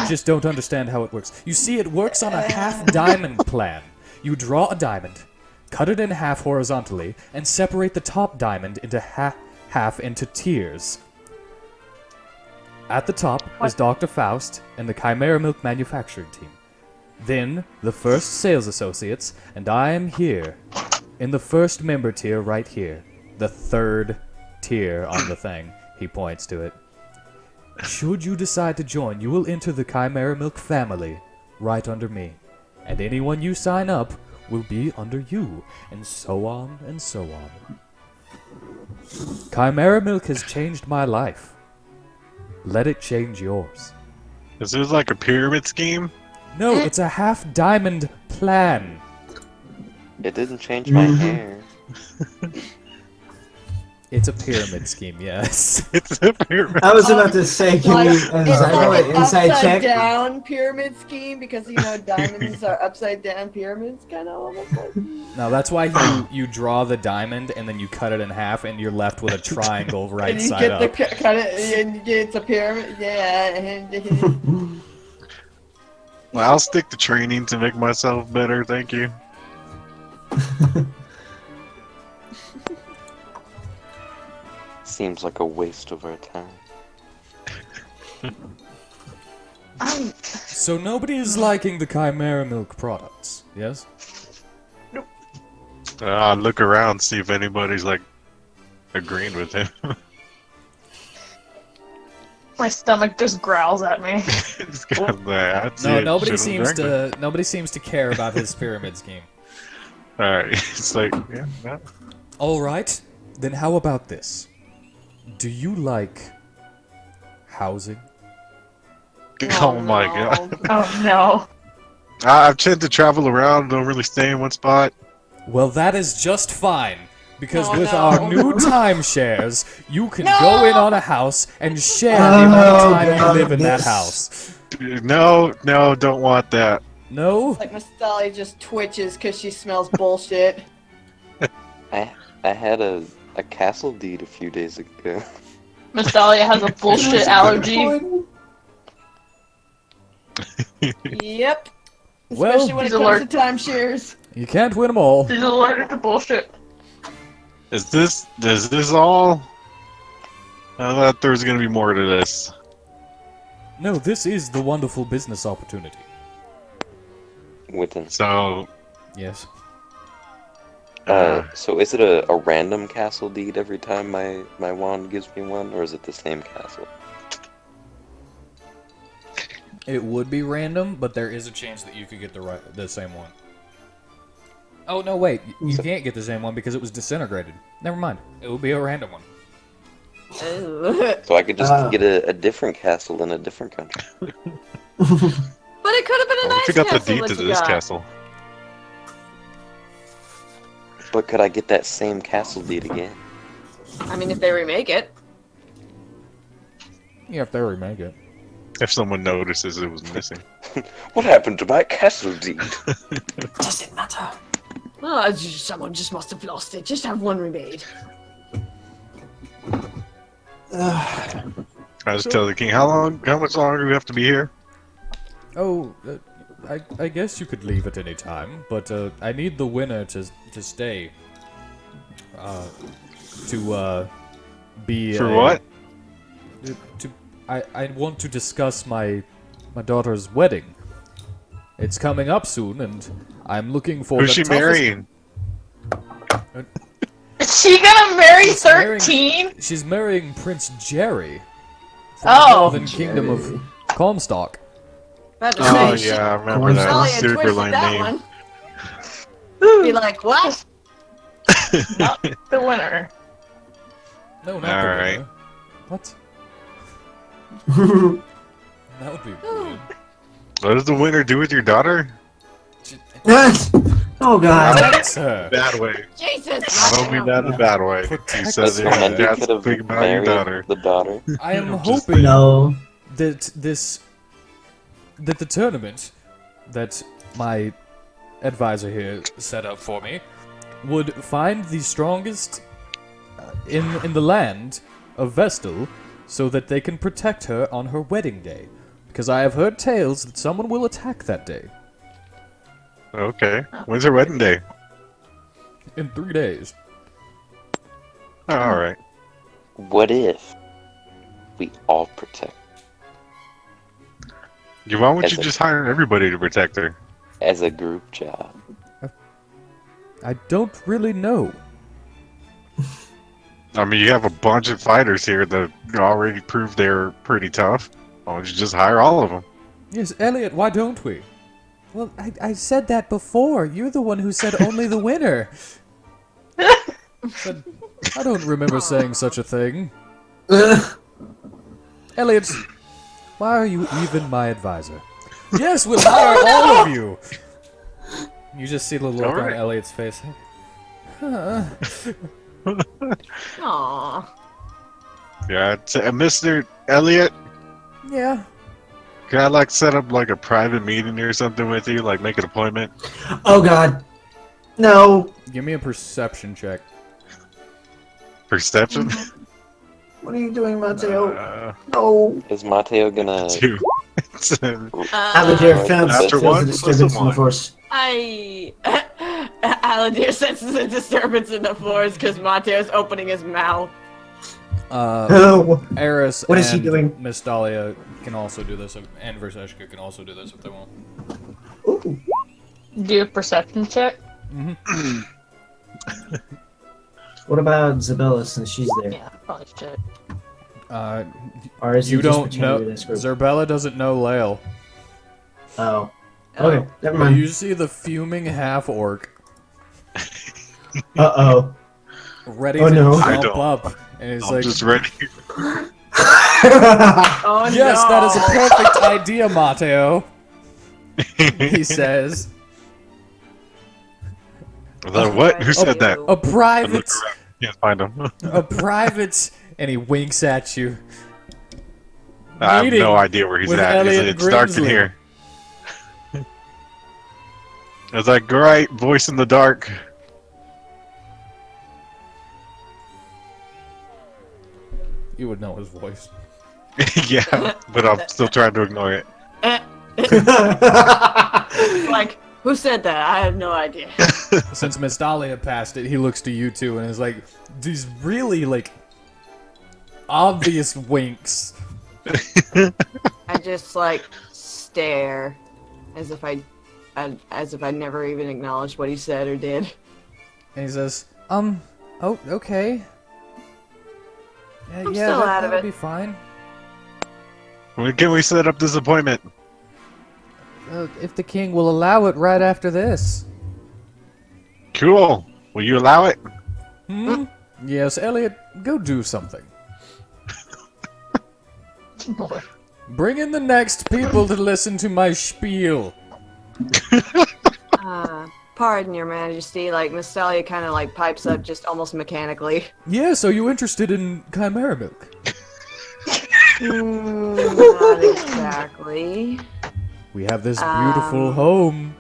just don't understand how it works. You see, it works on a half diamond plan. You draw a diamond, cut it in half horizontally, and separate the top diamond into half into tiers. At the top is Dr. Faust and the Chimera Milk manufacturing team. Then, the first sales associates, and I am here, in the first member tier right here. The third tier on the thing. He points to it. Should you decide to join, you will enter the Chimera Milk family, right under me. And anyone you sign up will be under you, and so on and so on. Chimera Milk has changed my life. let it change yours. Is this like a pyramid scheme? No, it's a half diamond plan. It didn't change my hair. It's a pyramid scheme, yes. It's a pyramid. I was about to say, can we It's like an inside upside check? down pyramid scheme because diamonds are upside down pyramids, kind of almost like. Now that's why you draw the diamond and then you cut it in half and you're left with a triangle right And you side get up. the cut it, and it's a pyramid. Yeah. Well, I'll stick to training to make myself better, thank you. Seems like a waste of our time. So nobody is liking the Chimera milk products, yes? I'll look around, see if anybody's like agreeing with him. My stomach just growls at me. It's got that. No, nobody seems to care about his pyramid scheme. Alright, it's like, yeah, no. All right, then how about this? Do you like housing? Oh my god. Oh no. I tend to travel around, don't really stay in one spot. Well, that is just fine. Because Oh, with no. our new timeshares, you can No! go in on a house and share the Oh, amount of time God, you live in that this- house. No, don't want that. No? Like Nostalgia just twitches because she smells bullshit. I had a castle deed a few days ago. Mystalia has a bullshit allergy. Yep. Well, Especially when it he's comes to timeshares. You can't win them all. She's allergic to bullshit. Is this all? I thought there was gonna be more to this. No, this is the wonderful business opportunity. WheatTons. So, Yes. So is it a random castle deed every time my wand gives me one, or is it the same castle? It would be random, but there is a chance that you could get the same one. Oh, no, wait. You can't get the same one because it was disintegrated. Never mind. It would be a random one. So I could just get a different castle in a different country. But it could have been a I nice forgot the castle deed that to you this got. castle. But could I get that same castle deed again? I mean, if they remake it. Yeah, if they remake it. If someone notices it was missing. What happened to my castle deed? Does it matter? Oh, someone just must have lost it. Just have one remade. I just tell the king, how much longer do we have to be here? Oh, I guess you could leave at any time, but I need the winner to stay. To be For what? I want to discuss my daughter's wedding. It's coming up soon, and I'm looking for. Who's the she toughest- marrying? Is she gonna marry She's marrying- 13? She's marrying Prince Jerry. From Oh. the Northern Kingdom of Comstock. About to Oh say, yeah, I remember Corn that. Sully had Super twisted lame that name. one. Be like, what? Not the winner. No, not All the right. winner. What? That would be weird. What does the winner do with your daughter? Oh god. That's her. Bad way. Jesus! I don't mean that in a bad way. Protect He says the it. daughter. That's could have big about your married daughter. the daughter. I am Just hoping No. that the tournament that my advisor here set up for me would find the strongest in the land of Vestal so that they can protect her on her wedding day. Because I have heard tales that someone will attack that day. Okay. When's her wedding day? In 3 days. Oh, alright. What if we all protect Why wouldn't As you a- just hire everybody to protect her? as a group job? I don't really know. I mean, you have a bunch of fighters here that already proved they're pretty tough. Why don't you just hire all of them? Yes, Elliot, why don't we? Well, I said that before. You're the one who said only the winner. But I don't remember saying such a thing. Elliot, why are you even my advisor? Yes, we'll hire all of you! You just see the look on Alright. Elliot's face. Aww. Yeah, Mr. Elliot, Yeah. can I like set up like a private meeting or something with you? Like make an appointment? Oh God. No. Give me a perception check. Perception? What are you doing, Mateo? Uh, No. Is Mateo gonna? 2. Aladir After feels one, a plus disturbance in one. the force. Aladir senses a disturbance in the force because Mateo's opening his mouth. Oh. Eris What and is he doing? Miss Dahlia can also do this, and Verseshka can also do this if they want. Ooh. Do a perception check. What about Zabella since she's there? Yeah, probably should. Or is You he just don't pretending know. to be this group? Zerbella doesn't know Lael. Oh. Okay, never But mind. you see the fuming half-orc Uh-oh. ready Oh, to no. I jump don't. up, and he's I'm like, just ready. Oh "Yes, no! that is a perfect idea, Mateo." He says, What? Who said that? "A I look private, around. Can't find him. a private," and he winks at you. I have Meeting no idea where he's with at. Elliot It's dark in Grimsley. here. It's like, great voice in the dark. You would know his voice. Yeah, but I'm still trying to ignore it. Like, who said that? I have no idea. Since Miss Dahlia passed it, he looks to you two and is like, these really, like, obvious winks. I just like stare, as if I never even acknowledged what he said or did. And he says, oh, okay. I'm Yeah, still out of that'll it. be fine. When can we set up this appointment? If the king will allow it right after this. Cool. Will you allow it? Hmm? Yes, Elliot, go do something. Bring in the next people to listen to my spiel. Pardon your majesty, like Miss Dahlia kind of like pipes up just almost mechanically. Yes, are you interested in chimera milk? Not exactly. We have this beautiful home.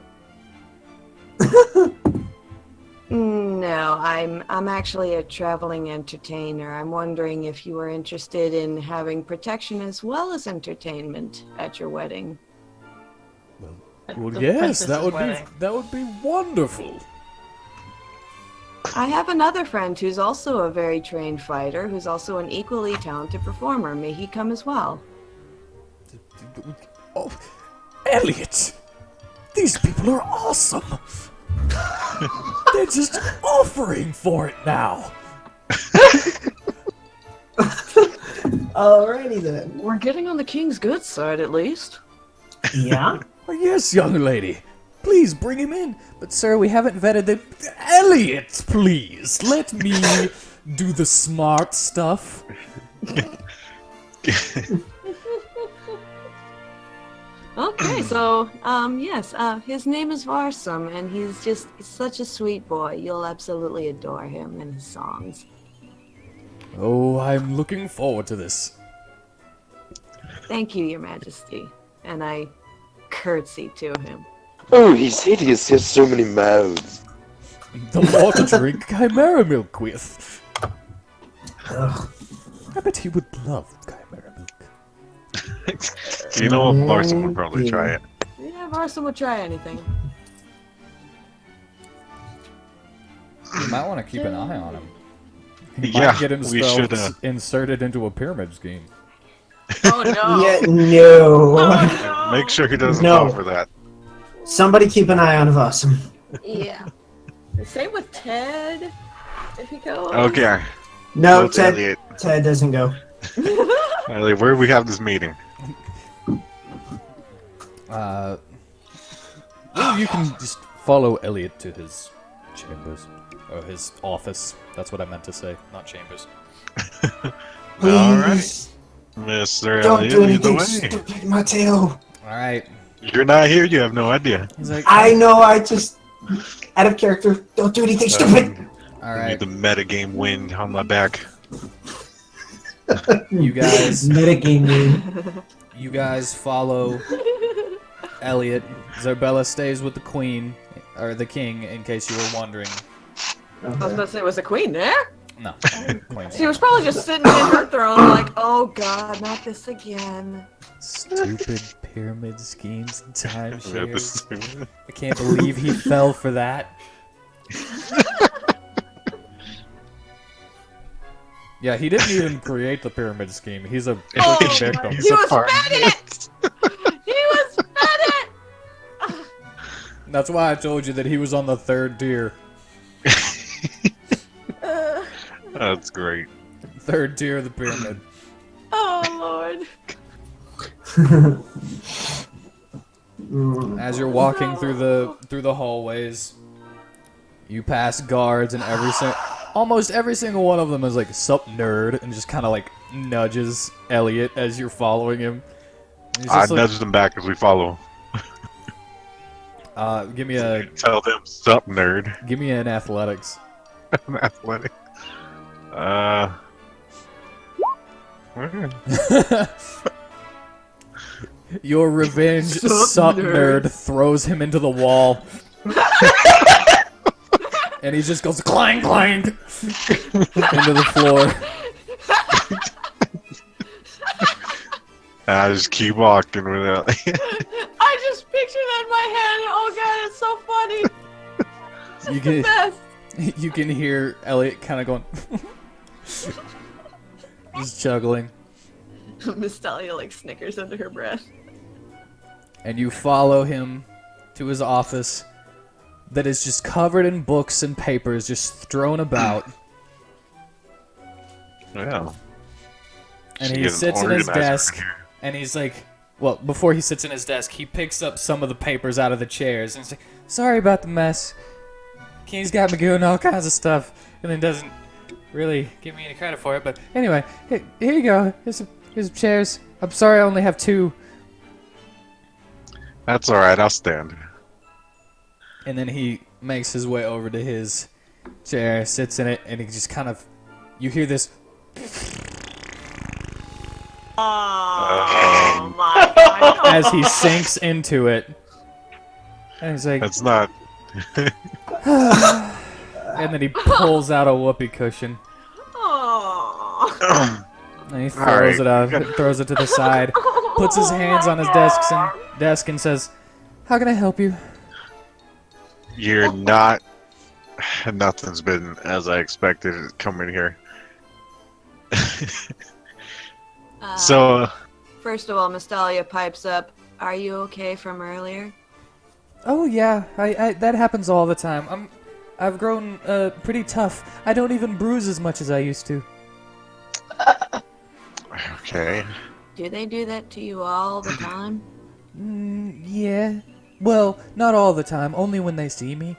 No, I'm actually a traveling entertainer. I'm wondering if you are interested in having protection as well as entertainment at your wedding. Well, The yes, princess's wedding. that would be wonderful. I have another friend who's also a very trained fighter, who's also an equally talented performer. May he come as well? Oh, Elliot! These people are awesome! They're just offering for it now! Alrighty then. We're getting on the king's good side, at least. Yeah? Oh, yes, young lady. Please bring him in. But, sir, we haven't vetted the... Elliot, please! Let me do the smart stuff. Okay, so, yes, his name is Varsum, and he's such a sweet boy. You'll absolutely adore him and his songs. Oh, I'm looking forward to this. Thank you, your majesty. And I curtsy to him. Oh, he's hideous. He has so many mouths. The more to drink chimera milk with. Ugh. I bet he would love chimera milk. You know what? Larson would probably try it. Yeah, Varsum would try anything. You might want to keep an eye on him. He Yeah, might get we should, himself inserted into a pyramid scheme. Oh no! Yeah, no. Oh, no. Make sure he doesn't No. fall for that. Somebody keep an eye on Vassum. Yeah. Same with Ted. If he goes. Okay. No, Let's Ted. Elliot. Ted doesn't go. Elliot, where do we have this meeting? Well, you can just follow Elliot to his chambers. Or his office. That's what I meant to say, not chambers. Alright. Mr. Don't Elliot, do lead the anything way. stupid, Mateo. All right. You're not here. You have no idea. He's like, I know. I just out of character. Don't do anything stupid. all I right. need the metagame wind on my back. You guys, Metagame win. you guys follow Elliot. Zarbella stays with the queen, or the king, in case you were wondering. I was about to say, was the queen there? No. Queen's She was probably just sitting in her throne, like, oh god, not this again. Stupid pyramid schemes and Yeah, this- timeshares. I can't believe he fell for that. Yeah, he didn't even create the pyramid scheme. He's a freaking victim. He's He a was part fed it! He was fed it! That's why I told you that he was on the third tier. That's great. Third tier of the pyramid. Oh lord. As you're walking through the hallways, you pass guards, and almost every single one of them is like, "Sup, nerd," and just kind of like nudges Elliot as you're following him. And he's I just like, nudge them back as we follow. give me a Tell them, sup, nerd. give me an athletics. I'm athletic. Uh. Your revenge, Sup, sup nerd. nerd, throws him into the wall. And he just goes clang clang into the floor. I just keep walking without. I just picture that in my head. Oh god, it's so funny. You can Best. you can hear Elliot kind of going, just chuckling, Miss Dahlia like snickers under her breath. and you follow him to his office that is just covered in books and papers just thrown about. Yeah. And Should he get an sits in his organizer in desk, here. and he's like, well, before he sits in his desk, he picks up some of the papers out of the chairs, and he's like, sorry about the mess. King's got me doing all kinds of stuff, and then doesn't really give me any credit for it, but anyway, here you go. Here's some chairs. I'm sorry I only have 2. That's alright, I'll stand. And then he makes his way over to his chair, sits in it, and he just kind of, you hear this, Oh my god. as he sinks into it. And he's like, That's not. and then he pulls out a whoopee cushion. Oh. And he throws Alright. it up, throws it to the side, puts his hands on his desk and says, how can I help you? You're not. Nothing's been as I expected coming here. So, First of all, Miss Dahlia pipes up. Are you okay from earlier? Oh yeah, I that happens all the time. I've grown pretty tough. I don't even bruise as much as I used to. okay. Do they do that to you all the time? Yeah. Well, not all the time. Only when they see me.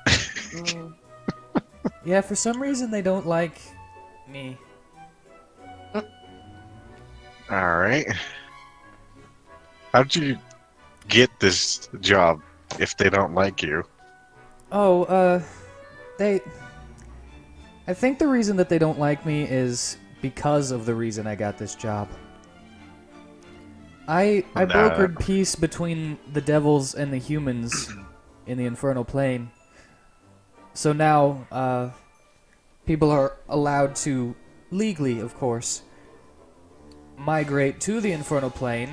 Mm. Yeah, for some reason they don't like me. Alright. How'd you get this job if they don't like you? Oh, I think the reason that they don't like me is because of the reason I got this job. I Nah. brokered peace between the devils and the humans in the infernal plane. So now, people are allowed to, legally of course, migrate to the infernal plane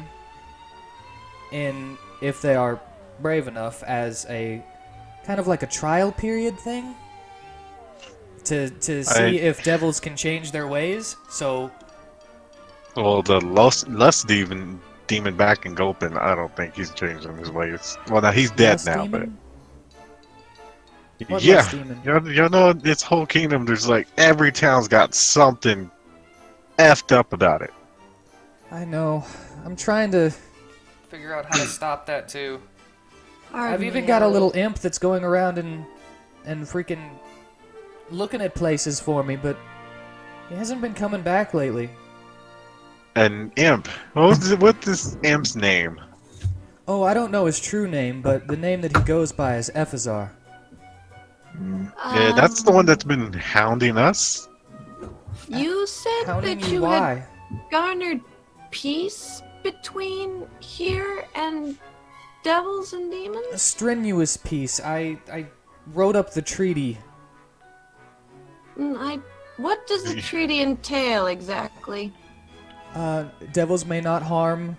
if they are brave enough, as a kind of like a trial period thing to see if devils can change their ways. So Well, the lust demon back in Gulpin, I don't think he's changing his ways. Well, now he's dead Lust now, demon? but What yeah, lust demon? you know, this whole kingdom. There's like every town's got something effed up about it. I know. I'm trying to figure out how to stop that too. I've even got a little imp that's going around and freaking looking at places for me, but he hasn't been coming back lately. An imp. What's this imp's name? Oh, I don't know his true name, but the name that he goes by is Ephazar. Yeah, that's the one that's been hounding us. You said Hounding that you you had why? garnered peace between here and devils and A demons? strenuous peace. I wrote up the treaty. What does the treaty entail exactly? Devils may not harm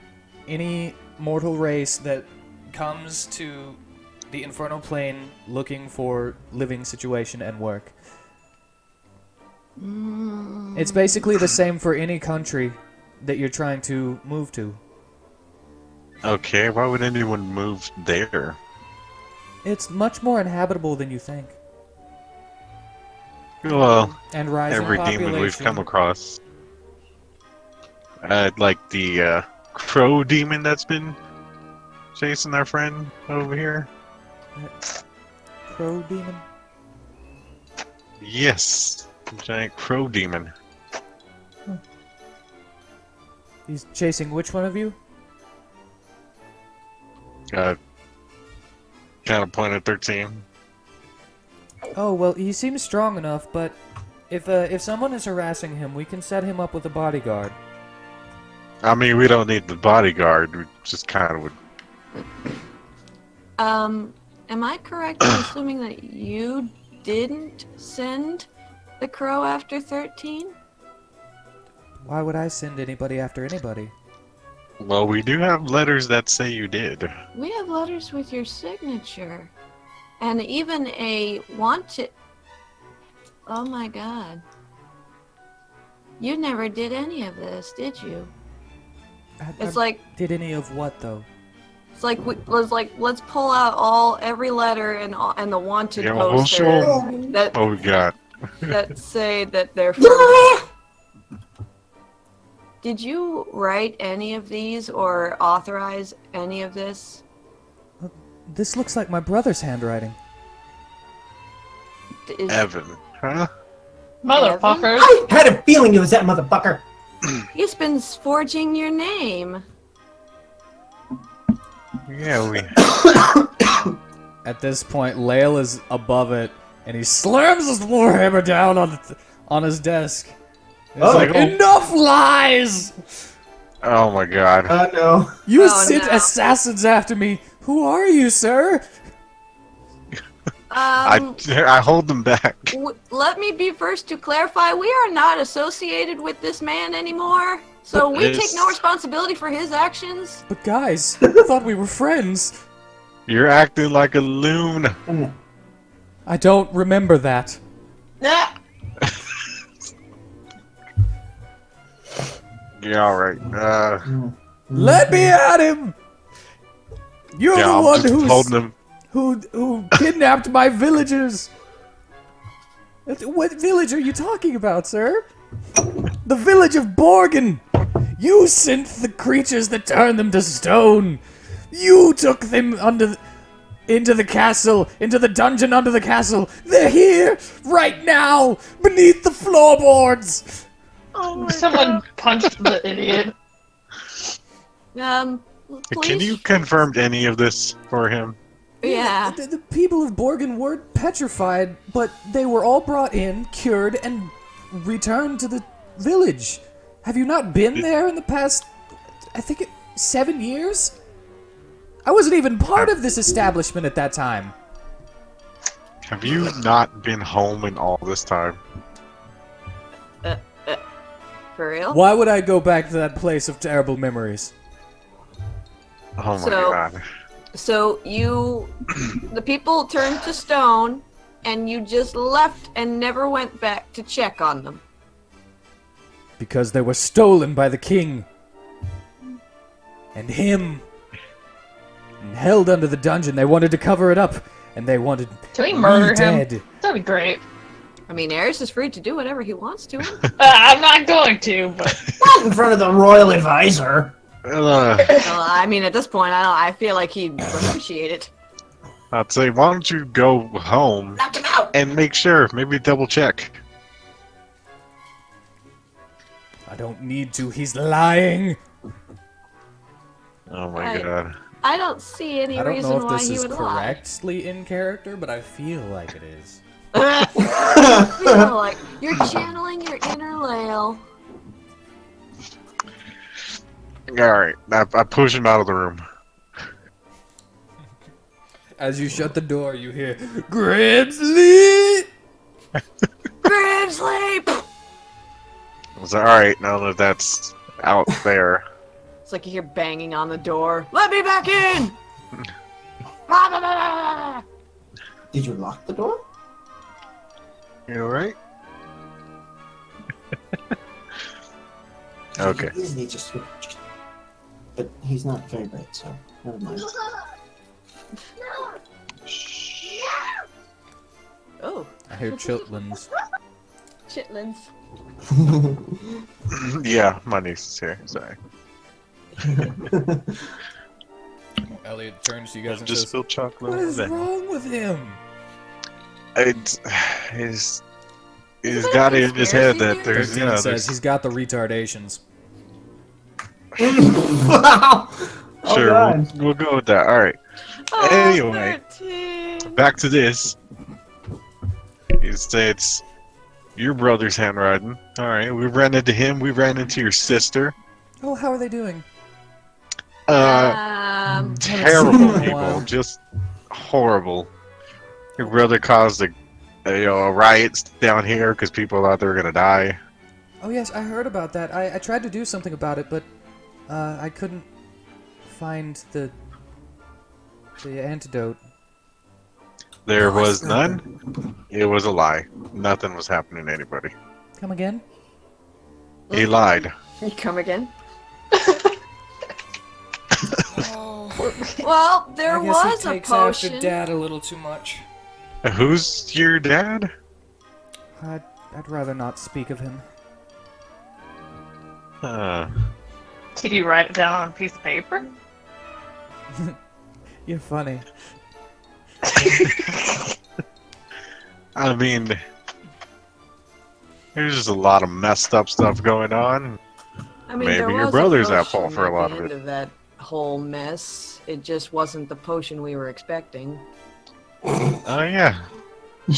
any mortal race that comes to the infernal plane looking for living situation and work. It's basically the same for any country that you're trying to move to. Okay, why would anyone move there? It's much more inhabitable than you think. Well, And rising every population. demon we've come across. Like the crow demon that's been chasing our friend over here. Crow demon? Yes, giant crow demon. He's chasing which one of you? Counterpoint 13. Oh, well, he seems strong enough, but if someone is harassing him, we can set him up with a bodyguard. I mean, we don't need the bodyguard. We just kind of would. Am I correct in assuming that you didn't send the crow after 13? Why would I send anybody after anybody? Well, we do have letters that say you did. We have letters with your signature. And even a wanted... Oh my god. You never did any of this, did you? It's like... Did any of what, though? It's like, let's pull out every letter and the wanted Yeah, we'll posters show that what we got. that say that they're from... Did you write any of these or authorize any of this? This looks like my brother's handwriting. Evan, huh? Motherfuckers. I had a feeling it was that motherfucker. He's been forging your name. Yeah, we. At this point, Lael is above it, and he slams his warhammer down on his desk. He's like, enough lies! Oh my god. No. You Oh, sent no. assassins after me. Who are you, sir? I hold them back. Let me be first to clarify, we are not associated with this man anymore. So But we this- take no responsibility for his actions. But guys, I thought we were friends. You're acting like a loon. I don't remember that. Nah. Yeah, alright. Let me at him! You're Yeah, the I'm one just holding him. who kidnapped my villagers. What village are you talking about, sir? The village of Borgen. You sent the creatures that turned them to stone. You took them into the castle, into the dungeon under the castle. They're here, right now, beneath the floorboards. Someone punched the idiot. Can Please. you confirm any of this for him? Yeah. The people of Borgen were petrified, but they were all brought in, cured, and returned to the village. Have you not been there in the past, I think, 7 years? I wasn't even part of this establishment at that time. Have you not been home in all this time? For real? Why would I go back to that place of terrible memories? Oh my So- god. So the people turned to stone, and you just left and never went back to check on them. Because they were stolen by the king. And him. And held under the dungeon. They wanted to cover it up. And they wanted Can we me murder him? dead. That'd be great. I mean, Eris is free to do whatever he wants to him. I'm not going to, but Not in front of the royal advisor. Well, I mean, at this point, I feel like he'd appreciate it. I'd say, why don't you go home Knock him out. and make sure, maybe double check. I don't need to. He's lying. Oh my Right. god. I don't see any I don't reason know if why this he is would lie. correctly in character, but I feel like it is. You feel like you're channeling your inner Lael. Alright, I push him out of the room. As you shut the door, you hear Grimsley. Grimsley! I was like, alright, now that that's out there. It's like you hear banging on the door. Let me back in! Blah, blah, blah, blah. Did you lock the door? You alright? Okay. You could easily just. But he's not very bright, so never mind. Oh, I hear chitlins. chitlins. Yeah, my niece is here. Sorry. Elliot turns to you guys and Just says, spilled chocolate. "What is on the bed. wrong with him?" It's he's it a got it in his head conspiracy that theory? there's 13 yeah, says there's he's got the retardations. Wow! Oh, sure God. we'll go with that. All right. Oh, Anyway. 13. Back to this. You say it's your brother's handwriting. All right, we ran into him. We ran into your sister. Oh, how are they doing? Um, Terrible Haven't seen them in a people, while. just horrible. Your brother caused riots down here because people thought they were gonna die. Oh yes, I heard about that. I tried to do something about it, but I couldn't find the antidote. There was none. It was a lie. Nothing was happening to anybody. Come again? He lied. you come again? Oh, Well, there I guess was he a takes potion. after Dad a little too much. Who's your dad? I'd rather not speak of him. Did you write it down on a piece of paper? You're funny. I mean, there's just a lot of messed up stuff going on. I mean, Maybe there your was brother's a at fault potion for a at lot the of end it. of that whole mess. It just wasn't the potion we were expecting. Oh yeah,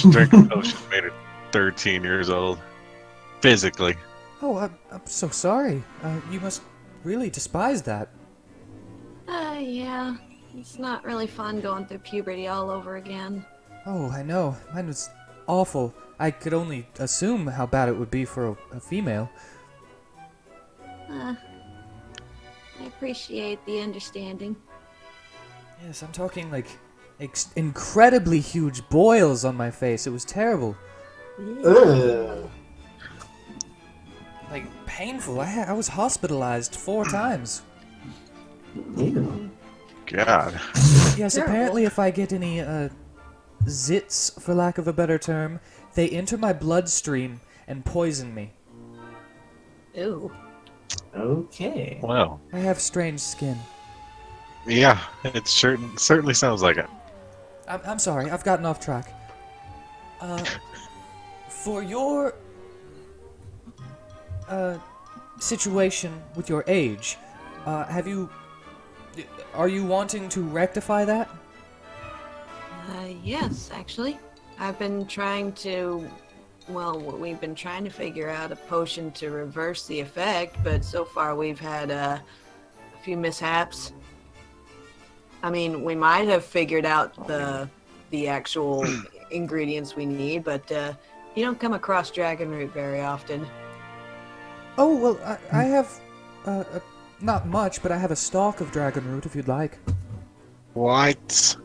drink a potion made her 13 years old, physically. Oh, I'm so sorry. You must really despise that. Yeah. It's not really fun going through puberty all over again. Oh, I know. Mine was awful. I could only assume how bad it would be for a female. I appreciate the understanding. Yes, I'm talking like incredibly huge boils on my face. It was terrible. Ugh. Like, painful. I was hospitalized 4 times. Ew. God. Yes, Terrible. apparently if I get any, zits, for lack of a better term, they enter my bloodstream and poison me. Ew. Okay. Wow. I have strange skin. Yeah, it certainly sounds like it. I'm sorry, I've gotten off track. For your, situation with your age, are you wanting to rectify that? Yes, actually. I've been trying to... Well, we've been trying to figure out a potion to reverse the effect, but so far we've had a few mishaps. I mean, we might have figured out the actual ingredients we need, but you don't come across dragon root very often. Oh, well, I have, not much, but I have a stalk of dragon root if you'd like. What?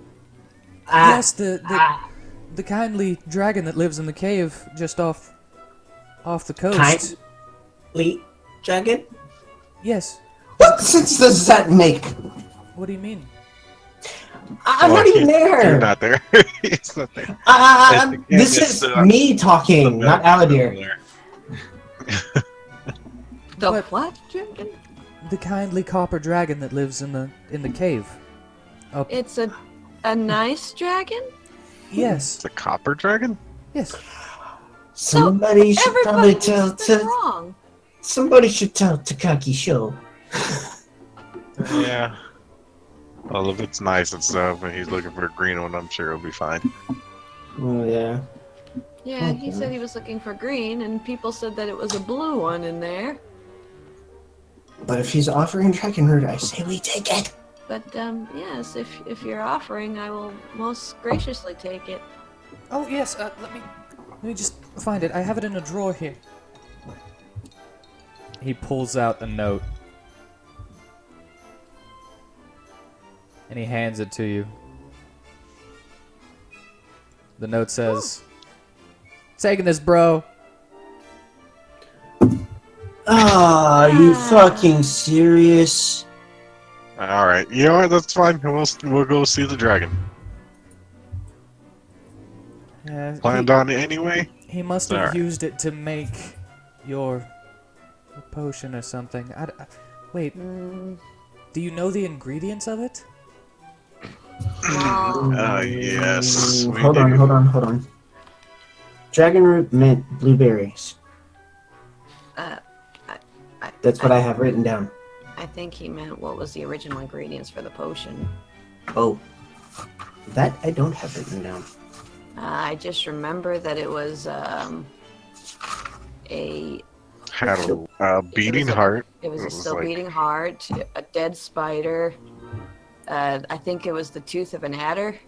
Yes, the kindly dragon that lives in the cave just off the coast. Kindly dragon? Yes. What sense does that make? What do you mean? I'm Well, not even there. You're not there. He's not there. This is me talking, not Aladir. The What? what dragon? The kindly copper dragon that lives in the cave. It's a nice dragon? Yes. It's a copper dragon? Yes. Somebody should probably Everybody tell has been to. wrong. Somebody should tell Takaki Show. Yeah. Well, if it's nice and stuff, and he's looking for a green one, I'm sure he'll be fine. Oh, yeah. Yeah, he Okay. said he was looking for green, and people said that it was a blue one in there. But if he's offering Dragonroot, I say we take it. But yes, if you're offering, I will most graciously take it. Oh yes, let me just find it. I have it in a drawer here. He pulls out a note. And he hands it to you. The note says, "Taking this, bro." Ah, you fucking serious? Alright, you know what? That's fine. We'll go see the dragon. Yeah, Planned on it anyway? he must have Alright. used it to make your potion or something. Wait, do you know the ingredients of it? Yes. we Hold on, do. hold on. Dragonroot meant blueberries. That's what I have written down. I think he meant what was the original ingredients for the potion. Oh. That I don't have written down. I just remember that it was a Had a beating heart. It was It a was still like- beating heart, a dead spider. I think it was the tooth of an adder.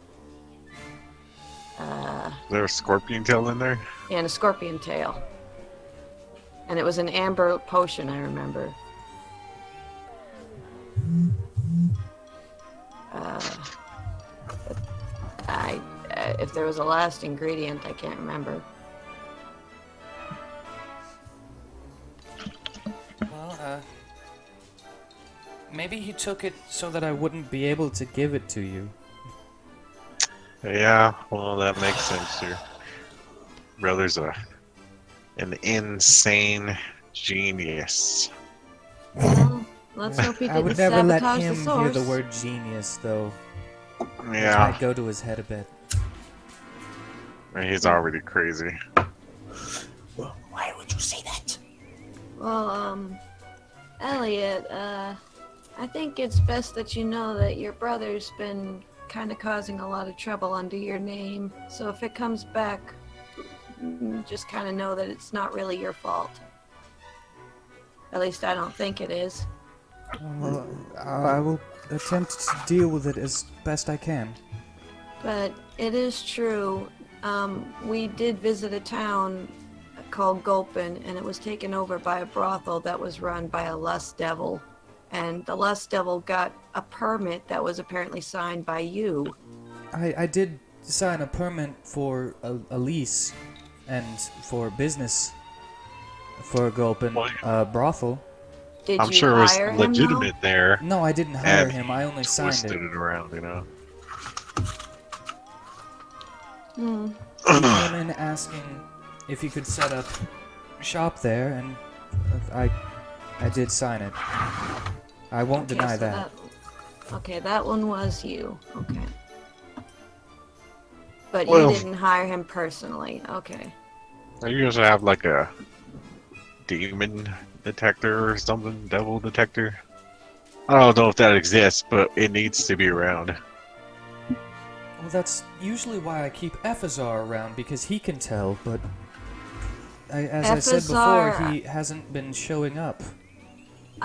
There's a scorpion tail in there. And a scorpion tail. And it was an amber potion, I remember. If there was a last ingredient, I can't remember. Well, maybe he took it so that I wouldn't be able to give it to you. Yeah, well, that makes sense. Your brother's an insane genius. Well, let's hope he I didn't would never let sabotage him the source. hear the word genius, though. It Yeah, might go to his head a bit. he's already crazy. Well, why would you say that? Well, Elliot, I think it's best that you know that your brother's been kind of causing a lot of trouble under your name. So if it comes back, just kind of know that it's not really your fault. At least I don't think it is. Well, I will attempt to deal with it as best I can. But it is true. We did visit a town called Gulpin, and it was taken over by a brothel that was run by a lust devil. And the lust devil got a permit that was apparently signed by you. I did sign a permit for a lease and for business for Gulpin brothel. Did I'm you sure it was hire him, though? legitimate there. No, I didn't hire And him. I only signed Twisted it. it around, you know. He came in asking if he could set up shop there, and I did sign it. I won't Okay, deny so that. Okay, that one was you. Okay. But Well- you didn't hire him personally. Okay. I usually have like a demon detector or something, devil detector. I don't know if that exists, but it needs to be around. Well, that's usually why I keep Ephazar around, because he can tell, but as I said before, Ephazar- he hasn't been showing up.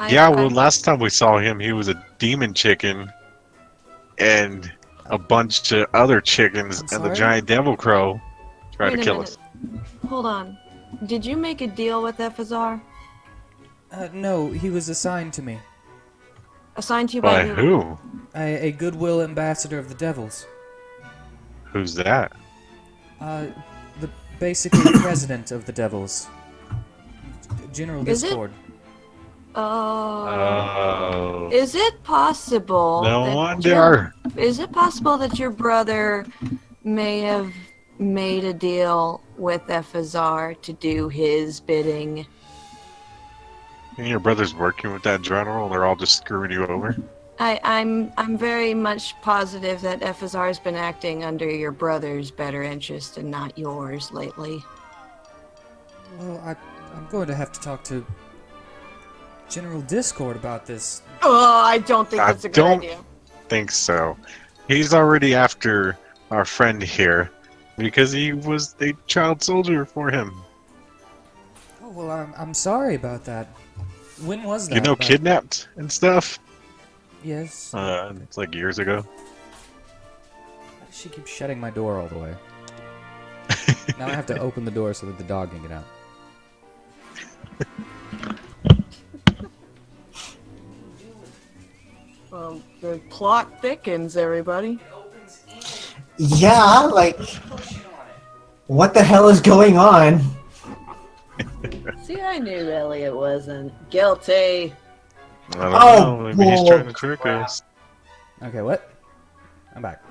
Yeah, well, last time we saw him, he was a demon chicken, and a bunch of other chickens, I'm and the sorry? giant devil crow tried to Wait a kill minute. us. Hold on. Did you make a deal with Ephazar? No, he was assigned to me. Assigned to you By by who? A goodwill ambassador of the devils. Who's that? Basically president of the devils. General Is it? Discord. Oh. Is it possible? No that wonder. Is it possible that your brother may have made a deal with Ephazar to do his bidding? And your brother's working with that general, they're all just screwing you over? I'm very much positive that Ephazar has been acting under your brother's better interest and not yours lately. Well, I'm going to have to talk to general discord about this. Oh, I don't think I that's a good don't- idea. Think so. He's already after our friend here because he was a child soldier for him. Oh, well, I'm sorry about that. When was that? You know, About- kidnapped and stuff. Yes. It's like years ago. Why does she keep shutting my door all the way? Now I have to open the door so that the dog can get out. Well, the plot thickens, everybody. Yeah, like, what the hell is going on? See, I knew Elliot wasn't guilty. I don't Oh, know. Maybe he's bull trying to trick crap. us. Okay, what? I'm back.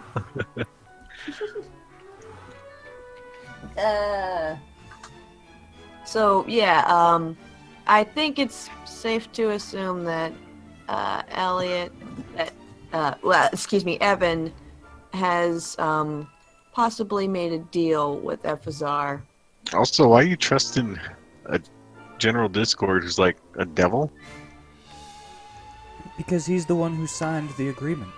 So yeah, I think it's safe to assume that Elliot, Evan, has possibly made a deal with Efazar. Also, why are you trusting a general Discord who's like a devil? Because he's the one who signed the agreement.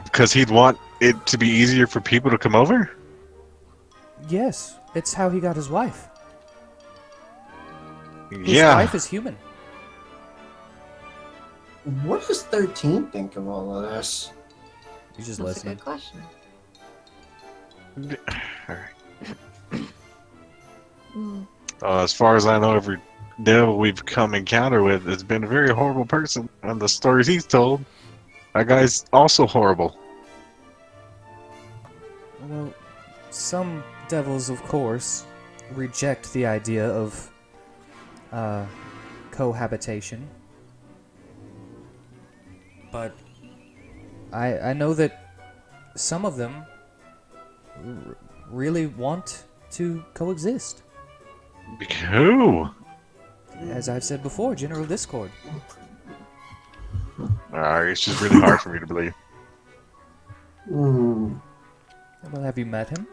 Because he'd want it to be easier for people to come over? Yes, it's how he got his wife. His Yeah. wife is human. What does 13 think of all of this? He's just That's listening. a good question. Hmm. As far as I know, every devil we've come encounter with has been a very horrible person. And the stories he's told, that guy's also horrible. Well, some devils, of course, reject the idea of cohabitation. But I know that some of them really want to coexist. Who? As I've said before, General Discord. It's just really hard for me to believe. Hmm. Well, have you met him?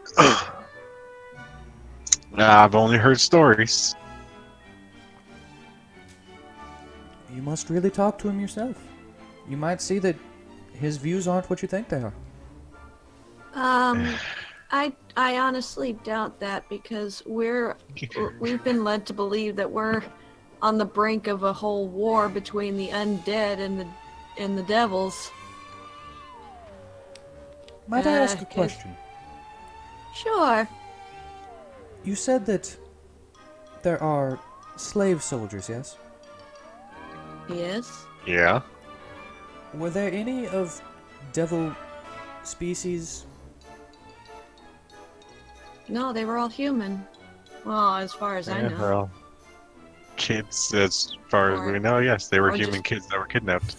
I've only heard stories. You must really talk to him yourself. You might see that his views aren't what you think they are. I honestly doubt that because we've been led to believe that we're on the brink of a whole war between the undead and the devils. Might I ask a 'Cause- question? Sure. You said that there are slave soldiers, yes? Yes. Yeah. Were there any of devil species? No, they were all human. Well, as far as I know. Well, kids, as far Or- as we know, yes, they were or human just- kids that were kidnapped.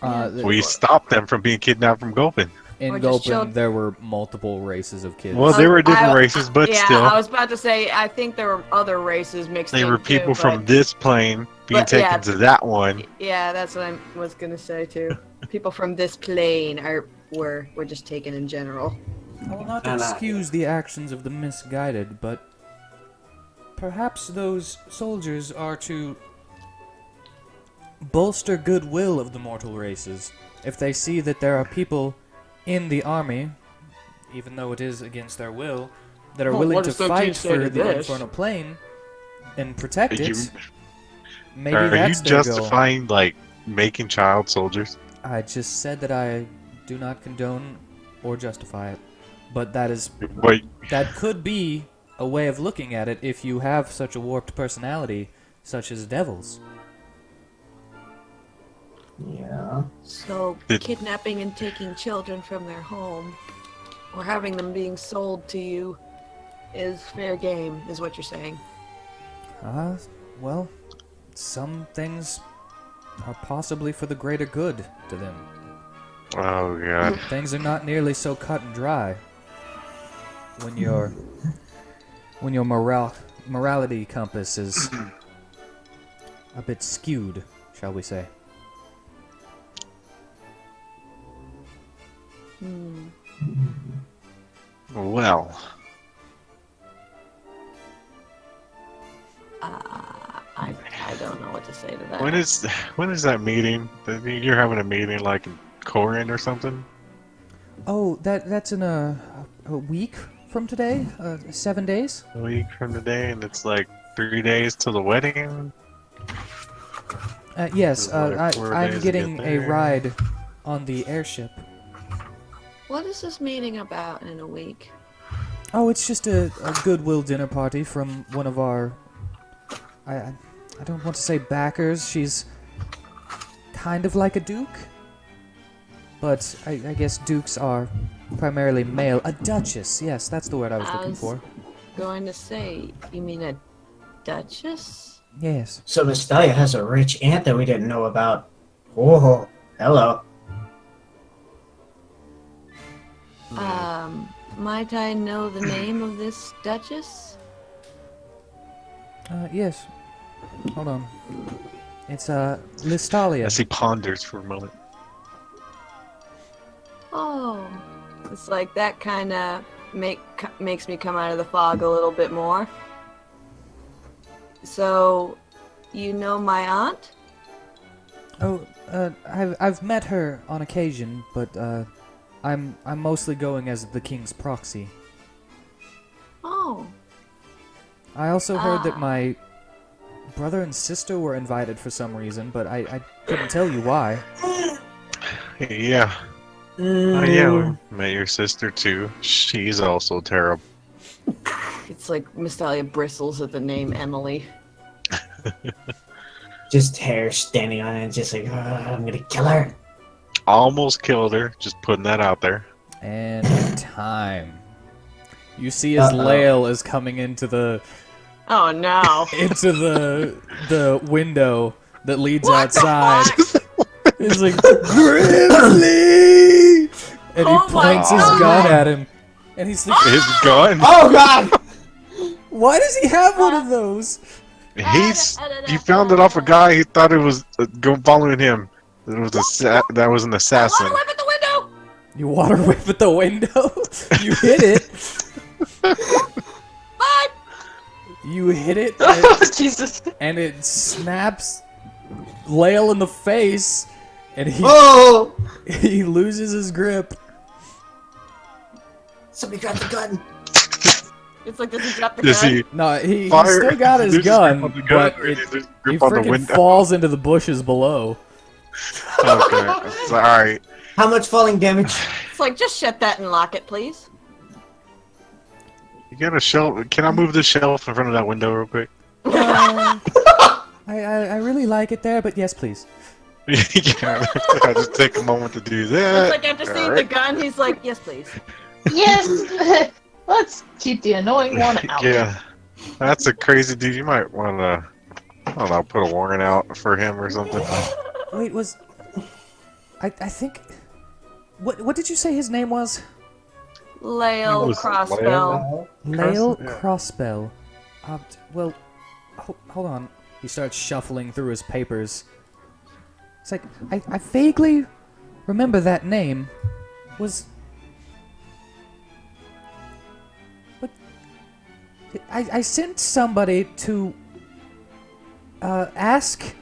Yeah. We stopped them from being kidnapped from Gulpin. In or just Gulpin, there were multiple races of kids. Well, they were different I- races, but yeah, still, I was about to say, I think there were other races mixed they in were too, people from but- this plane being but, yeah. taken to that one. Yeah, that's what I was gonna say too. People from this plane were just taken in general. I will not And, excuse the actions of the misguided, but perhaps those soldiers are to bolster goodwill of the mortal races. If they see that there are people in the army, even though it is against their will, that are Well, willing what to does 13 fight say for to the this? Infernal Plane and protect Are you- it, maybe Are you that's their goal. justifying like making child soldiers? I just said that I do not condone or justify it, but that is Wait, that could be a way of looking at it if you have such a warped personality, such as devils. Yeah. So Did- kidnapping and taking children from their home, or having them being sold to you, is fair game, is what you're saying. Well, some things are possibly for the greater good to them. oh god. Things are not nearly so cut and dry when your morality compass is a bit skewed, shall we say. Hmm. Well, Ah. I don't know what to say to that. When is that meeting? You're having a meeting like in Corin or something? Oh, that's in a week from today? 7 days? A week from today, and it's like 3 days till the wedding. Yes, There's like 4 I'm days to getting get a there. ride on the airship. What is this meeting about in a week? Oh, it's just a goodwill dinner party from one of our... I don't want to say backers. She's kind of like a duke. But I guess dukes are primarily male. A duchess, yes, that's the word I was looking for. Going to say, you mean a duchess? Yes. So Miss Thalia has a rich aunt that we didn't know about. Oh, hello. Might I know the name of this duchess? Yes. Hold on. It's, Listalia. As he ponders for a moment. Oh, it's like that kind of makes me come out of the fog a little bit more. So, you know my aunt? Oh, I've met her on occasion, but, I'm mostly going as the king's proxy. Oh, I also heard that Ah. my brother and sister were invited for some reason, but I couldn't tell you why. Yeah. Oh yeah, we met your sister too. She's also terrible. it's like Miss Thalia bristles at the name Emily. Just hair standing on it, just like, I'm gonna kill her. Almost killed her. Just putting that out there. And time. You see as Uh-oh. Lael is coming into the Oh no. the window that leads What the outside. fuck? He's like, Grizzly! And he Oh my points his God. gun at him. And he's like, His gun. Oh god! why does he have one of those? He found it off a guy. He thought it was following him. It was that was an assassin. Water whip at the window! You water whip at the window? You hit it. Bye! You hit it, Jesus. and it snaps Lael in the face, and Oh! he loses his grip. Somebody got the gun. It's like, does he drop the Does gun? he No, he fire? still got his Does he gun, grip on the but or it, does he he grip on the freaking window? falls into the bushes below. Okay, it's all right. How much falling damage? It's like, just shut that and lock it, please. You got a shelf? Can I move this shelf in front of that window real quick? I really like it there, but yes, please. Yeah, I just take a moment to do that. It's like, after seeing the Alright. gun, he's like, yes, please. Yes. Let's keep the annoying one out. Yeah, that's a crazy dude. You might want to, I don't know, put a warrant out for him or something. Wait, was I think what did you say his name was? Lael Was it Crossbell. Lael Yeah. Crossbell. Well, hold on. He starts shuffling through his papers. It's like I vaguely remember that name. Was what? I sent somebody to ask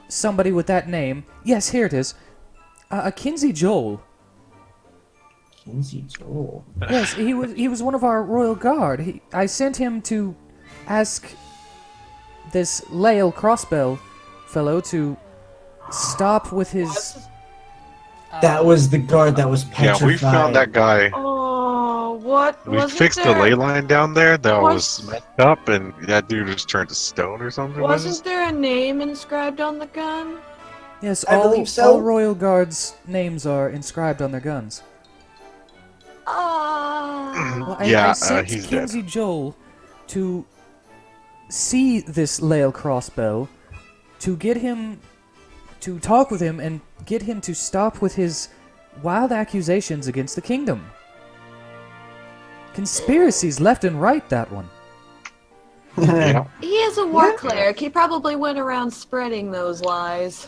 somebody with that name. Yes, here it is. A Kinsey Joel. Kinsey Joel. Yes, he was one of our royal guard. I sent him to ask this Lael Crossbell fellow to stop with his. That was the guard that was Yeah, petrified. we found that guy. Oh, what? We wasn't fixed there, the ley line down there that Was- was messed up, and that dude was turned to stone or something. Wasn't there a name inscribed on the gun? Yes, I all, believe so. all royal guards' names are inscribed on their guns. Ah. Well, Yeah, I sent he's dead. Kinsey Joel to see this Lael Crossbell, to get him to talk with him and get him to stop with his wild accusations against the kingdom. Conspiracies left and right, that one. Yeah, He is a war cleric. He probably went around spreading those lies.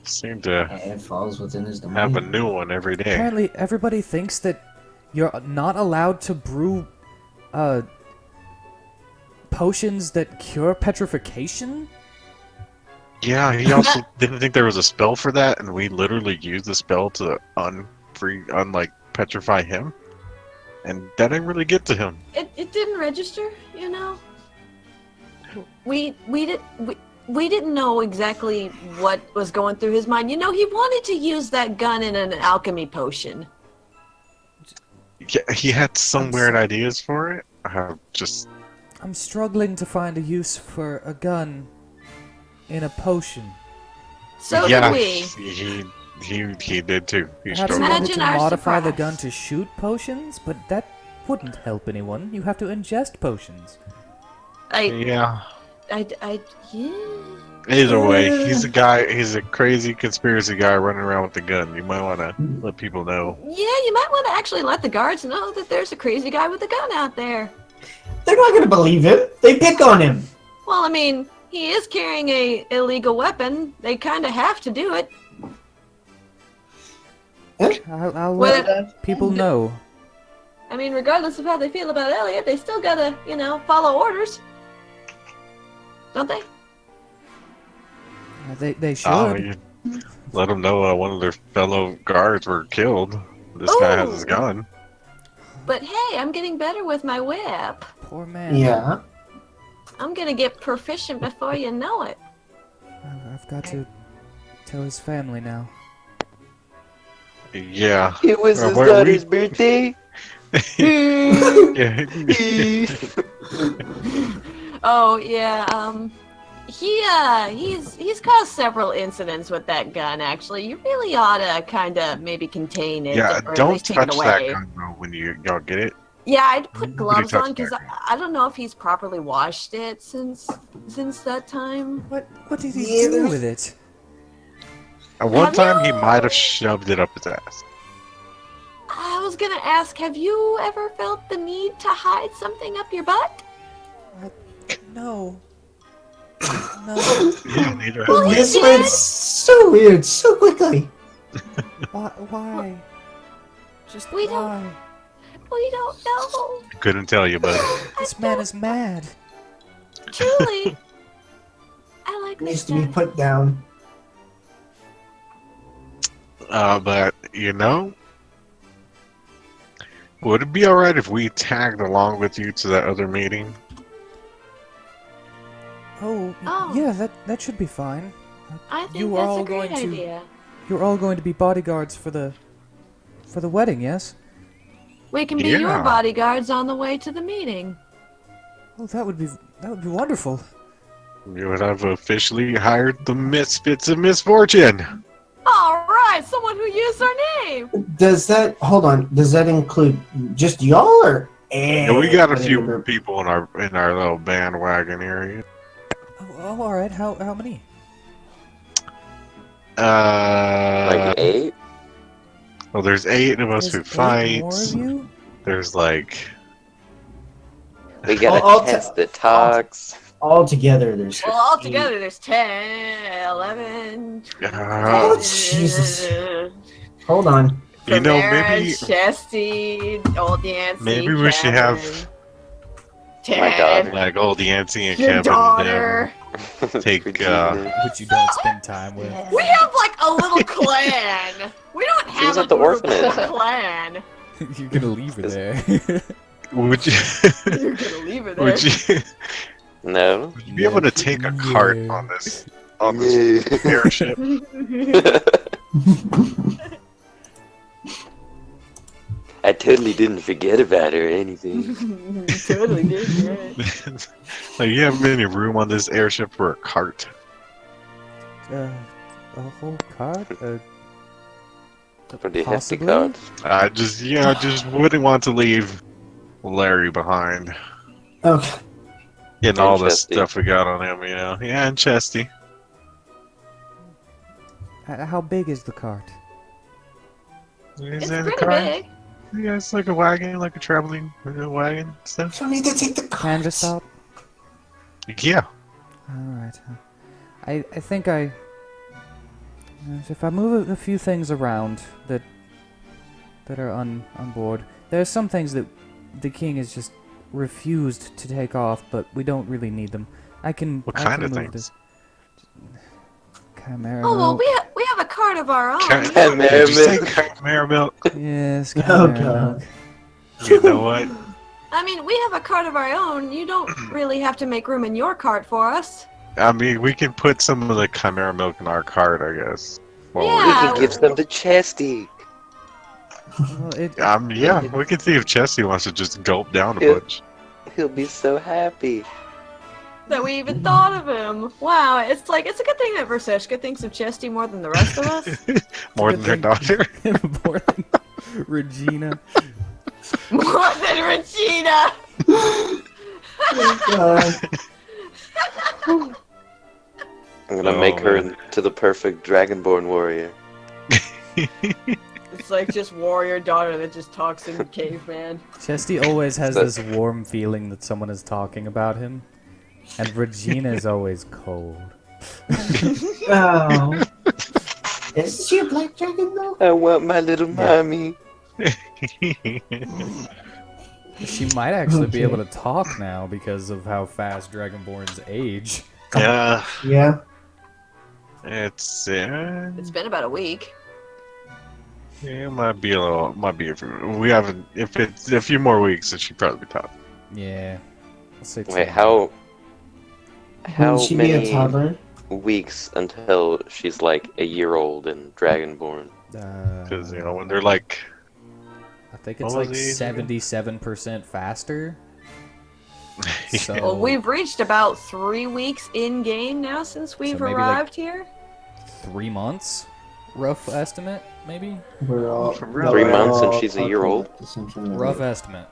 seemed to It falls within his domain. have a new one every day. Apparently, everybody thinks that you're not allowed to brew potions that cure petrification. Yeah, he also didn't think there was a spell for that, and we literally used the spell to unlike petrify him, and that didn't really get to him. It didn't register, you know. We didn't know exactly what was going through his mind. You know, he wanted to use that gun in an alchemy potion. Yeah, he had some I'm weird so- ideas for it. Just I'm struggling to find a use for a gun in a potion. So yeah, did we. he did too. He Perhaps he struggled. wanted Imagine to our modify the surprise. gun to shoot potions, but that wouldn't help anyone. You have to ingest potions. Yeah. Yeah. Either way, he's a guy. He's a crazy conspiracy guy running around with a gun. You might want to let people know. Yeah, you might want to actually let the guards know that there's a crazy guy with a gun out there. They're not gonna believe him. They pick on him. Well, I mean, he is carrying a illegal weapon. They kind of have to do it. I'll Well, let people know. I mean, regardless of how they feel about Elliot, they still gotta, follow orders. Don't they? They should. Oh, you let them know one of their fellow guards were killed. This guy has his Ooh. gun. But hey, I'm getting better with my whip. Poor man. Yeah. I'm gonna get proficient before you know it. I've got to tell his family now. Yeah. It was his Where daughter's birthday. Yeah. Oh yeah, he's caused several incidents with that gun. Actually, you really ought to kind of maybe contain it. Yeah, or at don't least take it touch that away. gun though when y'all get it. Yeah, I'd put gloves touch on because that I don't know if he's properly washed it since that time. What did he Yeah, do there's- with it? At one Have time, he you- might have shoved it up his ass. I was gonna ask, have you ever felt the need to hide something up your butt? No. No. Yeah, neither Well, have we. he This went did. so weird, so quickly. Why? Just We don't- why? We don't know. Couldn't tell you, but This man is mad. Truly, I like Needs this to be guy. put down. but would it be alright if we tagged along with you to that other meeting? Oh, Oh. yeah, that should be fine. I think You are that's all a great going to- idea. You're all going to be bodyguards for the wedding, yes? We can be your Yeah. bodyguards on the way to the meeting. Oh, that would be wonderful. You would have officially hired the Misfits of Misfortune. All right, someone who used our name. Does that hold on? Does that include just y'all or? Yeah, we got a everybody in the few group? people in our little bandwagon area. Oh, all right. How many? Uh, Like 8? well, there's 8 of us There's who 8 more fight. of you? There's like, We got I'll a ta- test that talks. All together, there's. Well, all together, there's 10, 11, Oh, Jesus. Hold on. you know, Primera, maybe Chesty, Old Yancy, maybe we should have Ted, My daughter. like old Yancy and your Kevin daughter. Take, Regina. Which you don't spend time with. We have like a little clan. We don't She was have a at the group, orphanage. it's a clan. You're gonna leave her there. would you You're gonna leave her there. would you No. would you be able to take a cart Yeah. on this airship? I totally didn't forget about her or anything. Totally did, right? Like, you have any room on this airship for a cart? A whole cart? Pretty hefty Possibly? card. I just wouldn't want to leave Larry behind. Okay. Getting And all the Chesty. stuff we got on him, Yeah, and Chesty. How big is the cart? Is It's that a pretty cart? big. Yeah, it's like a wagon, like a traveling wagon stuff. Don't need to take the Canvas cards. top? Yeah. Alright. I think if I move a few things around that are on board, there are some things that the king has just refused to take off, but we don't really need them. I can What I kind can of move things? Chimera Oh well, milk. we have a cart of our own. Did you say chimera milk? Yes, Oh, chimera God. milk. You know what? I mean, we have a cart of our own. You don't really have to make room in your cart for us. I mean, we can put some of the chimera milk in our cart, I guess. While We we're Yeah. can here. give some to Chesty. Well, Yeah, we can see if Chesty wants to just gulp down a Yeah. bunch. He'll be so happy. That we even thought of him. Wow, it's like it's a good thing that Verseshka thinks of Chesty more than the rest of us. More Good than her thing. daughter. More than Regina. More than Regina. God. I'm gonna Oh, make her man. into the perfect Dragonborn warrior. It's like just warrior daughter that just talks in caveman. Chesty always has So- this warm feeling that someone is talking about him. And Regina is always cold. Oh. Is this your black dragon though? I want my little mommy. She might actually be Okay. able to talk now because of how fast Dragonborns age. Yeah, Yeah. it's It's been about a week. it might be a little, might be. We haven't. If it's a few more weeks, then she'd probably be tough. Yeah. Let's say Wait, 2. how Will she be a many toddler? weeks until she's like a year old and Dragonborn? Because when they're like, I think what it's was like the age again? 77% faster. So, Well, we've reached about 3 weeks in game now since we've maybe, like, arrived here. 3 months, rough estimate, maybe. We're all For real. 3 we're months and all she's a year talking old? at the same time. Rough estimate.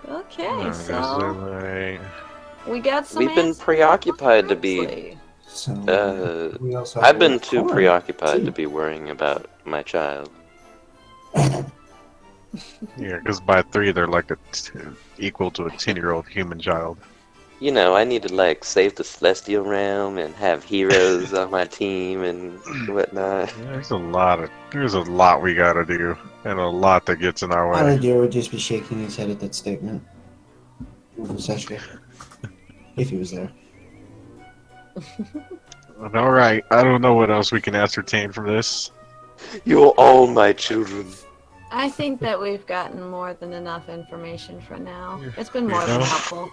Okay, so like, we got some. We've been answers, preoccupied to be. obviously. So we also have I've been to too corn, preoccupied too. to be worrying about my child. yeah, because by 3 they're like equal to a 10-year-old human child. You know, I need to like save the Celestial Realm and have heroes on my team and whatnot. There's a lot we gotta do, and a lot that gets in our way. Aladir would just be shaking his head at that statement. Seshka. If he was there. All right, I don't know what else we can ascertain from this. You're all my children. I think that we've gotten more than enough information for now. It's been more You than know? helpful.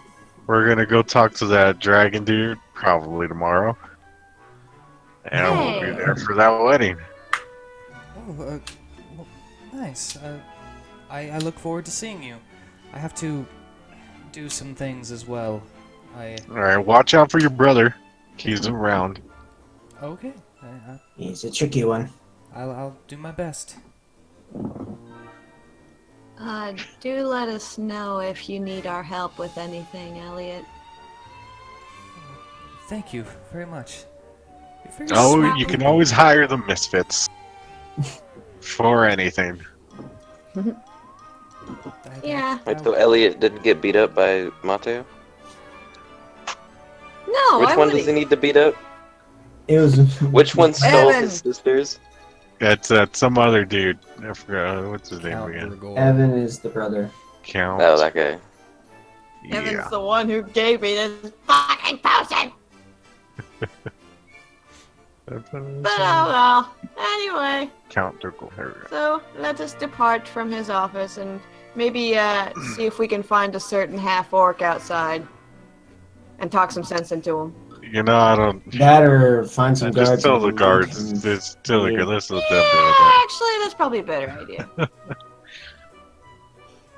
We're gonna go talk to that dragon dude probably tomorrow, and we'll be Hey. there for that wedding. Oh, well, nice. I look forward to seeing you. I have to do some things as well. All right, watch out for your brother. He's around. Okay. He's a tricky one. I'll do my best. Do let us know if you need our help with anything, Elliot. Thank you very much. You're very Oh, smart. you can always hire the misfits for anything. Yeah. Wait, so Elliot didn't get beat up by Mateo? No, Which I one would. does he need to beat up? It was. Which one stole Evan. his sisters? That's some other dude. I forgot what's his name Count again. Gregor. Evan is the brother. Count. Oh, that guy. Evan's Yeah. the one who gave me this fucking potion. But oh well. Anyway, Count Duggle. so let us depart from his office and maybe see if we can find a certain half orc outside and talk some sense into him. You know, I don't. That or find some guards. Just tell the and guards. we can- Just tell the Yeah. guards. Let's let them Yeah, do it. actually, that's probably a better idea.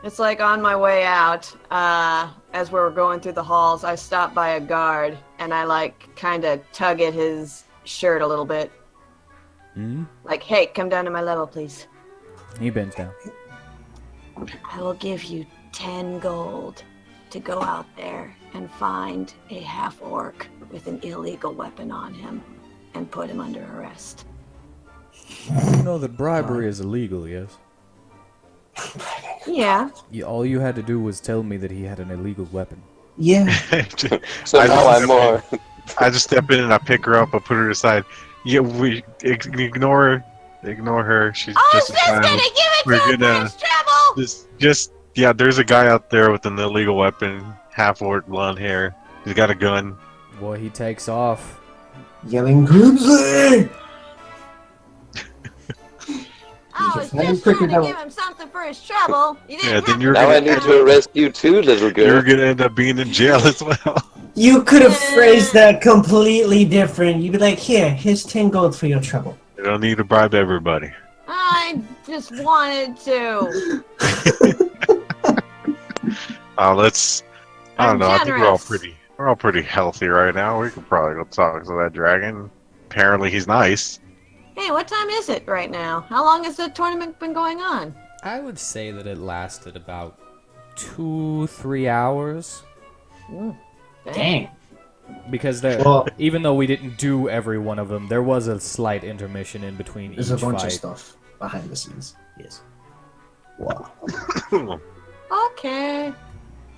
It's like on my way out, as we were going through the halls, I stopped by a guard and I like kind of tug at his shirt a little bit. Hmm? Like, hey, come down to my level, please. He bends down. I will give you 10 gold to go out there and find a half orc with an illegal weapon on him and put him under arrest. You know that bribery is illegal, yes? Yeah. All you had to do was tell me that he had an illegal weapon. Yeah. So I now just- I'm more. I just step in and I pick her up. I put her aside. Yeah, we ignore her. She's Oh, just sister, fine. to give it We're to gonna- Prince Trouble! Just yeah. There's a guy out there with an illegal weapon, half orc, blonde hair. He's got a gun. Boy, he takes off. Yelling Grimsley! I was just trying to give him something for his trouble. You didn't Yeah, then have you're to Now gonna I do need end to arrest you too, little You're girl. gonna end up being in jail as well. You could have phrased that completely different. You'd be like, here, here's 10 gold for your trouble. You don't need to bribe everybody. I just wanted to. Let's. I don't I'm know. I think we're all generous. pretty healthy right now. We could probably go talk to that dragon. Apparently, he's nice. Hey, what time is it right now? How long has the tournament been going on? I would say that it lasted about 2-3 hours. Dang. Because Well- even though we didn't do every one of them, there was a slight intermission in between There's each a bunch fight. of stuff behind the scenes. Yes. Wow. Okay.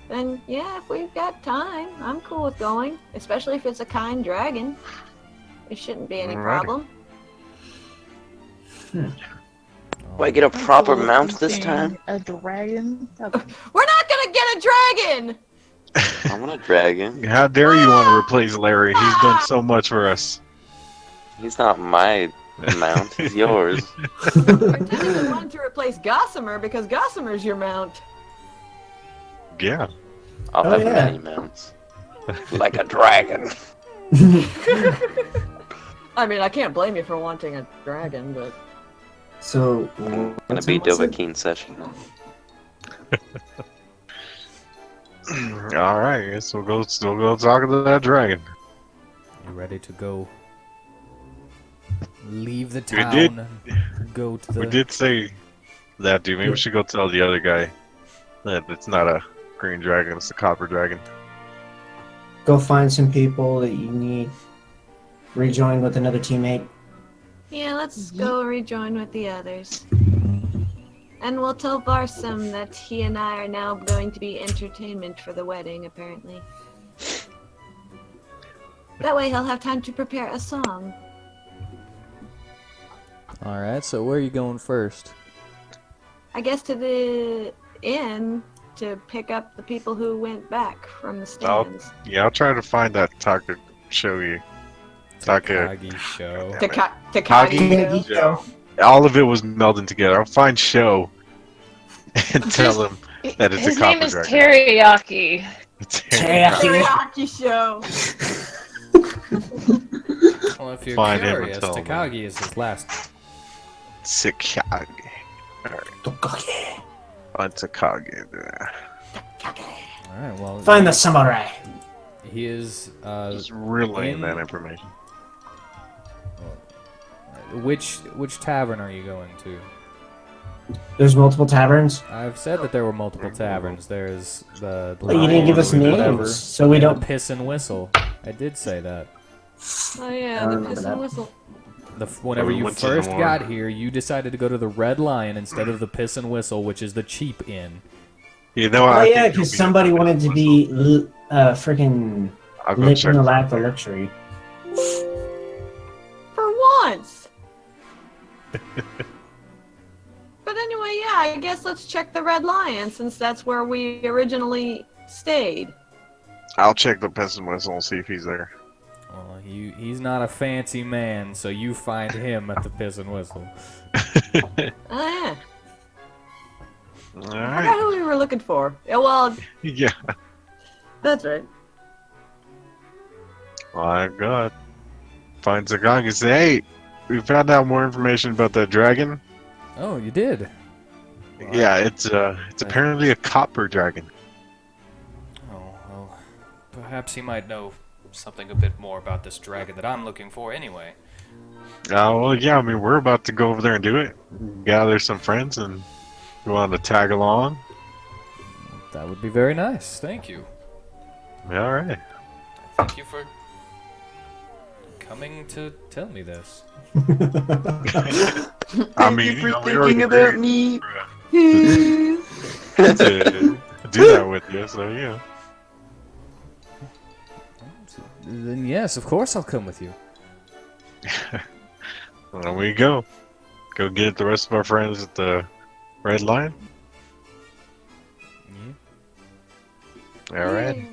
Then, yeah, if we've got time, I'm cool with going. Especially if it's a kind dragon. It shouldn't be any Alrighty. problem. Do I get a proper mount this time? A dragon? Okay. We're not gonna get a dragon! I want a dragon. How dare you want to replace Larry? He's done so much for us. He's not my mount, he's yours. You're technically wanting to replace Gossamer because Gossamer's your mount. Yeah. I'll Oh, have yeah. many mounts. Like a dragon. I mean, I can't blame you for wanting a dragon, but... So, Gonna what's be it- what's it? Dovahkiin session. All right. Guess we'll go talk to that dragon. You ready to go? Leave the We did- town. Go to the. We did say that, dude. Maybe we should go tell the other guy that it's not a green dragon; it's a copper dragon. Go find some people that you need. Rejoin with another teammate. Yeah, let's go rejoin with the others. And we'll tell Varsum that he and I are now going to be entertainment for the wedding, apparently. That way he'll have time to prepare a song. All right. So where are you going first? I guess to the inn to pick up the people who went back from the stands. Yeah, I'll try to find that Taka Shogi. Taka. Takagi show. Takagi. Show. All of it was melding together. I'll find Show and tell him that it's His a copper name is dragon. Teriyaki. Teriyaki. Teriyaki show. Well, if you're Find him and curious, tell him. Takagi is his last. Tsukage. Tokage. On Takage. All right. Well, Find the samurai. he is. Just relaying in- that information. Which tavern are you going to? There's multiple taverns. I've said that there were multiple taverns. There's the. But you didn't give us Whatever. names, so we and don't. the Piss and Whistle. I did say that. Oh yeah, I the remember piss that. and whistle. Whenever we you went to the first one. got here, you decided to go to the Red Lion instead of the Piss and Whistle, which is the cheap inn. You know, Oh I yeah, think because it'll somebody a wanted to be freaking I'll go living check. the life of luxury. For once. But anyway, yeah, I guess let's check the Red Lion since that's where we originally stayed. I'll check the piss and whistle and see if he's there. Well, he's not a fancy man, so you find him at the Piss and Whistle. Oh yeah. All I forgot right. who we were looking for. Yeah, well, Yeah. that's right. My God. Find Takagi and say, hey, we found out more information about that dragon. Oh, you did? Yeah, it's apparently a copper dragon. Oh, well, perhaps he might know something a bit more about this dragon that I'm looking for anyway. Well, yeah, I mean, we're about to go over there and do it. Gather some friends and you want to tag along. That would be very nice. Thank you. Yeah, all right. Thank you for coming to tell me this. I mean, you know, we already about agreed me. to do that with you, so yeah. Then yes, of course I'll come with you. There we go. Go get the rest of our friends at the Red Lion. Yeah. All right.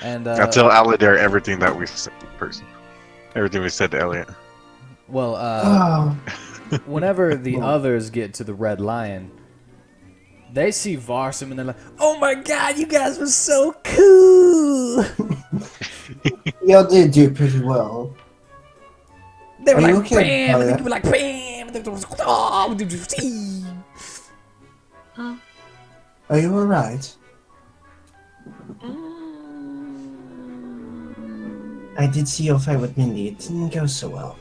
And I'll tell Aladir everything that we said in person. Everything we said to Elliot. well, Oh, whenever the others get to the Red Lion, they see Varsum and they're like, "Oh my God, you guys were so cool!" y'all did do pretty well. They were Are you like, okay, "Bam!" And Elliot? they were like, "Bam!" And they were like, "Oh!" Huh? Are you alright? I did see your fight with Mindy. It didn't go so well.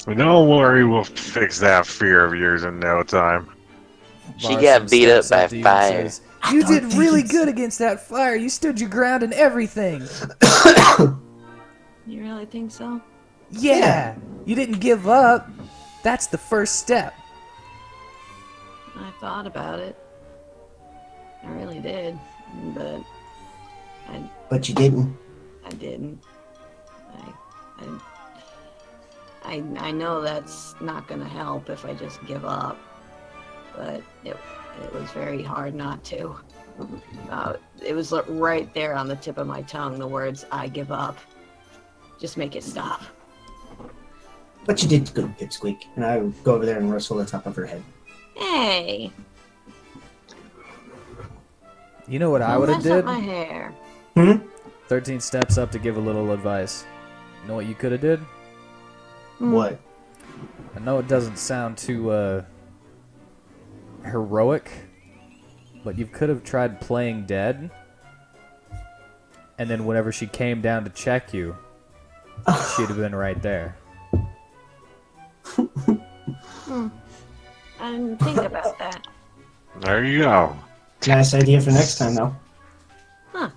Don't worry, we'll fix that fear of yours in no time. She got beat up by fire. You did really good against that fire. You stood your ground and everything. You really think so? Yeah, you didn't give up. That's the first step. I thought about it. I really did, but But you didn't. I didn't. I know that's not gonna help if I just give up, but it was very hard not to. It was right there on the tip of my tongue, the words "I give up." Just make it stop. But you did good, Pipsqueak. And I would go over there and rustle the top of her head. Hey, You know what I would have mess up did? my hair. 13 steps up to give a little advice. You know what you could have did? What? I know it doesn't sound too heroic, but you could have tried playing dead, and then whenever she came down to check you, she'd have been right there. I didn't think about that. There you go. Nice idea for next time, though. Huh.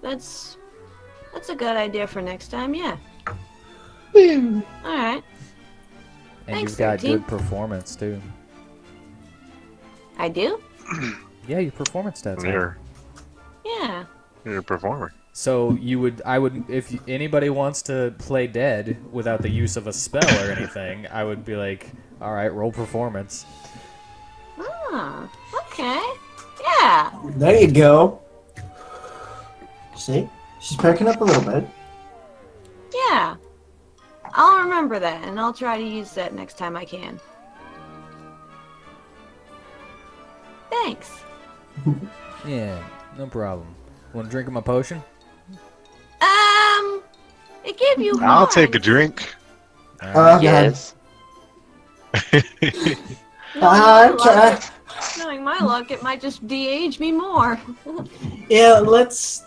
That's a good idea for next time, yeah. Alright. And Thanks, you've got 13. good performance, too. I do? Yeah, your performance stats. Yeah. You're a performer. So I would, if anybody wants to play dead without the use of a spell or anything, I would be like, all right, roll performance. Ah, okay. Yeah. There you go. See? She's perking up a little bit. Yeah. I'll remember that, and I'll try to use that next time I can. Thanks. Yeah, no problem. Want to drink of my potion? It gave you I'll take a one. drink. Yes. Okay. Knowing my luck, it might just de-age me more. Yeah, let's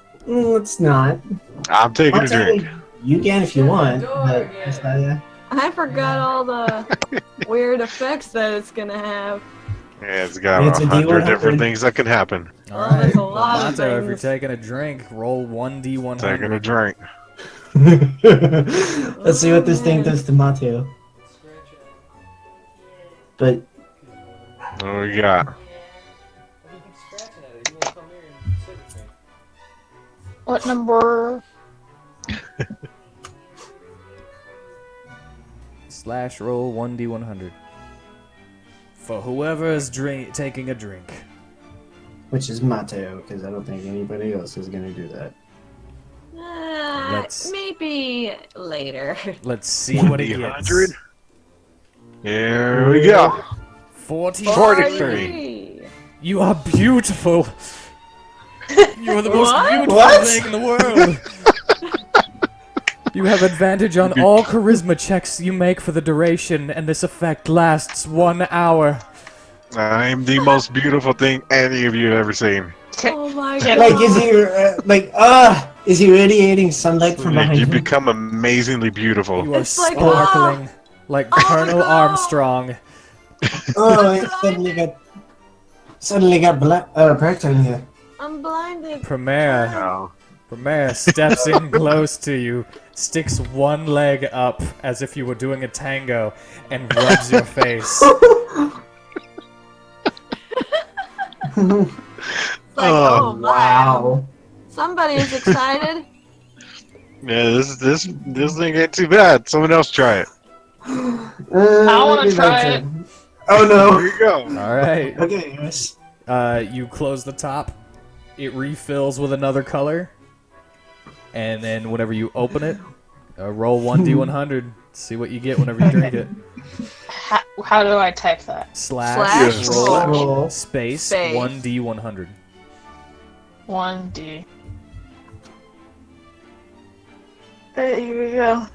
not. I'm taking a I'll tell drink. You can if you want. But that's not, yeah. I forgot all the weird effects that it's gonna have. Yeah, it's got It's a 100 D100. different things that can happen. All Oh, right. there's a Well, lot of Monto, if you're things. taking a drink, roll 1d100. Taking a drink. Let's see what this thing does to Mateo. But What we got? What number? Slash roll 1d100. For whoever is taking a drink. which is Mateo, because I don't think anybody else is gonna do that. Let's- Maybe later. Let's see what he gets. 100? Here we go. 43. 43. You are beautiful. You are the most What? beautiful What? thing in the world. You have advantage on all charisma checks you make for the duration, and this effect lasts 1 hour. I'm the most beautiful thing any of you have ever seen. Oh my Yeah. god. Like, is he radiating sunlight from behind You him? become amazingly beautiful. You are It's like, sparkling like Oh, Colonel no. Armstrong. Oh, it suddenly got bright on here. I'm blinded. Premier No. steps in close to you, sticks one leg up as if you were doing a tango, and rubs your face. It's like, Oh, oh, my. Wow. Somebody is excited. Yeah, this thing ain't too bad. Someone else try it. I wanna try it. Oh There no. you go. All right. Okay, yes. You close the top. It refills with another color. And then whenever you open it, roll 1d100. See what you get whenever you drink it. How do I type that? Slash roll space. space 1d100. 1D. Here we go.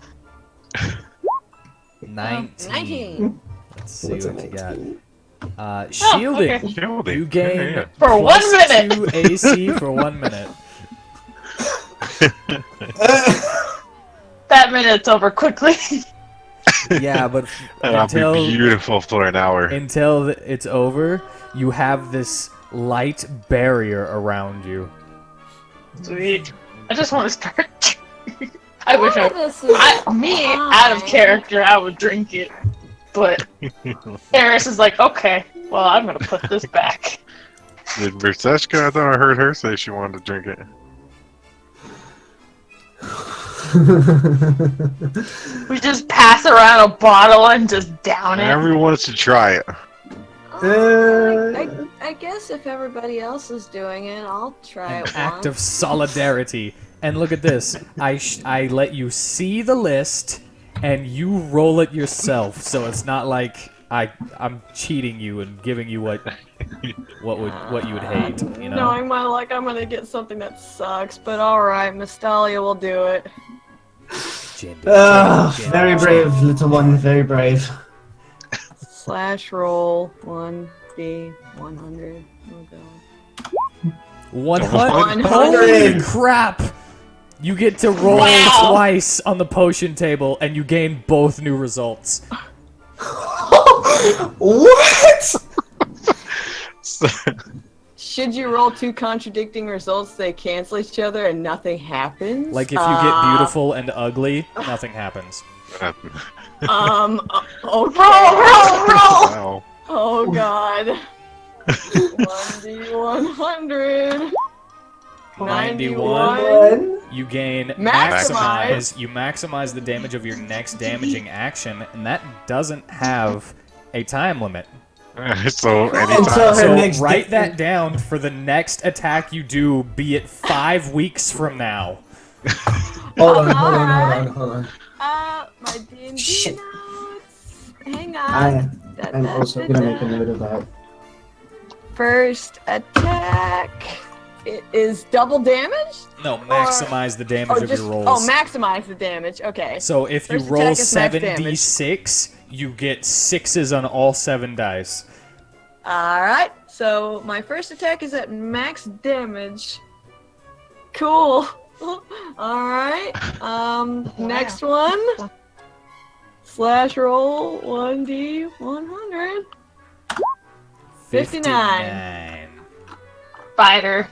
19. Let's see What's a what you got. 19? Shielding. okay. Shielding. You gain Yeah, For plus 1 minute. 2 AC for 1 minute. That minute's over quickly. Yeah, but That'll until be beautiful for an hour. it's over, you have this light barrier around you. Sweet. I just want to start. I wish This is me out of fine. character, I would drink it. But Eris is like, okay, well, I'm gonna put this back. Did Verseshka? I thought I heard her say she wanted to drink it. We just pass around a bottle and just down it. Everyone wants to try it. I guess if everybody else is doing it, I'll try An it act once. of solidarity. And look at this. I let you see the list, and you roll it yourself. So it's not like I'm cheating you and giving you what you would hate. You know. Knowing my luck, I'm gonna get something that sucks. But all right, Mystalia will do it. Very brave, little one. Very brave. Slash roll 1d 100. Oh god. 100. 100. Holy crap! You get to roll Wow. twice on the potion table, and you gain both new results. What? So, Should you roll two contradicting results, they cancel each other and nothing happens? Like if you get beautiful and ugly, nothing happens. Okay. Roll, roll, roll! wow. Oh god. 1d100. 91. You gain Maximize. You maximize the damage of your next damaging action, and that doesn't have a time limit. So Until anytime. her So next write da- that down for the next attack you do, be it 5 weeks from now. Hold on. My D&D Shit. notes. Hang on. I'm also gonna make a note of that. First attack. It is double damage? No, maximize the damage of your rolls. Oh, maximize the damage. Okay. So if you First roll attack is max damage. 7d6, you get 6s on all 7 dice. Alright. So my first attack is at max damage. Cool. Alright. Next one. Slash roll 1d100. 59. Spider.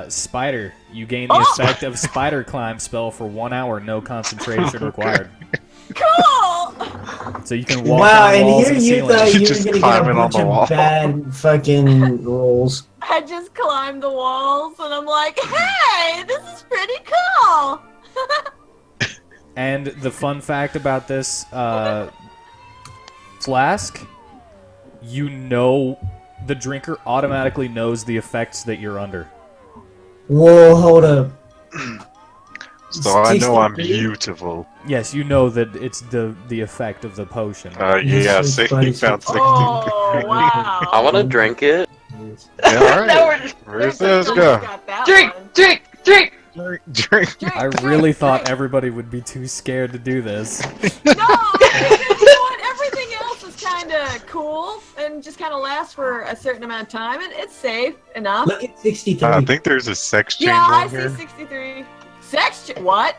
Spider. You gain the effect of Spider Climb spell for 1 hour, no concentration required. Cool! So you can walk Wow, on and walls here and you ceilings. thought you were Just gonna get climbing a on bunch the wall. of bad fucking rolls. I just climbed the walls and I'm like, hey, this is pretty cool! And the fun fact about this flask, you know the drinker automatically knows the effects that you're under. Whoa, hold up. So I know I'm 63? beautiful. Yes, you know that it's the effect of the potion. Yeah, Yes, see, buddy. you found 60. Oh, wow. I want to drink it. Yeah, all Now right. we're Where's this go? drink, drink, drink. Drink. I really thought everybody would be too scared to do this. No, because you know what? Everything else is kind of cool and just kind of lasts for a certain amount of time, and it's safe enough. Look at 63. I think there's a sex change Yeah, I on see here. 63. What?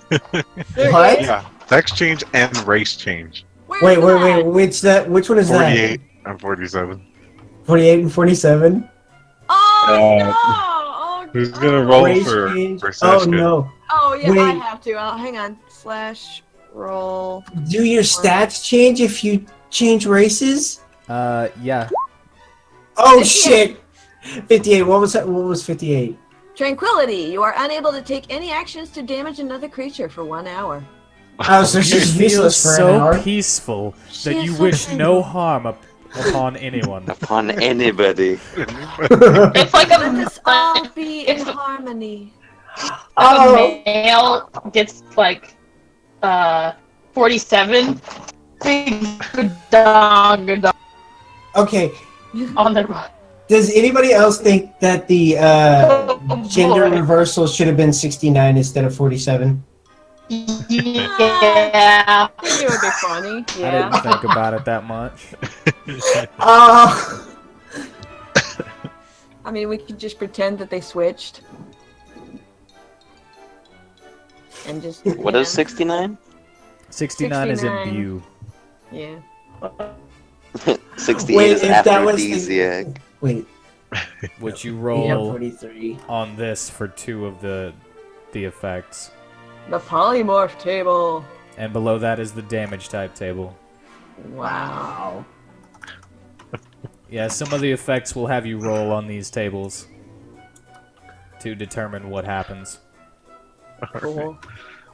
What? Yeah, sex change and race change. Wait, which one is that? 48 and 47. 48 and 47? Oh, no! Oh, Who's gonna roll Race for change? Seshka? Oh no. Oh, yeah, I Wait. have to. Oh, hang on. Slash roll. Do your stats change if you change races? Yeah. Oh 58. shit! 58. What was that? What was 58? Tranquility. You are unable to take any actions to damage another creature for 1 hour. Oh, so You she's feel useless for an so hour. peaceful She that is you so wish tiny. no harm upon anyone. Upon anybody. It's like Let a us all be in if a- harmony. a male gets like 47. Good dog Okay. on the Does anybody else think that the Oh, gender boy. reversal should have been 69 instead of 47? Yeah. I think it would be funny. I didn't Yeah. think about it that much. Oh. I mean, we could just pretend that they switched. And just. What is 69? 69 is 69. imbue. Yeah. 68 Wait, is if that was the- aphrodisiac. Wait. Which you Yeah, roll 43. on this for 2 of the effects. The polymorph table. And below that is the damage type table. Wow. Yeah, some of the effects will have you roll on these tables to determine what happens. Cool.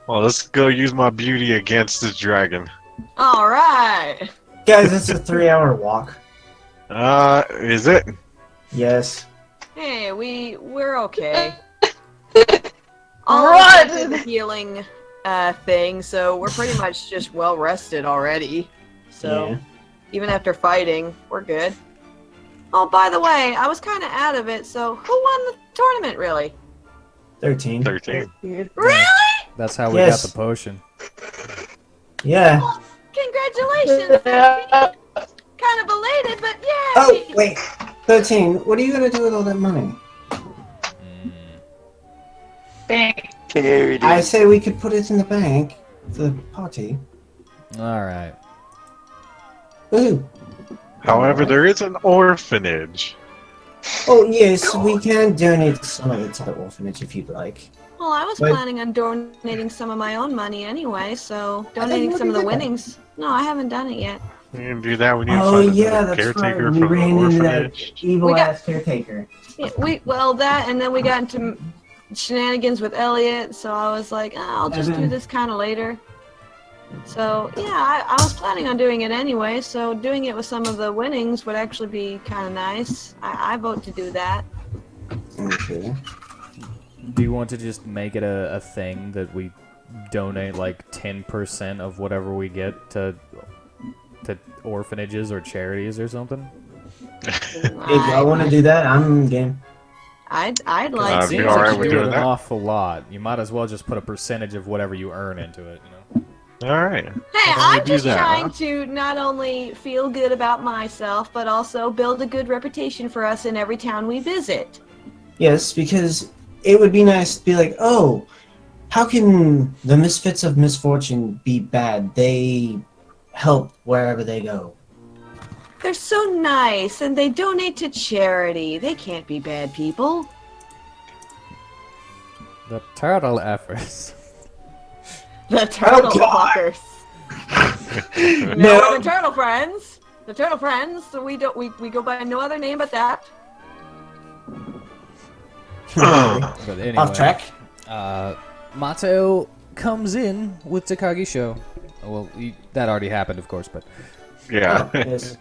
Well, let's go use my beauty against this dragon. All right. Guys, it's a 3-hour walk. Is it? Yes. Hey, we're okay. Run! Did the healing thing, so we're pretty much just well rested already. So Yeah. even after fighting, we're good. Oh, by the way, I was kind of out of it. So who won the tournament, really? 13. 13. Really? That's how we Yes. got the potion. Yeah. Congratulations! Yeah. Kind of belated, but yay! Oh, wait. 13. What are you going to do with all that money? Bank. Charity. I say we could put it in the bank for the party. Alright. Ooh. However, there is an orphanage. Oh, yes, we can donate some of it to the orphanage if you'd like. Well, I was Wait. planning on donating some of my own money anyway, so thought donating you some of the already did that. winnings. No, I haven't done it yet. You can do that when you Oh, find yeah, another that's right. caretaker We from ran the into that orphanage. evil We got- ass caretaker. Yeah, that, and then we got into shenanigans with Elliot, so I was like, I'll just do Evan. this kind of later. So, yeah, I was planning on doing it anyway, so doing it with some of the winnings would actually be kind of nice. I vote to do that. Okay. Do you want to just make it a thing that we donate like 10% of whatever we get to orphanages or charities or something? If y'all want to do that, I'm game. I'd It like I'd to. be seems alright like with you do it doing an that. awful lot. You might as well just put a percentage of whatever you earn into it, you know? Alright. Hey, Why don't we I'm do just that, trying huh? to not only feel good about myself, but also build a good reputation for us in every town we visit. Yes, because it would be nice to be like, oh, how can the misfits of misfortune be bad? They help wherever they go. They're so nice, and they donate to charity. They can't be bad people. The turtle efforts. The turtle God. fuckers. No. No, we're the turtle friends. The turtle friends. So we go by no other name but that. But anyway, Off track. Mateo comes in with Takagi Show. Well, that already happened, of course, but Yeah. Yes.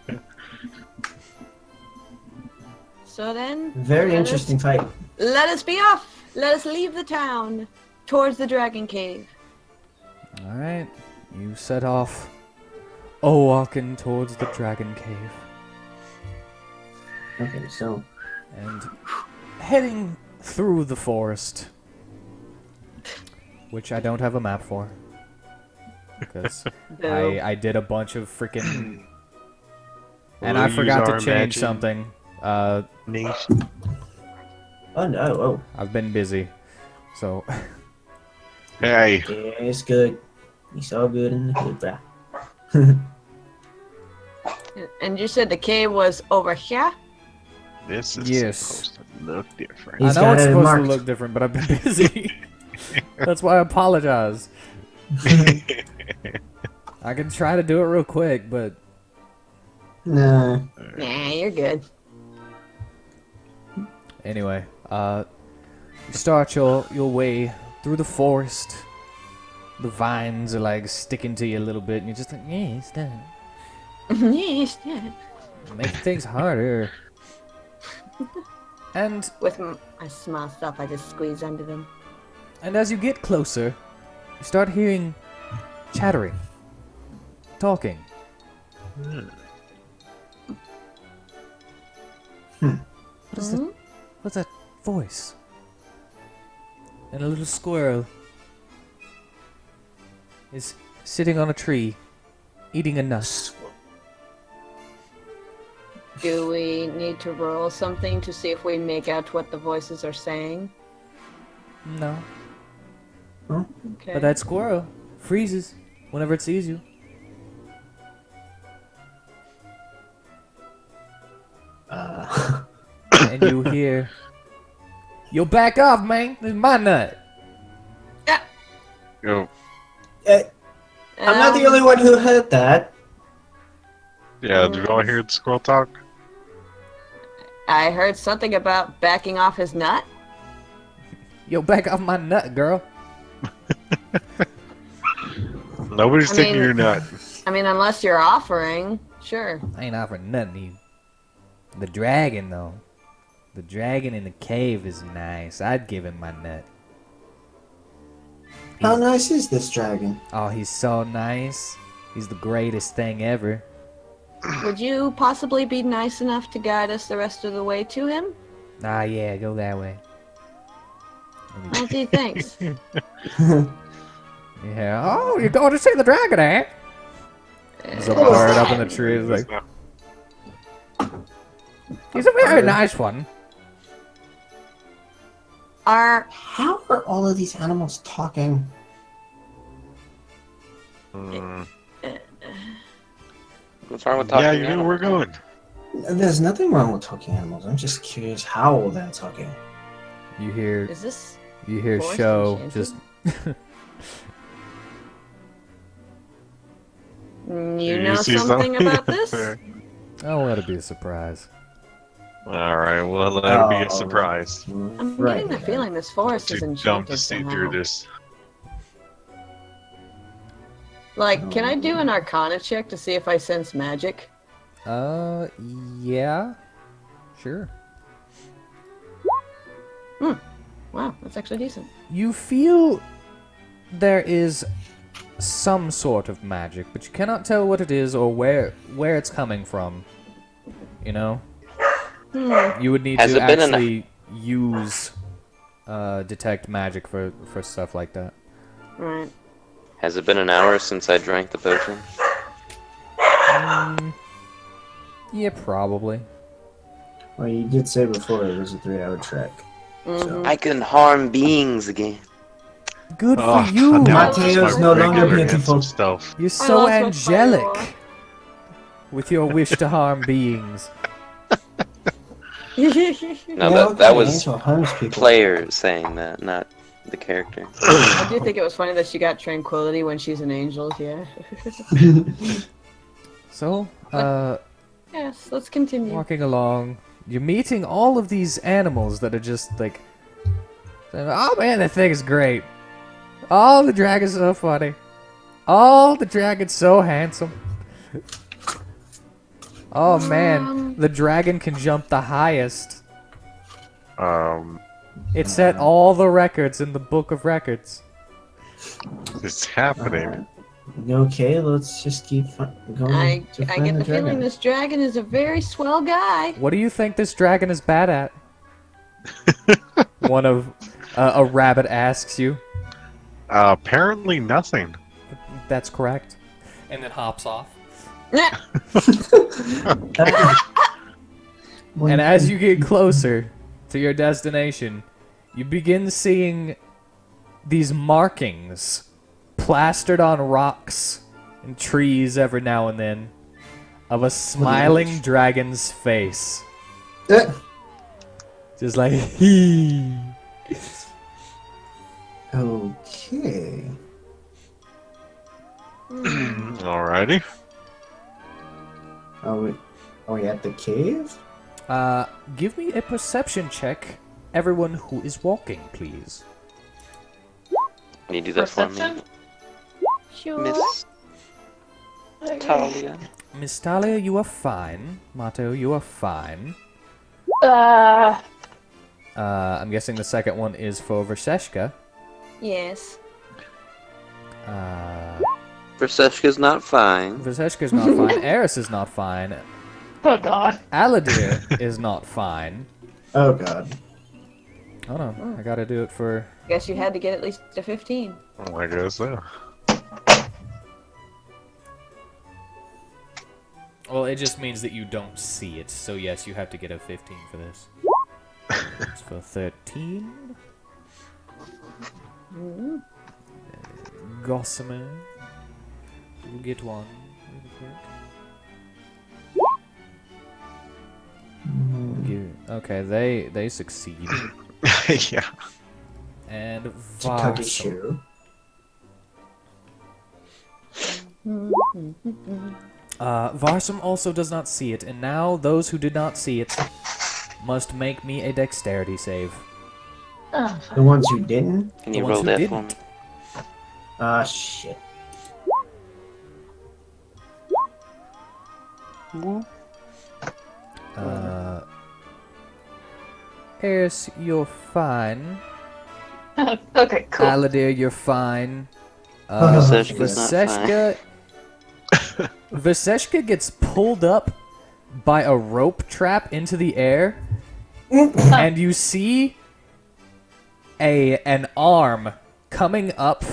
So then, Very let interesting fight. Let us be off. Let us leave the town towards the dragon cave. all right, you set off, walking towards the dragon cave, Okay, so and heading through the forest, which I don't have a map for, because Boo. I did a bunch of freaking, and We'll I use forgot to our change something. imagination. oh no, oh I've been busy, so Hey, yeah, it's good. It's all good in the hood, bruh. And you said the cave was over here? this is Yes. supposed to look different. He's I know got it's it supposed marked. to look different, but I've been busy. That's why I apologize. I can try to do it real quick, but Nah. Nah, you're good. anyway, you start your way through the forest. The vines are like sticking to you a little bit, and you're just like, yeah, it's done. Yes, yeah. Make things harder. And With my small stuff, I just squeeze under them. as you get closer, you start hearing chattering, talking. What is that? What's that voice? And a little squirrel is sitting on a tree, eating a nut. Do we need to roll something to see if we make out what the voices are saying? No. Okay. But that squirrel freezes whenever it sees you. And you hear, "Yo, back off, man! This is my nut." Yo, I'm not the only one who heard that. yeah, did you all hear the squirrel talk? I heard something about backing off his nut. Yo, back off my nut, girl. Nobody's I taking mean- your nut. I mean, unless you're offering, sure. I ain't offering nothing to you. The dragon, though. The dragon in the cave is nice. I'd give him my nut. How nice is this dragon? Oh, he's so nice. He's the greatest thing ever. Would you possibly be nice enough to guide us the rest of the way to him? Ah, yeah, go that way. Oh, gee, thanks. Yeah. Oh, you're going to see the dragon, eh? There's a bird up in the tree. It's like, he's a very nice one. How are all of these animals talking? What's wrong with talking? Yeah, you know where we're going. There's nothing wrong with talking animals. I'm just curious how they're talking. You hear Is this... Forest Show enchanted? just You know see something about this? I'll let it be a surprise. Alright, well, that'll be a Oh. surprise. I'm getting the feeling this forest is Too dumb enchanted to see somehow. through this. Like, can I do an Arcana check to see if I sense magic? Yeah. Sure. Wow, that's actually decent. You feel there is some sort of magic, but you cannot tell what it is or where it's coming from. You know? You would need Has to it been an- actually use detect magic for stuff like that. Right. Has it been an hour since I drank the potion? Yeah, probably. Well, you did say before it was a 3-hour trek. So. I can harm beings again. Good Oh, for you! now Mateo's it's just my no longer regular beautiful. handsome Stealth. You're I so lost my angelic firewall. with your wish to harm beings. No, Yeah, that okay, was Angel harms people. player saying that, not the character. I do think it was funny that she got tranquility when she's an angel, yeah. So, Yes, let's continue. walking along, you're meeting all of these animals that are just like, saying, "Oh man, that thing is great. Oh, the dragon's so funny. Oh, the dragon's so handsome. Oh man, the dragon can jump the highest. It set all the records in the book of records." It's happening. Okay, let's just keep going. I to get find the feeling dragon. this dragon is a very swell guy. What do you think this dragon is bad at? One of a rabbit asks you. Apparently nothing. That's correct. And then hops off. And as you get closer to your destination, you begin seeing these markings plastered on rocks and trees every now and then of a smiling dragon's face. Just like, hee. Okay. Alrighty. Are we at the cave? Give me a perception check, everyone who is walking, please. Can you do that for me, Perception? Sure. Miss Talia? Miss Talia, you are fine. Matteo, you are fine. I'm guessing the second one is for Verseshka. Yes. Verseshka's not fine. Verseshka's not fine. Eris is not fine. Oh god. Aladir is not fine. Oh god. Hold on, I gotta do it for... Guess you had to get at least a 15. Oh, I guess so. Well, it just means that you don't see it, so yes, you have to get a 15 for this. It's for 13. Gossamer. You get one. Okay, they succeed. Yeah. And Kagishu. Varsum. Varsum also does not see it, and now those who did not see it must make me a dexterity save. The ones who didn't? Can The you ones roll who that didn't. for me? Ah, shit. Eris, you're fine. Okay, cool. Aladir, you're fine. Verseshka's not Verseshka... Verseshka gets pulled up by a rope trap into the air, and you see an arm coming up.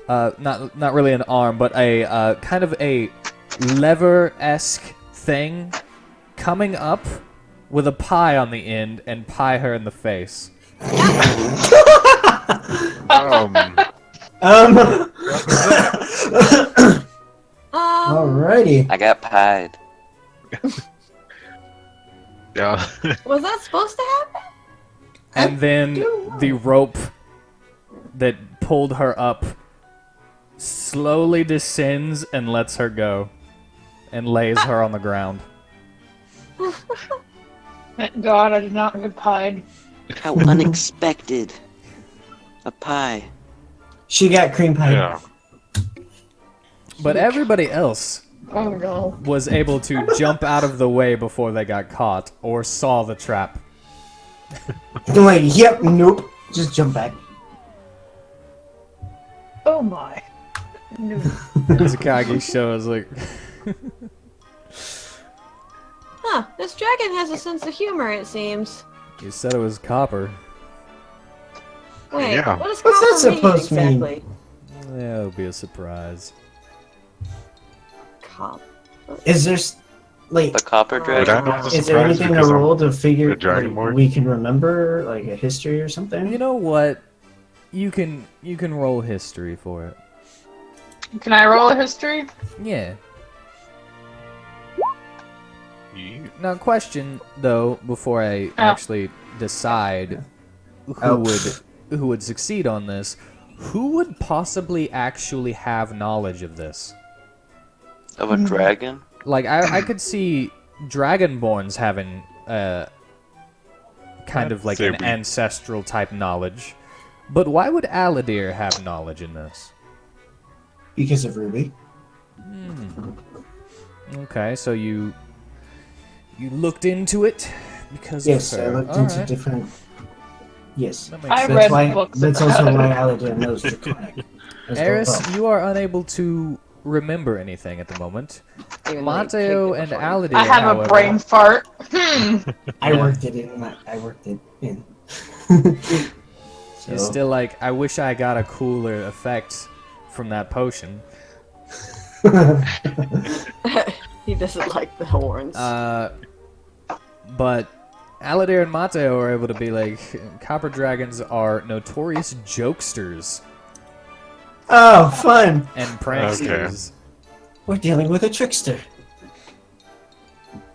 Not really an arm, but a kind of a lever-esque thing coming up with a pie on the end and pie her in the face. Alrighty. I got pied. Yeah. Was that supposed to happen? And then the rope that pulled her up slowly descends and lets her go. And lays her on the ground. Thank God I did not get pied. How unexpected. A pie. She got cream pie. Yeah. But everybody else Oh no. was able to jump out of the way before they got caught or saw the trap. I'm like, yep, nope. Just jump back. Oh my. No. Mizukagi shows like... Huh, this dragon has a sense of humor, it seems. You said it was copper. Wait, Yeah. what does What's that copper mean supposed to mean? exactly? Yeah, it'll be a surprise. Cop. Is there, like, The copper But dragon? I know it's a is there surprise anything to because I'm roll to figure a dragon board. we can remember, like a history or something? You know what? You can roll history for it. Can I roll a history? Yeah. Yeah. Now, question though, before I actually decide Oh. who would succeed on this, who would possibly actually have knowledge of this? Of a dragon? Like, I could see Dragonborns having kind of like Say an we- ancestral type knowledge, but why would Aladir have knowledge in this? Because of Ruby. Okay, so you looked into it because Yes, of I her. looked into Alright, different. Yes. that makes I sense. read That's why. books That's about also it. why Aladdin knows Draconic. Eris, you are unable to remember anything at the moment. Even though they Mateo picked and it before. Aladir, I have however, a brain fart. I worked it in. I worked it in. So, is still like, I wish I got a cooler effect from that potion. He doesn't like the horns. But Aladir and Mateo are able to be like, copper dragons are notorious jokesters oh, fun! and pranksters. We're dealing with a trickster.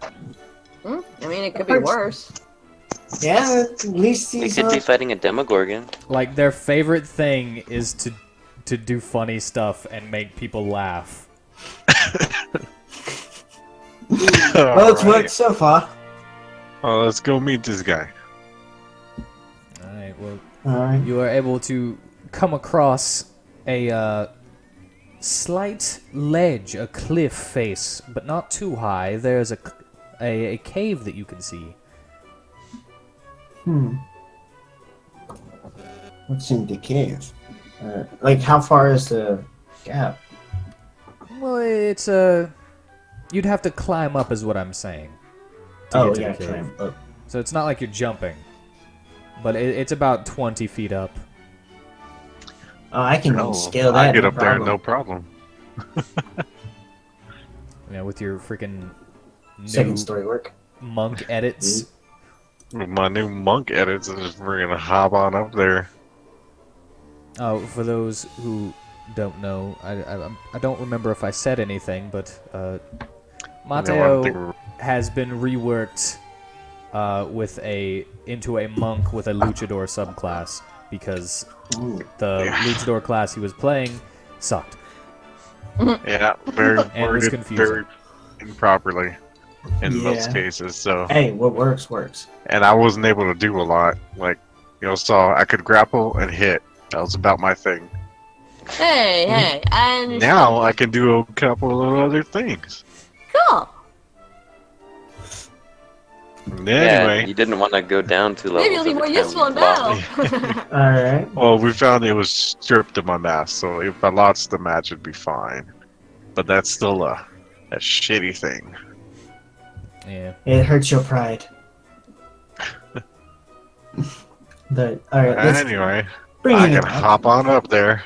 I mean, it could be worse. Yeah, at least They he's could be not. fighting a Demogorgon. Like, their favorite thing is to do funny stuff and make people laugh. Well, it's worked so far. Oh, let's go meet this guy. Alright, well, Alright. you are able to come across a slight ledge, a cliff face, but not too high. There's a cave that you can see. What's in the cave? Like, how far is the gap? Well, it's you'd have to climb up, is what I'm saying. to Oh, get to yeah, the cave. climb up. So it's not like you're jumping, but it's about 20 feet up. Oh, I can Oh, scale that. I get no up there, problem. no problem. Yeah, with your freaking Second new story work. monk edits. With my new monk edits, we're gonna hop on up there. Oh, for those who don't know, I don't remember if I said anything, but Mateo has been reworked into a monk with a luchador subclass because the luchador class he was playing sucked. Yeah, very And was worded, confusing. very improperly in most Yeah. cases. So, Hey, what works, works. and I wasn't able to do a lot. Like, so I could grapple and hit. That was about my thing. Hey, I understand. Now I can do a couple of other things. Cool. And Yeah, anyway, you didn't want to go down 2 levels. Maybe it'll be every more time useful you now. lost. Alright. well, we found it was stripped of my mask, so if I lost the match, it'd be fine. But that's still a shitty thing. Yeah. It hurts your pride. But, alright, let's Anyway, bring I it can up. hop on up there.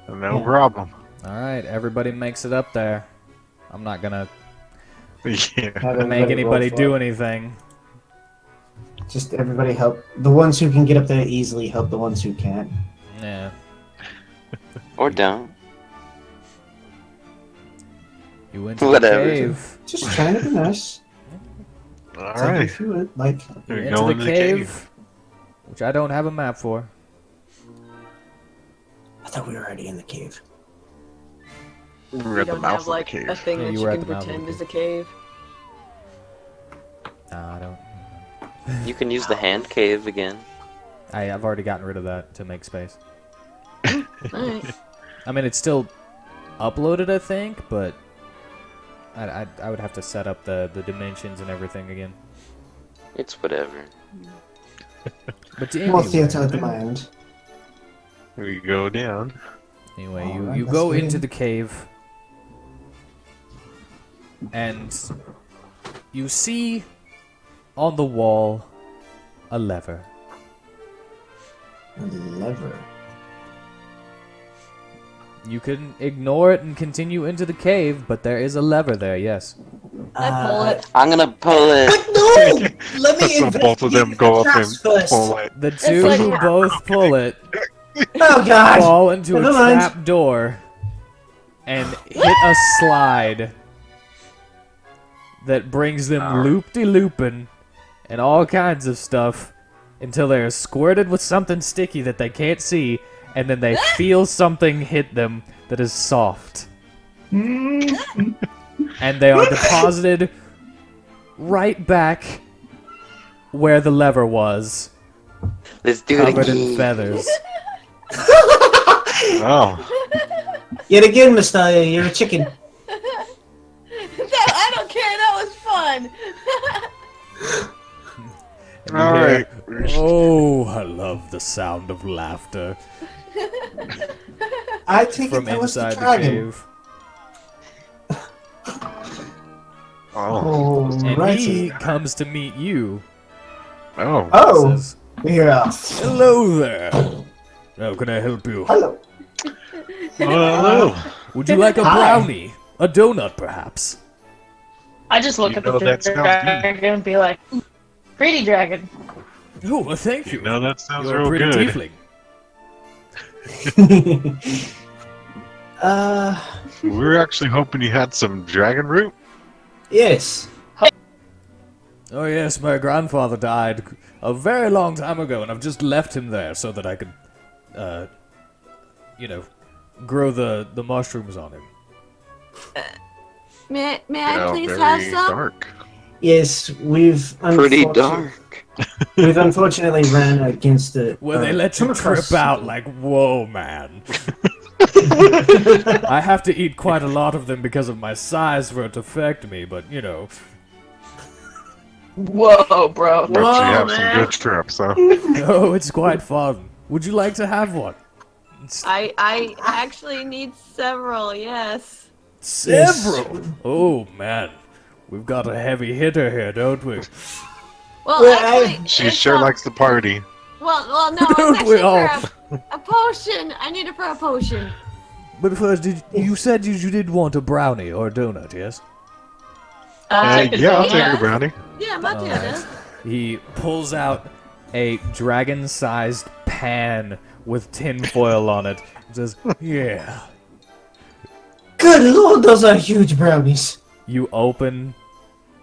No Yeah. problem. All right, everybody makes it up there. I'm not gonna Yeah. Have make everybody roll anybody for do it. anything. Just everybody help. The ones who can get up there easily help the ones who can't. Yeah. Or down. You went to the Whatever. cave. Just trying to be nice. All It's like right. if you would, like, You We're into going the to the cave, cave. which I don't have a map for. I thought we were already in the cave. We're You at the don't mouth have of the like cave. a thing Yeah, that you you were at can the mouth of the pretend cave. is a cave. Nah, I don't. You can use the hand cave again. I've already gotten rid of that to make space. Alright. I mean, it's still uploaded, I think, but I would have to set up the dimensions and everything again. It's whatever. But More anyway, theater at the mind. We go down. anyway, Alright, you let's go get into in. the cave, and you see on the wall a lever. A lever. You can ignore it and continue into the cave, but there is a lever there, yes. I pull it. I'm gonna pull it. But no! Let me So both of them investigate go the up and traps first. pull it. The two like- who both pull it Oh god! fall into a Never mind. trap door and hit a slide that brings them loop-de-looping and all kinds of stuff until they're squirted with something sticky that they can't see, and then they feel something hit them that is soft. And they are deposited right back where the lever was, Let's do it covered in again. feathers. Oh, Yet again, Messiah, you're a chicken. I don't care. That was fun. And you all hear, right. "Oh, I love the sound of laughter," I take from it that was the inside the dragon. cave. Oh, And Alrighty. he comes to meet you. oh. Oh, Says, yeah. "Hello there. How can I help you? Hello. Hello. Would you like a Hi. brownie? A donut, perhaps?" I just look You at the know that sounds good. dragon and be like, "Greedy dragon." Oh, well, thank you. You know that sounds You're a real pretty good. tiefling. We were actually hoping you had some dragon root. Yes. Oh yes, my grandfather died a very long time ago, and I've just left him there so that I could, grow the mushrooms on him. May I Yeah, please very have some? dark. Yes, we've Pretty unfortunately, dark. we've unfortunately ran against the. Where they let you come across trip out something. like, whoa, man. I have to eat quite a lot of them because of my size for it to affect me, but you know. Whoa, bro. But you Whoa, have man. some good trips, huh? Oh, it's quite fun. Would you like to have one? I actually need several, yes. Several? Oh, man. We've got a heavy hitter here, don't we? Well, Well, actually, She it's, sure likes to party. well, no, Don't it's we actually all? for a potion. I need it for a potion. But first, you said you did want a brownie or a donut, yes? Take a Yeah, I'll donut. take a brownie. Yeah, Mateo Alright. does. He pulls out a dragon-sized pan with tinfoil on it. And says, yeah. Good lord, those are huge brownies. You open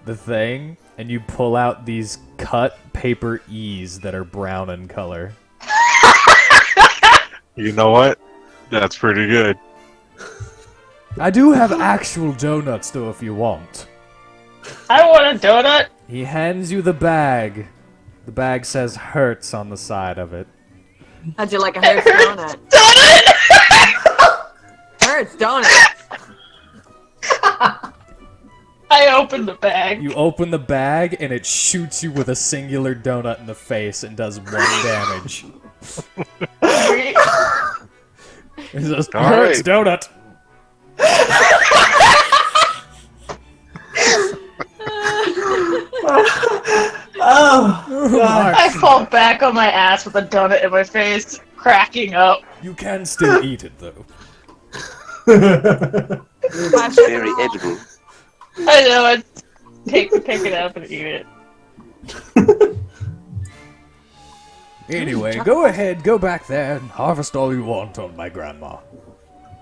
the thing, and you pull out these cut paper E's that are brown in color. You know what? That's pretty good. I do have actual donuts, though, if you want. I want a donut. He hands you the bag. The bag says Hertz on the side of it. How'd you like a Hertz donut? Hertz donut. I opened the bag. You open the bag, and it shoots you with a singular donut in the face and does 1 damage. It says, All Hertz right. donut. Oh, God. I fall back on my ass with a donut in my face, cracking up. You can still eat it, though. It's very edible. I know, I pick it up and eat it. Anyway, go ahead, go back there and harvest all you want on my grandma.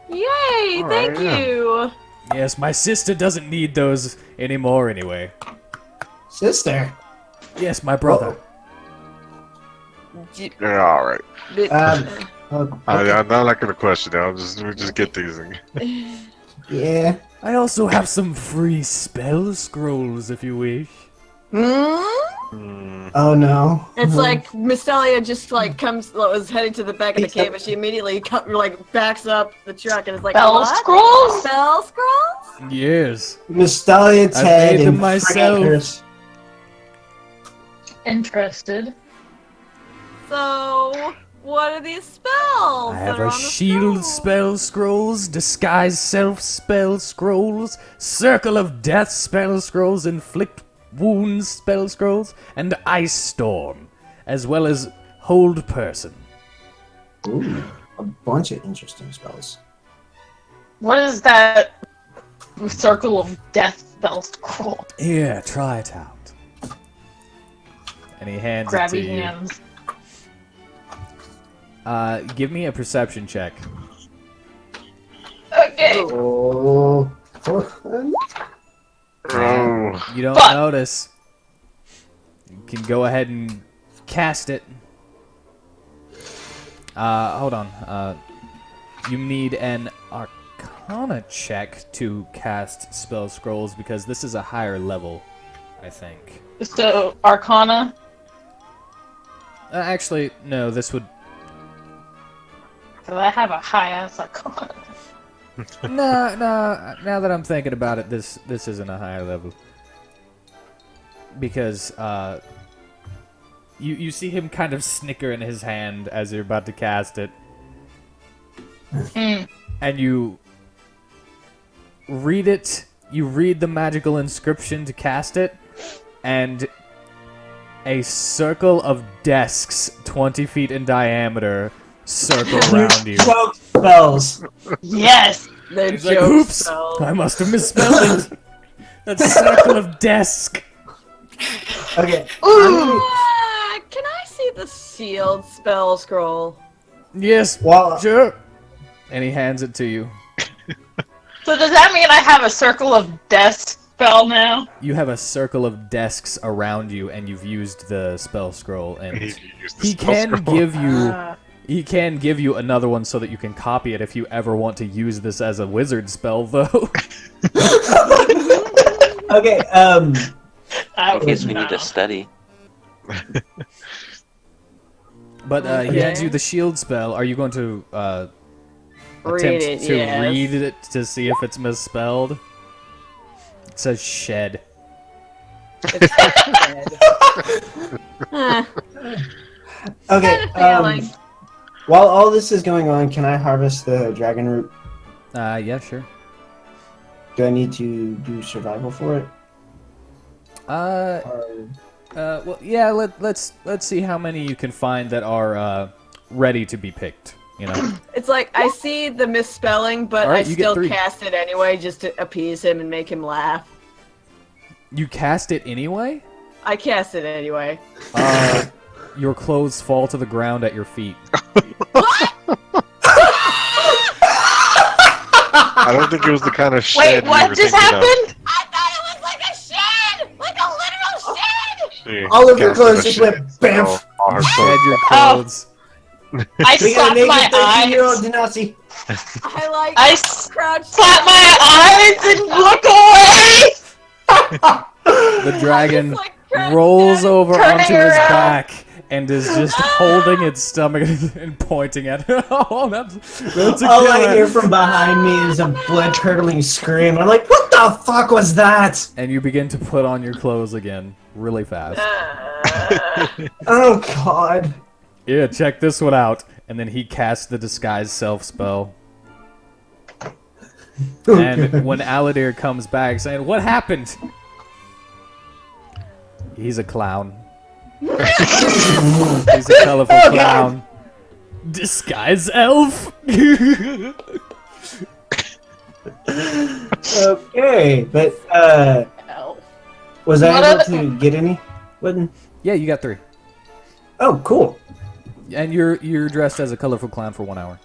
Yay! Thank yeah. you. Yes, my sister doesn't need those anymore anyway. Sister. Yes, my brother. Yeah, all right. Oh, I'm not gonna question it. We'll just get these things. yeah. I also have some free spell scrolls if you wish. Oh no. It's like Mystelia just like was heading to the back of the cave, and she immediately backs up the truck, and it's like, Spell what? scrolls? Spell scrolls? Yes. Nostalia's I head made them and myself. frickers. Interested. So, what are these spells? I have that are a on the shield spell scrolls, disguise self spell scrolls, circle of death spell scrolls, inflict wounds spell scrolls, and ice storm, as well as hold person. Ooh, a bunch of interesting spells. What is that circle of death spell scroll? Here, try it out. And he hands it to Grabby you. hands. Give me a perception check. Okay. Oh. Oh, You don't Fuck. notice. You can go ahead and cast it. Hold on. You need an Arcana check to cast spell scrolls because this is a higher level, I think. So, Arcana. Actually, no. This would. Because I have a high ass Arcana. No. Now that I'm thinking about it, this isn't a higher level because you see him kind of snicker in his hand as you're about to cast it, and you read it. You read the magical inscription to cast it, and a circle of desks 20 feet in diameter circle around you. Choke spells. Yes! The He's like, joke oops, spells. I must have misspelled it. That's a circle of desk. Okay. Can I see the shield spell scroll? Yes, Well, sure. And he hands it to you. So does that mean I have a circle of death spell now? You have a circle of desks around you, and you've used the spell scroll, and he used the he spell can scroll. give you. He can give you another one so that you can copy it if you ever want to use this as a wizard spell, though. okay. I I guess we would need to know. study. But he hands Okay. you the shield spell. Are you going to attempt it, to yes. read it to see if it's misspelled. It says shed. It's dead. Huh, Okay. had a feeling. While all this is going on, can I harvest the dragon root? Yeah, sure. Do I need to do survival for it? Or... Well, yeah. Let's see how many you can find that are ready to be picked. You know. It's like I see the misspelling, but Alright, I you get still 3. cast it anyway just to appease him and make him laugh. You cast it anyway. I cast it anyway. Your clothes fall to the ground at your feet. I don't think it was the kind of shed Wait, you what were just thinking happened? I thought it was like a shed! Like a literal shed! of. Yeah, All of your casted clothes a just shed, went so bamf. all her Shed clothes- your Oh. clothes. I We got a slapped naked my 13-year-old eyes. Denasi. I like I crouched. slap my eyes and look away. The dragon Like, crouched rolls down. over Turning onto his around. back and is just holding its stomach and pointing at it. Oh, that's a All I killer. hear from behind me is a blood-curdling scream. I'm like, what the fuck was that? And you begin to put on your clothes again, really fast. Oh, God. Yeah, check this one out. And then he casts the disguise self spell. And when Aladir comes back saying, "What happened?" He's a clown. He's a colorful clown. Disguise elf. Okay, but, was What I able other- to get any? Wouldn't... Yeah, you got 3. Oh, cool. And you're dressed as a colorful clown for 1 hour.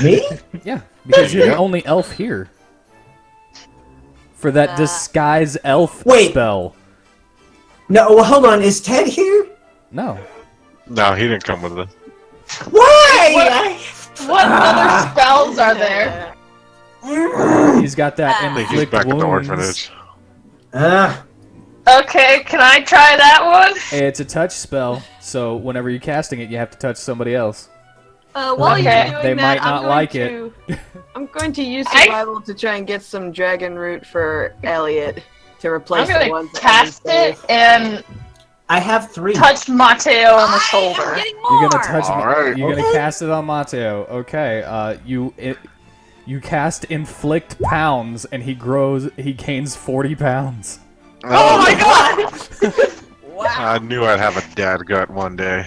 Me? Yeah, because you're the only elf here. For that disguise elf Wait. spell. No, well, hold on. Is Ted here? No. No, he didn't come with us. Why? What other spells are there? He's got that I think he's inflict back at the wounds. orphanage. Okay, can I try that one? It's a touch spell, so whenever you're casting it, you have to touch somebody else. While Okay. you're doing They that, might not I'm going like it. to, I'm going to use I- survival to try and get some dragon root for Elliot to I'm replace the gonna ones that cast Evan it and I have 3. touch Mateo on the I'm shoulder. getting more. You're gonna touch. Alright. You're gonna Okay. cast it on Mateo. Okay. You cast inflict pounds, and he gains 40 pounds. Oh my god! Wow. I knew I'd have a dad gut one day.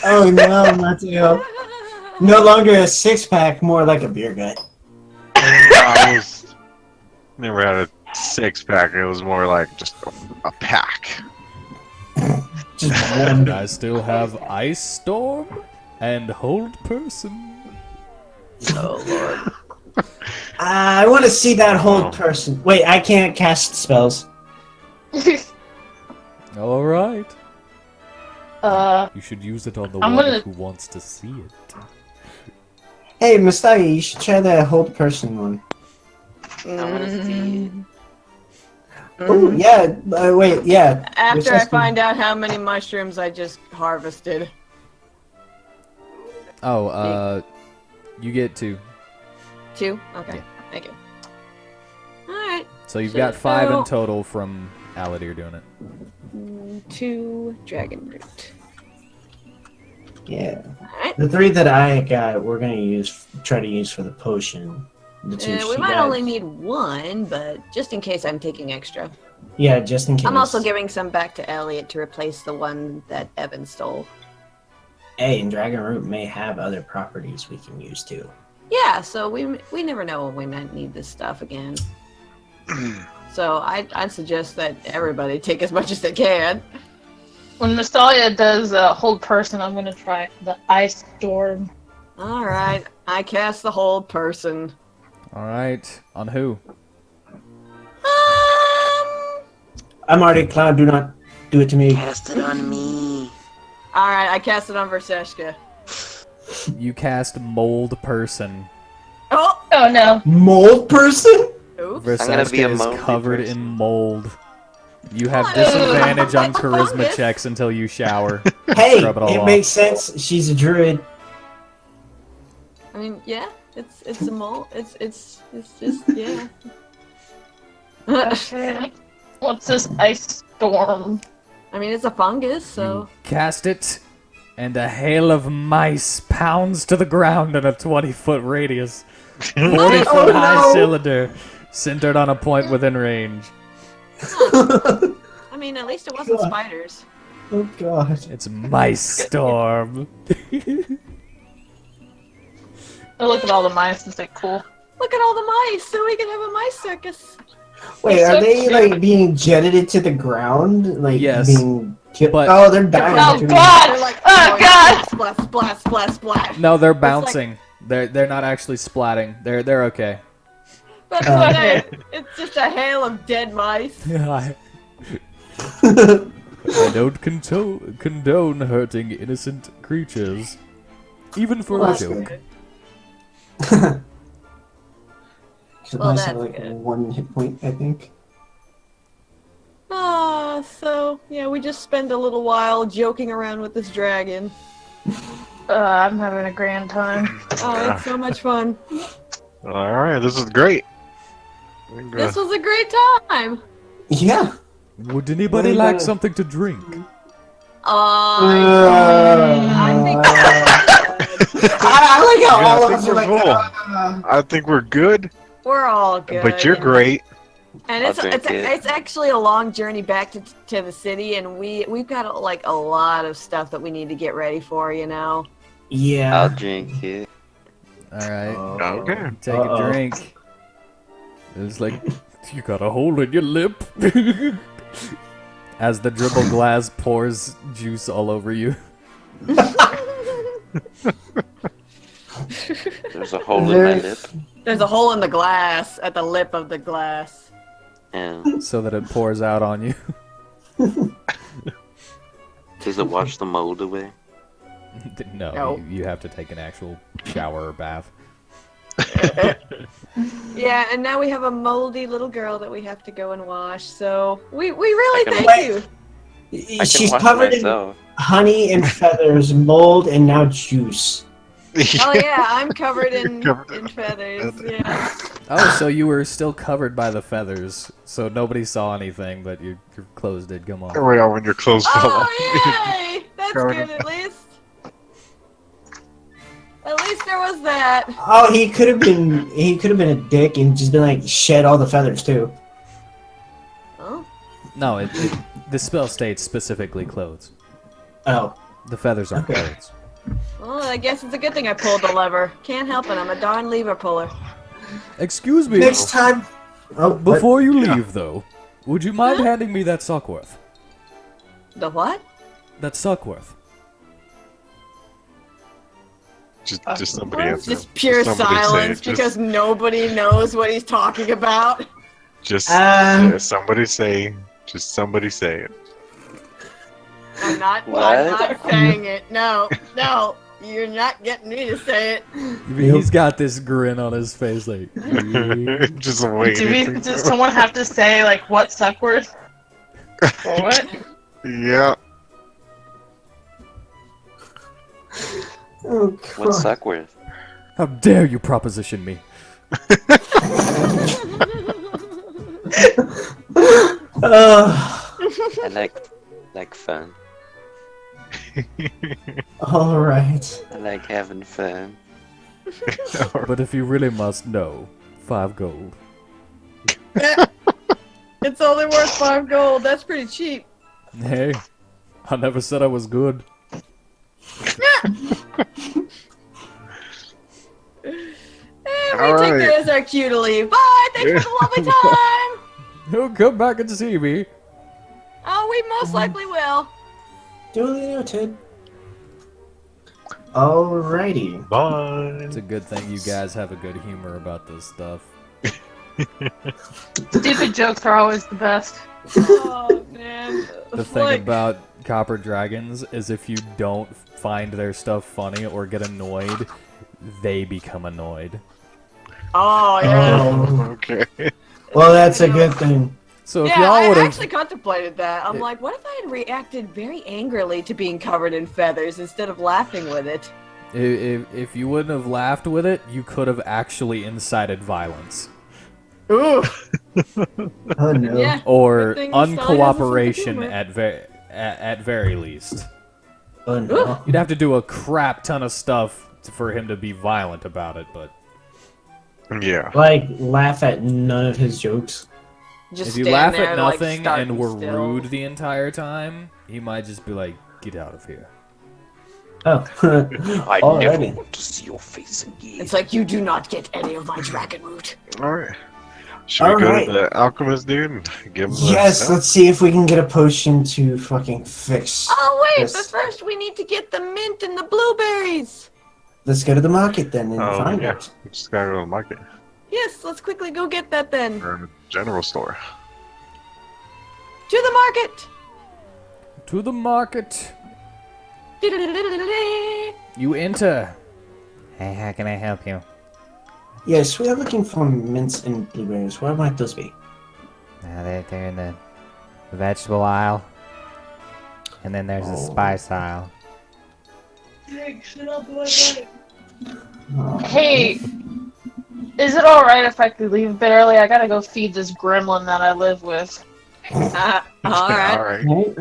Oh, no, Mateo. No longer a six-pack, more like a beer gut. I was never had a 6-pack. It was more like just a pack. Just one. I still have ice storm and hold person. Oh lord. I want to see that whole person. Wait, I can't cast spells. All right. You should use it on the I'm one gonna- who wants to see it. Hey, Mustagi, you should try the hold person one. I want to see. Oh, yeah. Wait, yeah. After I Recess- find out how many mushrooms I just harvested. Oh, you get 2. 2? Okay. Yeah. Thank you. Alright. So you've got 5 So- in total from Aladir doing it. 2 dragon root. Yeah. Alright. The 3 that I got, we're gonna try to use for the potion. The 2 We she might got. only need 1, but just in case I'm taking extra. Yeah, just in case. I'm also giving some back to Elliot to replace the one that Evan stole. Hey, and Dragon Root may have other properties we can use too. Yeah, so we never know when we might need this stuff again. So I'd suggest that everybody take as much as they can. When Mystalia does hold person, I'm gonna try the ice storm. Alright, I cast the whole person. All right. On who? I'm already Cloud. Do not do it to me. Cast it on me. Alright, I cast it on Verseshka. You cast mold person. Oh! Oh no. Mold person? Oops. I'm gonna be Verseshka a is moldy covered person. in mold. You have What? disadvantage on What the charisma fungus? checks until you shower. Hey, Scrub it all it off. makes sense. She's a druid. I mean, yeah, it's a mole. It's just yeah. Okay. What's this ice storm? I mean, it's a fungus, so Cast it, and a hail of mice pounds to the ground in a 20-foot radius. 40-foot high cylinder, centered on a point within range. I mean, at least it wasn't spiders. Oh god. It's Mice Storm. I look at all the mice and say, cool. Look at all the mice, so we can have a mice circus. Wait, That's are so they cute. like being jetted into the ground? Like Yes, being but- oh, they're dying. Oh too. god! They're like, Oh god! splash, splash, splash, splash. No, they're like- bouncing. They're not actually splatting. They're okay. That's what it's just a hail of dead mice. I don't condone hurting innocent creatures, even for Well, a that's joke. Because Well, mice have that's like good. 1 hit point, I think. So yeah, we just spend a little while joking around with this dragon. I'm having a grand time. Oh, it's so much fun. All right, this is great. This was a great time. Yeah. Would anybody Well, like uh, something to drink? I think I like how Yeah, all I of think us are we're like, cool. I think we're good, we're all good. but you're great. And I'll drink it. it's actually a long journey back to the city, and we've got like a lot of stuff that we need to get ready for. You know. I'll yeah. drink it. All right, Okay. take a drink. It's like you got a hole in your lip. As the dribble glass pours juice all over you. There's a hole in my lip. There's a hole in the glass at the lip of the glass. And So that it pours out on you. does it wash the mold away? No, No. you have to take an actual shower or bath. Yeah, and now we have a moldy little girl that we have to go and wash. So we really I can- thank you. I can She's wash covered in myself. honey and feathers, mold, and now juice. Oh yeah, I'm covered in Covered in feathers. Yeah. Oh, so you were still covered by the feathers, so nobody saw anything, but your clothes did come off. Right on when your clothes fall off. Oh yay! That's Covered good in- at least. At least there was that. Oh, he could have been a dick and just been like shed all the feathers too. Oh. No, the spell states specifically clothes. Oh. The feathers aren't Okay. clothes. Well, I guess it's a good thing I pulled the lever. Can't help it. I'm a darn lever puller. Excuse me. Next time. Oh, what? Before you leave, though, would you mind handing me that Suckworth? The what? That Suckworth. Just somebody answer. Just pure Somebody say it. silence because nobody knows what he's talking about. Just Um, yeah, somebody say. Just somebody say it. I'm not What? saying it. No, you're not getting me to say it. He's got this grin on his face, like. Just waiting. Does someone have to say, like, what Suckworth? Or what? Yeah. Oh, What's God. Suckworth? How dare you proposition me? I like fun. All right. I like having fun. But if you really must know, 5 gold. It's only worth 5 gold. That's pretty cheap. Hey, I never said I was good. And we All take right. that as our cue to leave. Bye. Thanks for the lovely time. He'll come back and see me. Oh, we most likely will. Duly noted. Alrighty. Bye. It's a good thing you guys have a good humor about this stuff. Stupid jokes are always the best. Oh man. The thing about copper dragons is if you don't find their stuff funny or get annoyed, they become annoyed. Oh yeah. Oh. Okay. Well, that's a good thing. So if Yeah, y'all I would actually have, contemplated that. I'm like, what if I had reacted very angrily to being covered in feathers instead of laughing with it? If you wouldn't have laughed with it, you could have actually incited violence. Ooh. Oh no. Yeah. Or Good thing this guy has a sense of uncooperation humor. at very least. Oh no. You'd have to do a crap ton of stuff for him to be violent about it, but Yeah. Like, laugh at none of his jokes. Just if you stand laugh there, at like, nothing stark and were still. rude the entire time, he might just be like, "Get out of here." Oh. I Alrighty. never want to see your face again. It's like you do not get any of my dragon root. All right. Should we go Alright. to the alchemist dude and give him the Yes, stuff? let's see if we can get a potion to fucking fix. Oh wait, Yes. but first we need to get the mint and the blueberries. Let's go to the market then and find yeah. it. We just gotta go to the market Yes, let's quickly go get that then. or the general store. To the market. To the market. You enter. Hey, how can I help you? Yes, we are looking for mints and blueberries. Where might those be? They're in the vegetable aisle. And then there's the spice aisle. Hey, is it alright if I could leave a bit early? I gotta go feed this gremlin that I live with. All right. All right. Right?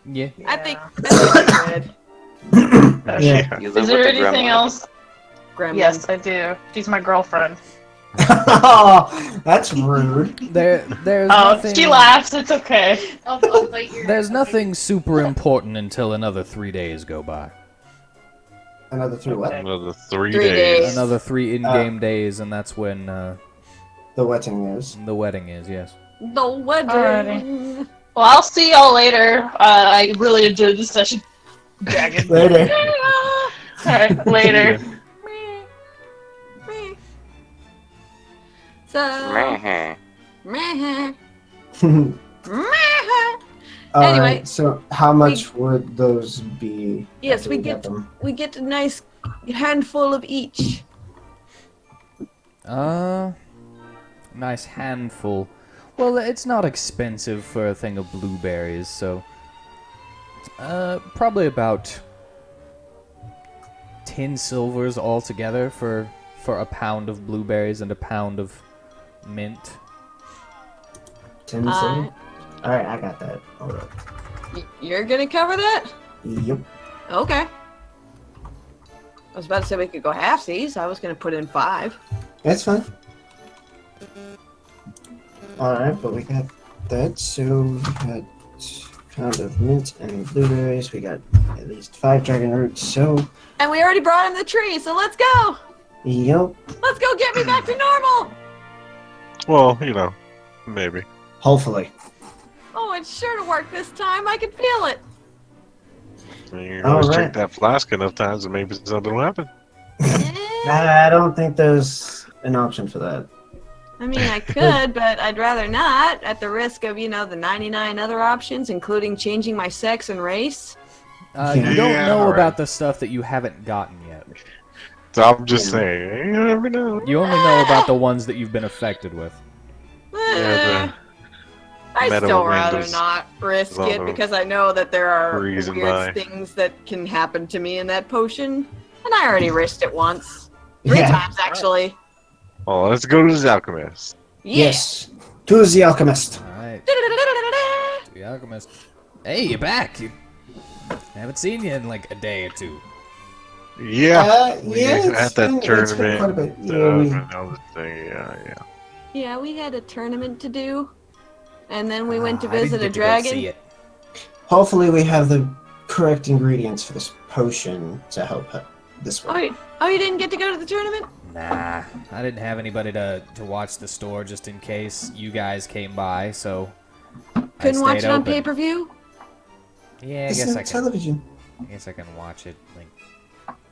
Yeah. I think that's good. Yeah. You live Is there with the anything gremlin? else? Gremlin. Yes, I do. She's my girlfriend. Oh, that's rude. There's Oh, nothing. she laughs. It's okay. There's nothing super important until another 3 days go by. Another three what? Another 3 3 days. days. Another 3 in-game days, and that's when The wedding is. the wedding is. Yes. The wedding. Alrighty. Well, I'll see y'all later. I really enjoyed this session. Dragon. Later. Alright, later. So. Meh. Meh. Alright, Anyway, so how much would those be? Yes, after we got get them? we get a nice handful of each. Nice handful. Well, it's not expensive for a thing of blueberries, so probably about 10 silvers altogether for a pound of blueberries and a pound of mint. 10 silver? Alright, I got that. Hold up. You're gonna cover that? Yep. Okay. I was about to say we could go halfsies. I was gonna put in 5. That's fine. Alright, but we got that, so we got a pound of mint and blueberries. We got at least 5 dragon roots, so And we already brought in the tree, so let's go! yep. Let's go get me back to normal! Well, you know, maybe. Hopefully. Oh, it's sure to work this time. I can feel it. I mean, you can always Alright. drink that flask enough times and maybe something will happen. I don't think there's an option for that. I mean, I could, but I'd rather not, at the risk of, the 99 other options, including changing my sex and race. You don't Yeah, know alright. about the stuff that you haven't gotten yet. So I'm just saying, you never know. You only know about the ones that you've been affected with. Eh, I Metal still wind rather is not risk on it the because I know that there are breezing weird by. things that can happen to me in that potion. And I already risked it once. 3 Yeah. times, actually. Well, let's go to the alchemist. Yes. To the alchemist. Alright, the alchemist. Hey, you're back! I haven't seen you in like a day or two. Yeah. We yeah, had it's that been tournament. quite a bit. Yeah, and all this thing. Yeah. Yeah, we had a tournament to do. And then we went to I didn't visit a get to go dragon. see it. hopefully we have the correct ingredients for this potion to help this Oh, one. you didn't get to go to the tournament? Nah, I didn't have anybody to watch the store just in case you guys came by, so Couldn't watch it on open. pay-per-view? Yeah, It's on television. I guess I can watch it like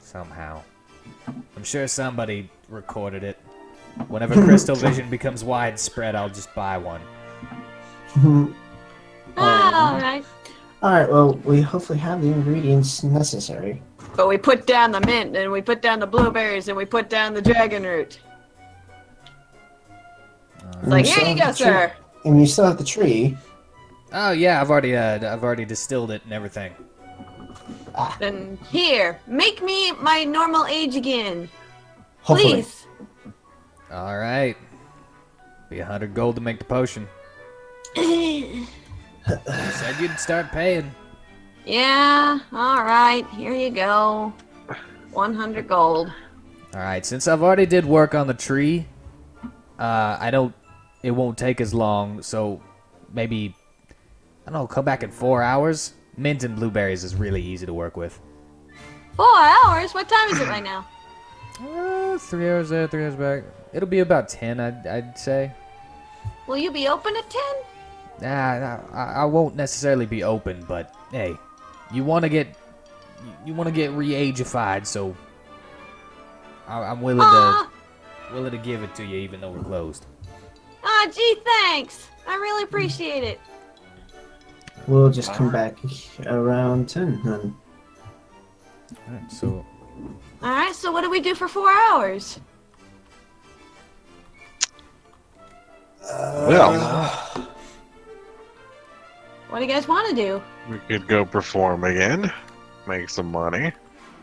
somehow. I'm sure somebody recorded it. Whenever Crystal Vision becomes widespread, I'll just buy one. Alright. Alright, well, we hopefully have the ingredients necessary. But we put down the mint, and we put down the blueberries, and we put down the dragon root. It's like, here you go, sir. And you still have the tree. Oh yeah, I've already distilled it and everything. Then here, make me my normal age again. Hopefully. Please. All right. Be 100 gold to make the potion. You said you'd start paying. Yeah, alright, here you go. 100 gold. All right. Since I've already did work on the tree, it won't take as long. So maybe, I don't know, come back in 4 hours. Mint and blueberries is really easy to work with. 4 hours? What time is it right now? 3 hours there, 3 hours back. It'll be about 10, I'd say. Will you be open at 10? Nah, I won't necessarily be open, but hey, you want to get re-ageified, so I'm willing to give it to you, even though we're closed. Ah, gee, thanks. I really appreciate it. We'll just come back around 10 then. All right, so Alright, so what do we do for 4 hours? Well, What do you guys want to do? we could go perform again, make some money.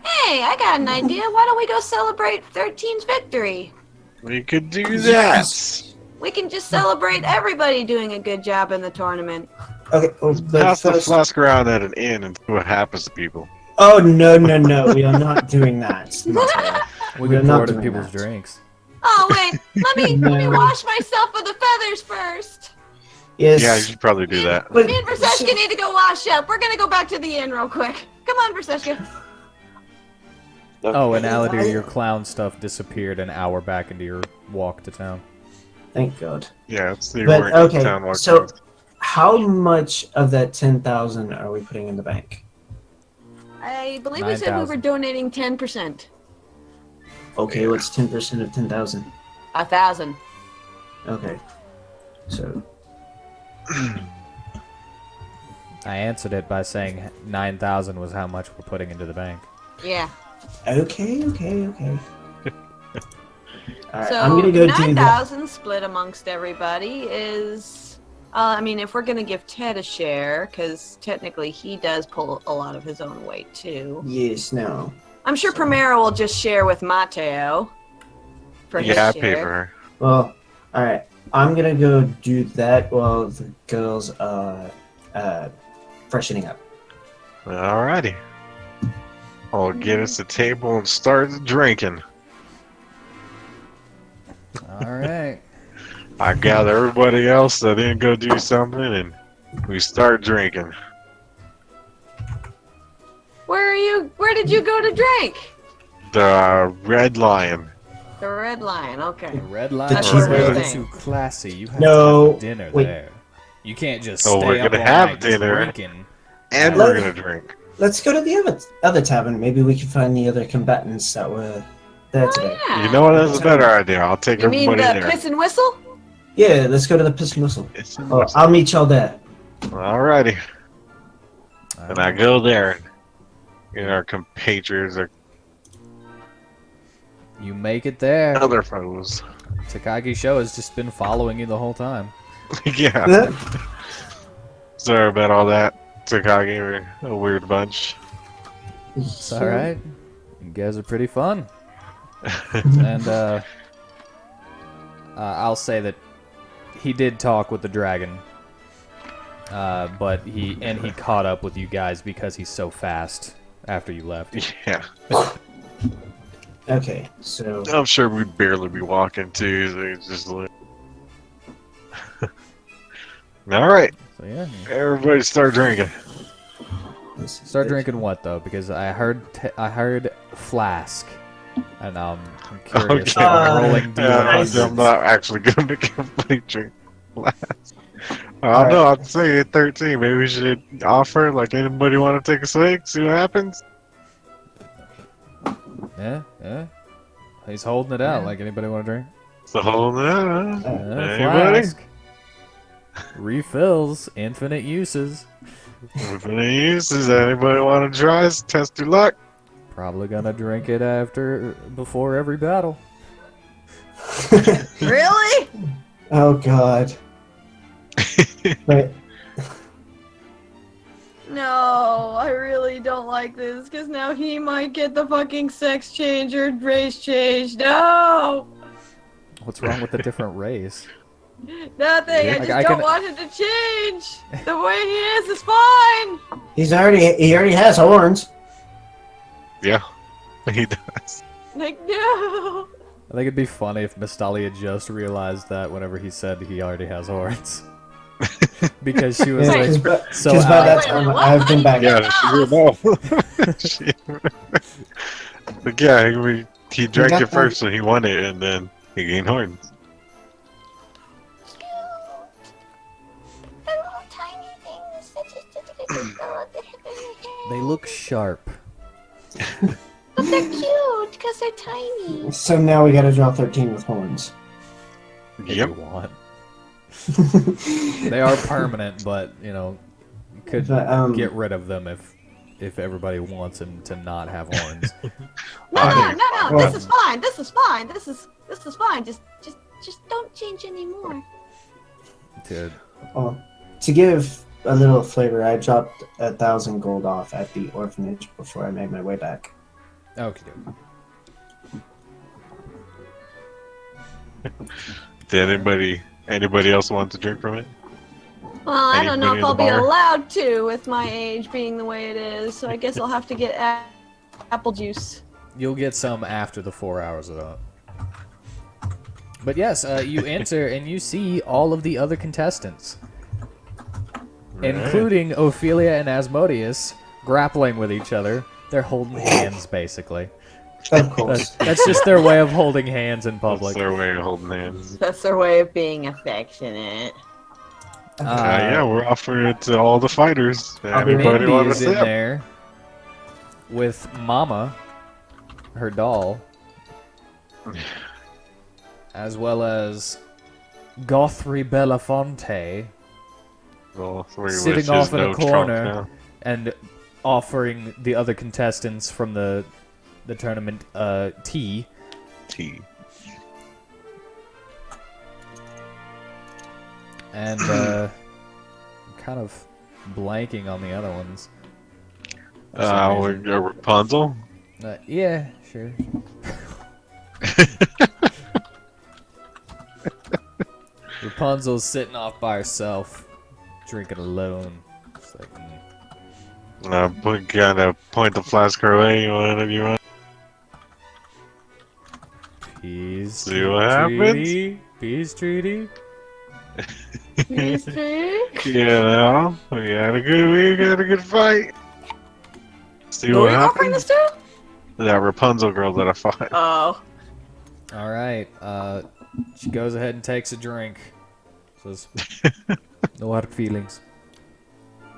Hey, I got an idea. Why don't we go celebrate 13's victory? We could do Yes. that. We can just celebrate everybody doing a good job in the tournament. Okay, well, but Pass the first... flask around at an inn and see what happens to people. Oh, no, we are not doing that. Mateo. we We're can not pour it in doing people's that. drinks. Oh, wait. Let me No. wash myself with the feathers first. Yes. Yeah, you should probably do that. But Me and Verseshka need to go wash up. We're going to go back to the inn real quick. Come on, Verseshka. Oh, and Aladir, I- your clown stuff disappeared an hour back into your walk to town. Thank God. Yeah, it's the But weren't okay, town walk so things. how much of that 10,000 are we putting in the bank? I believe we said we were 9,000. donating 10%. Okay, what's 10% of 10,000? 1,000. Okay. So, I answered it by saying 9,000 was how much we're putting into the bank. Yeah. okay. Alright, So I'm gonna go do that. 9,000 split amongst everybody is. I mean, if we're gonna give Ted a share, because technically he does pull a lot of his own weight too. Yes, no. I'm sure Primera will just share with Mateo. For his Yeah, I share. pay for her. Well, alright. I'm gonna go do that while the girls are freshening up. Alrighty. I'll get us a table and start drinking. All right. I gather everybody else that didn't go do something and we start drinking. Where did you go to drink? The Red Lion. The Red Lion. Okay. The Red Line That's is what way we're saying. too classy. You have No, to have dinner wait. there. You can't just Oh, stay we're up gonna all have night dinner. drinking. And Let- we're gonna drink. Let's go to the other tavern. Maybe we can find the other combatants that were there today. Yeah. You know what? That's a better idea. I'll take You mean everybody the there. piss and whistle? Yeah, let's go to the Piss and Whistle. It's Oh, I'll meet y'all there. Alrighty. And I go there. And our compatriots are You make it there. other foes. Takagi Show has just been following you the whole time. Yeah. Sorry about all that. Takagi, we're a weird bunch. It's all right. You guys are pretty fun. And I'll say that he did talk with the dragon, but he caught up with you guys because he's so fast after you left. Yeah. Okay, so I'm sure we'd barely be walking too, so it's just like... Alright, So yeah, everybody start drinking. start drinking what though? Because I heard flask, and I'm curious. Okay. I'm rolling nice. D100s. I'm not actually going to complete drink last. I All don't know, I'd say 13. Maybe we should offer, like, anybody want to take a swig, see what happens? Yeah. He's holding it out. Like anybody want to drink? So hold on. Anybody? Flask. Refills, infinite uses. Infinite uses. Anybody want to try? Test your luck. Probably gonna drink it before every battle. Really? Oh God. Wait. No, I really don't like this because now he might get the fucking sex change or race change. No! What's wrong with the different race? Nothing. I Yeah. just Like, I don't can- want him to change. The way he is fine. He already has horns. Yeah, he does. Like, no. I think it'd be funny if Mystalia just realized that whenever he said he already has horns. Because she was Yeah, like, because so by that out. time Wait, I've been back. Yeah, she would know. But yeah, he drank got it that. first and he won it, and then he gained horns. They look sharp. But they're cute because they're tiny. So now we gotta draw 13 with horns. If Yep. you want. They are permanent, but you know, you could But, get rid of them if everybody wants them to not have horns. No, I no, think- no, no. This is fine. This is fine. This is fine. Just don't change anymore. Dude, To give a little flavor, I dropped 1,000 gold off at the orphanage before I made my way back. okay. Did anybody else want to drink from it? Well, I don't know Anybody if at I'll the be bar? allowed to with my age being the way it is. So I guess I'll have to get apple juice. You'll get some after the 4 hours of that. But yes, you enter and you see all of the other contestants, including Ophelia and Asmodeus, grappling with each other. They're holding hands, basically. Of course. That's just their way of holding hands in That's public. their way of holding hands. That's their way of being affectionate. Yeah, we're offering it to all the fighters. Anybody Mindy want to is in sip? there with Mama, her doll, as well as Gothri Belafonte, Well, three sitting wishes, off in a no trunk corner. now. and offering the other contestants from the tournament tea. Tea. And I'm kind of blanking on the other ones. For some reason. Rapunzel? Yeah, sure. Rapunzel's sitting off by herself, drinking alone. It's like, Gotta point the flask her way. You want? peace See what happens? treaty, peace treaty. You know, we got a good fight. See Who are what you offering happens? this to? That Rapunzel girl that I fought. Oh. All right. She goes ahead and takes a drink. Says, "No hard feelings."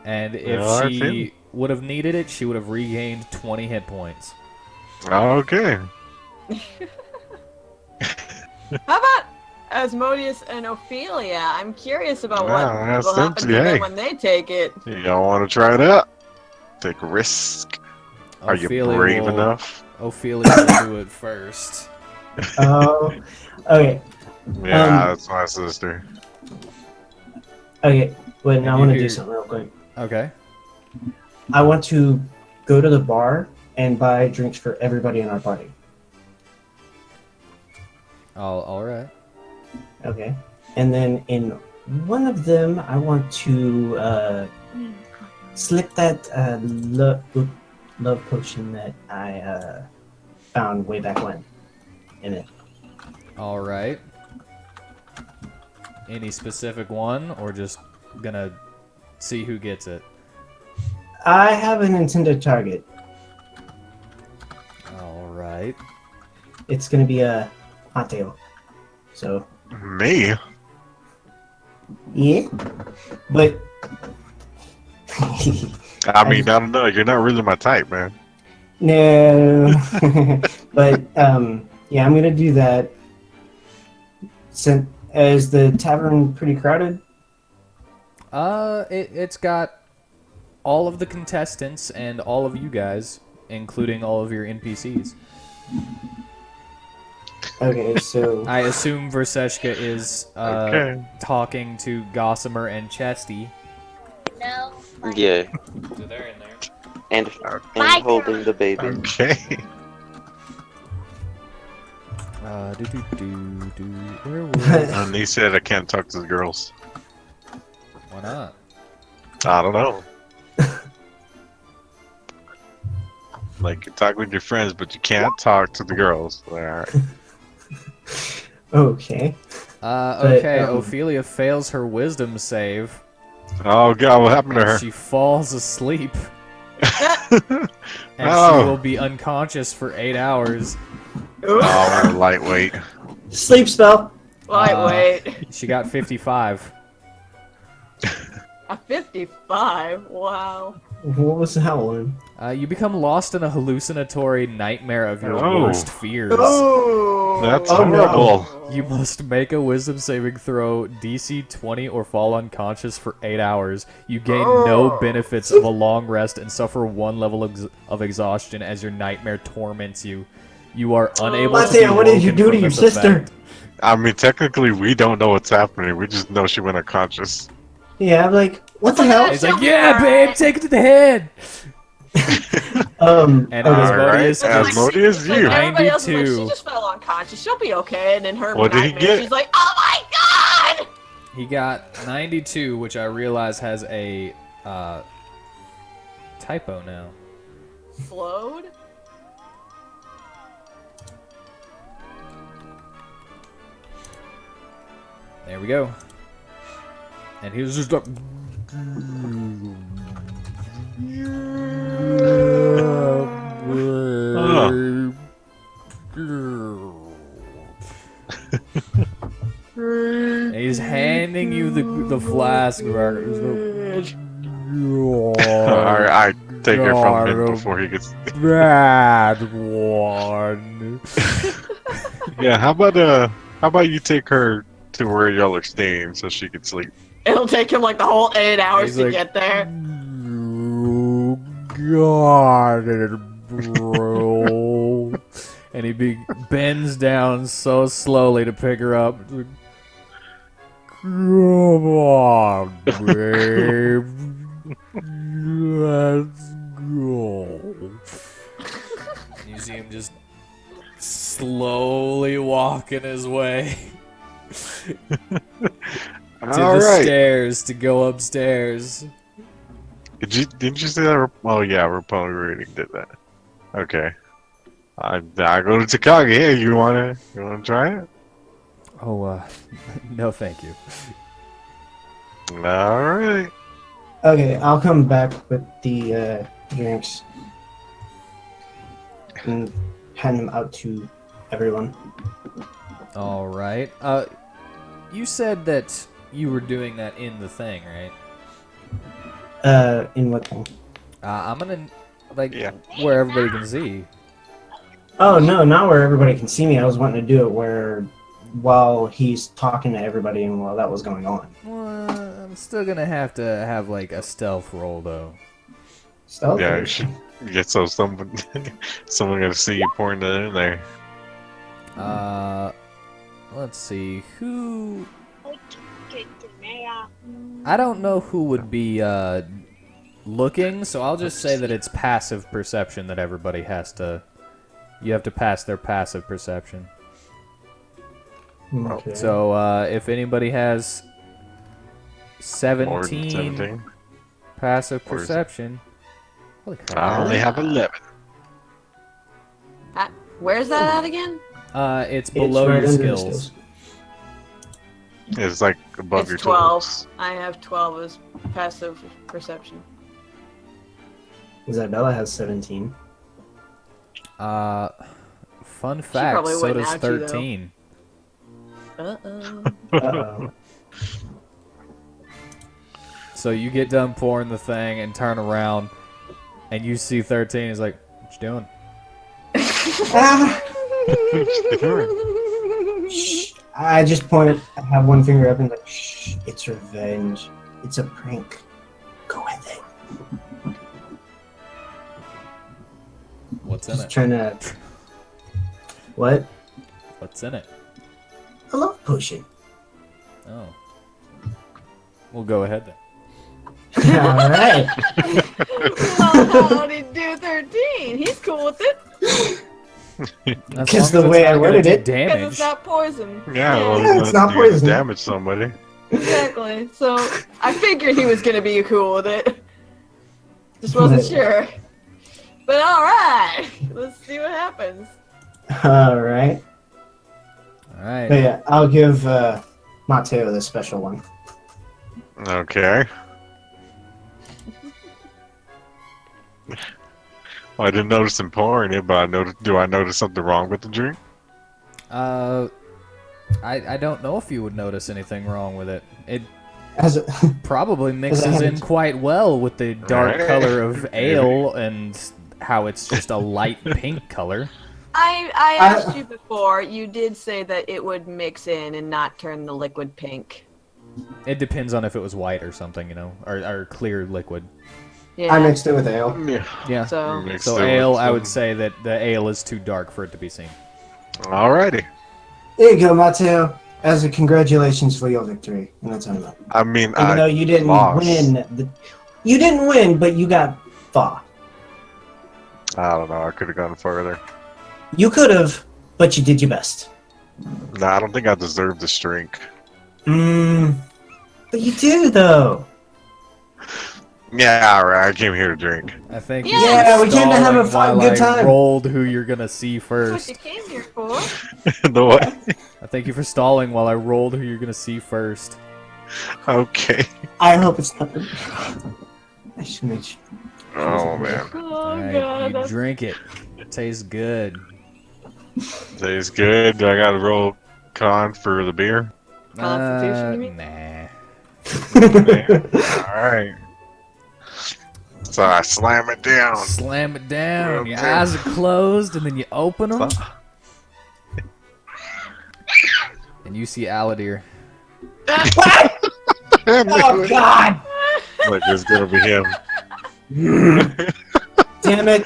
And if No hard she feelings. would have needed it, she would have regained 20 hit points. Okay. How about Asmodeus and Ophelia? I'm curious about Wow, what that's will happen to empty, them hey. when they take it. Y'all want to try it out? Take a risk. Are you Ophelia brave will- enough? Ophelia will do it first. Oh, okay. Yeah, that's my sister. Okay. Wait, now I you want to hear- do something real quick. Okay. I want to go to the bar and buy drinks for everybody in our party. All right. Okay. And then in one of them, I want to slip that love potion that I found way back when in it. All right. Any specific one, or just gonna see who gets it? I have an intended target. All right. It's going to be a hot tail. So, Me? yeah. But. I mean, I don't know. You're not really my type, man. No. But, yeah, I'm going to do that. Is the tavern pretty crowded? It's got all of the contestants and all of you guys, including all of your NPCs. Okay, so. I assume Verseshka is Okay. talking to Gossamer and Chesty. No. Yeah, So they're in there. and My holding the baby. Okay. Where was? And he said I can't talk to the girls. Why not? I don't know. Like, you talk with your friends, but you can't talk to the girls. Alright. Okay. Okay, But, Ophelia fails her wisdom save, Oh god, what happened to and her? she falls asleep, and Oh. she will be unconscious for 8 hours. Oh, what a lightweight. Sleep spell. Lightweight. She got 55. A 55? Wow. What was that one? You become lost in a hallucinatory nightmare of your Oh. worst fears. Oh! That's Oh, no. horrible. You must make a wisdom saving throw, DC 20, or fall unconscious for 8 hours. You gain no benefits of a long rest and suffer 1 level of exhaustion as your nightmare torments you. You are unable to be Mateo, what did you woken do to from your this sister? effect. I mean, technically, we don't know what's happening. We just know she went unconscious. Yeah, I'm like, what the hell? He's like, yeah, babe, take it to the head. And okay. Asmodeus Alright, gets Asmodeus, It's like you. everybody else is like, 92. she just fell unconscious. She'll be okay. And in her What did he nightmare, get? she's like, oh my god! He got 92, which I realize has a typo now. Flowed? There we go. And he was just like... And he's handing you the flask. Alright, I take her from him before he gets. Bad one. Yeah, how about you take her to where y'all are staying so she can sleep? It'll take him like the whole 8 hours He's to like, get there. You got it, bro. And he bends down so slowly to pick her up. He's like, come on, babe. Let's go. You see him just slowly walking his way to the stairs to go upstairs. Didn't you say that? Oh yeah, Republic Reading did that. Okay. I go to Takagi. Hey, you wanna try it? Oh, no, thank you. Alright. Okay, I'll come back with the drinks and hand them out to everyone. All right. You said that you were doing that in the thing, right? In what thing? I'm gonna Yeah. where everybody can see. Oh no, not where everybody can see me. I was wanting to do it while he's talking to everybody and while that was going on. Well, I'm still gonna have to have like a stealth roll though. Stealth? Yeah, you should get someone gonna see you pouring that in there. Let's see who. I don't know who would be looking, so I'll just say that it's passive perception that everybody has to. You have to pass their passive perception. Okay. So if anybody has More than 17 passive Or is it- perception. Holy crap. I only have 11. Where's that at again? It's below right your under the skills. It's like above It's your 12. totals. I have 12 as passive perception. Isabella has 17. Fun fact, probably so wouldn't does out you, though. 13. Uh-oh. Uh-oh. So you get done pouring the thing and turn around, and you see 13. He's like, what you doing? Shh. I just point. I have one finger up and like, shh. It's revenge. It's a prank. Go with it. What's in Just it? trying to. What? What's in it? A love potion. Oh. We'll go ahead then. All right. Well, how'd he do 13? He's cool with it. As Because long the as way it's I not gonna worded do it. Because damage. it's not poison. Yeah, well, Yeah, it's not you're gonna poison. damage somebody. Exactly. So I figured he was gonna be cool with it. Just wasn't sure. But alright. Let's see what happens. All right. Alright. But yeah, I'll give Mateo the special one. Okay. Well, I didn't notice him pouring it, but do I notice something wrong with the drink? I don't know if you would notice anything wrong with it. It As a, probably mixes in haven't- quite well with the dark Right. color of ale and how it's just a light pink color. I asked you before, you did say that it would mix in and not turn the liquid pink. It depends on if it was white or something, you know, or clear liquid. Yeah. I mixed it with ale. Yeah. Yeah. So Mixed So it with ale, I some- would say that the ale is too dark for it to be seen. Alrighty. There you go, Mateo. As a congratulations for your victory in the tournament. I mean, Even though you didn't lost. you didn't win, but you got far. I don't know. I could have gone further. You could have, but you did your best. No, I don't think I deserve this drink. But you do though. Yeah, alright. I came here to drink. I think Yeah, you're we came to have a stalling fun, while good I time. rolled who you're gonna see that's what first. you came here for. The what? I thank you for stalling while I rolled who you're gonna see first. Okay. I hope it's not. I should make sure. Oh man, Oh Alright, god. you That's... drink it. It tastes good. tastes good. Do I got to roll con for the beer? Constitution, you mean? Nah. All right. So I slam it down. Slam it down. Your Okay. eyes are closed, and then you open them, and you see Aladir. Oh God! Like it's gonna be him. Damn it!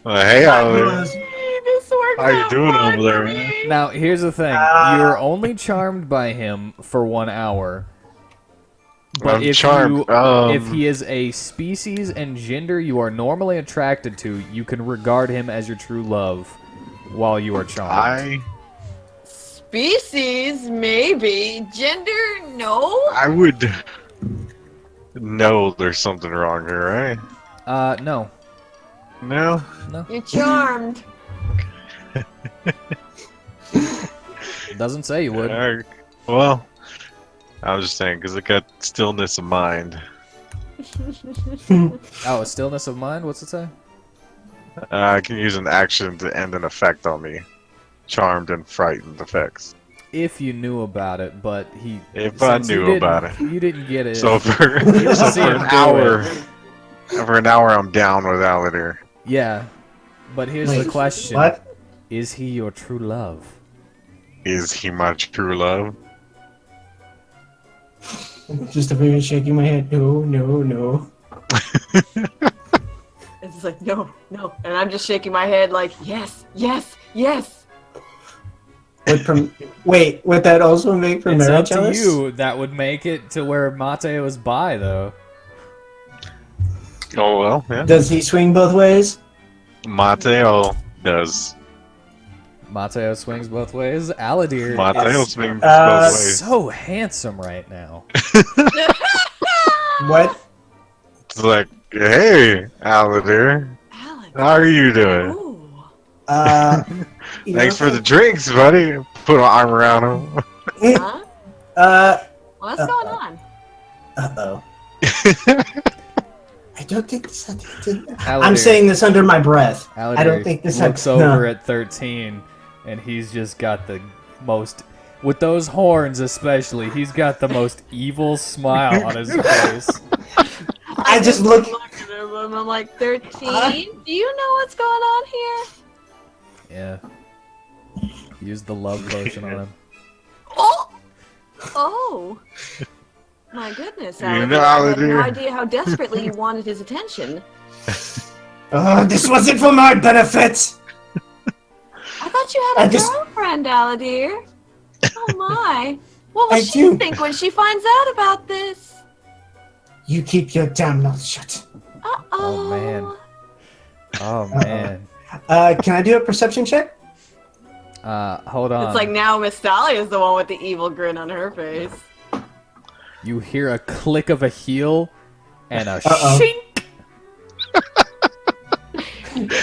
Hey, Oliver. This worked How you out doing fine over there, for man? me. Now, here's the thing. You're only charmed by him for 1 hour. But I'm if charmed. if he is a species and gender you are normally attracted to, you can regard him as your true love while you are charmed. Species, maybe. Gender, no. I would know there's something wrong here, right? No. No. You're charmed. Doesn't say you would. Well, I was just saying because it got stillness of mind. Oh, a stillness of mind? What's it say? I can use an action to end an effect on me. Charmed and frightened effects. If you knew about it, but he. If I since you knew didn't- about it. You didn't get it. So for, didn't so see for him an do hour, for an hour, I'm down with Aladir. Yeah. But here's Wait, the question. What? Is he your true love? Is he my true love? Just a bit shaking my head. No, no, no. It's like, no, no. And I'm just shaking my head like, yes, yes, yes. Wait, would that also make It's Primera up to jealous? you. That would make it to where Mateo is by, though. Oh well, yeah. Does he swing both ways? Mateo does. Mateo swings both ways. Aladir Mateo is swings Uh, both ways. so handsome right now. What? It's like, hey, Aladir, Alex. how are you doing? Ooh. You Thanks know, for the drinks, buddy. Put an arm around him. Huh? What's going on? Uh-oh. I don't think this. Aladir, I'm saying this under my breath. Aladir I don't think this looks no. over at 13, and he's just got the most, with those horns especially, he's got the most evil smile on his face. I just look. at him and I'm like, 13? Do you know what's going on here? Yeah. Use the love potion on him. Oh! Oh! My goodness, You Alex. know, I had no Aladir. idea how desperately you wanted his attention. This wasn't for my benefit. I thought you had I a just- girlfriend, Aladir. Oh my. What will I she do. think when she finds out about this? You keep your damn mouth shut. Oh man. Oh man. Can I do a perception check? Hold on. It's like now Miss Sally is the one with the evil grin on her face. You hear a click of a heel and a Uh-oh. shink.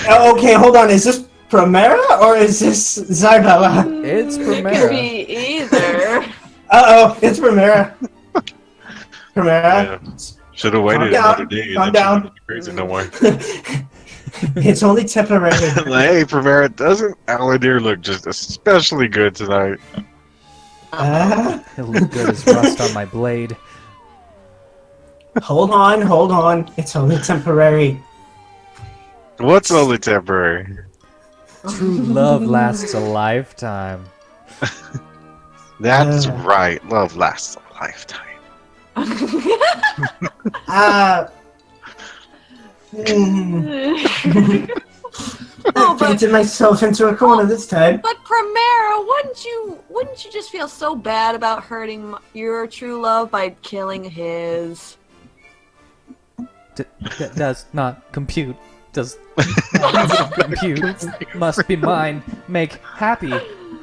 Oh, okay, hold on. Is this Primera or is this Zybella? It's It Primera. could be either. Uh-oh, it's Primera. Primera. Should have waited Calm another day. Calm That down. shouldn't be crazy no more. It's only temporary. Hey, Primera, doesn't Aladir look just especially good tonight? It'll look good as rust on my blade. Hold on. It's only temporary. What's only temporary? True love lasts a lifetime. That's right. Love lasts a lifetime. Oh, but, Painted myself into a corner this time. but Primera, wouldn't you just feel so bad about hurting your true love by killing his? Does not compute. Does not compute. Must be mine. Make happy.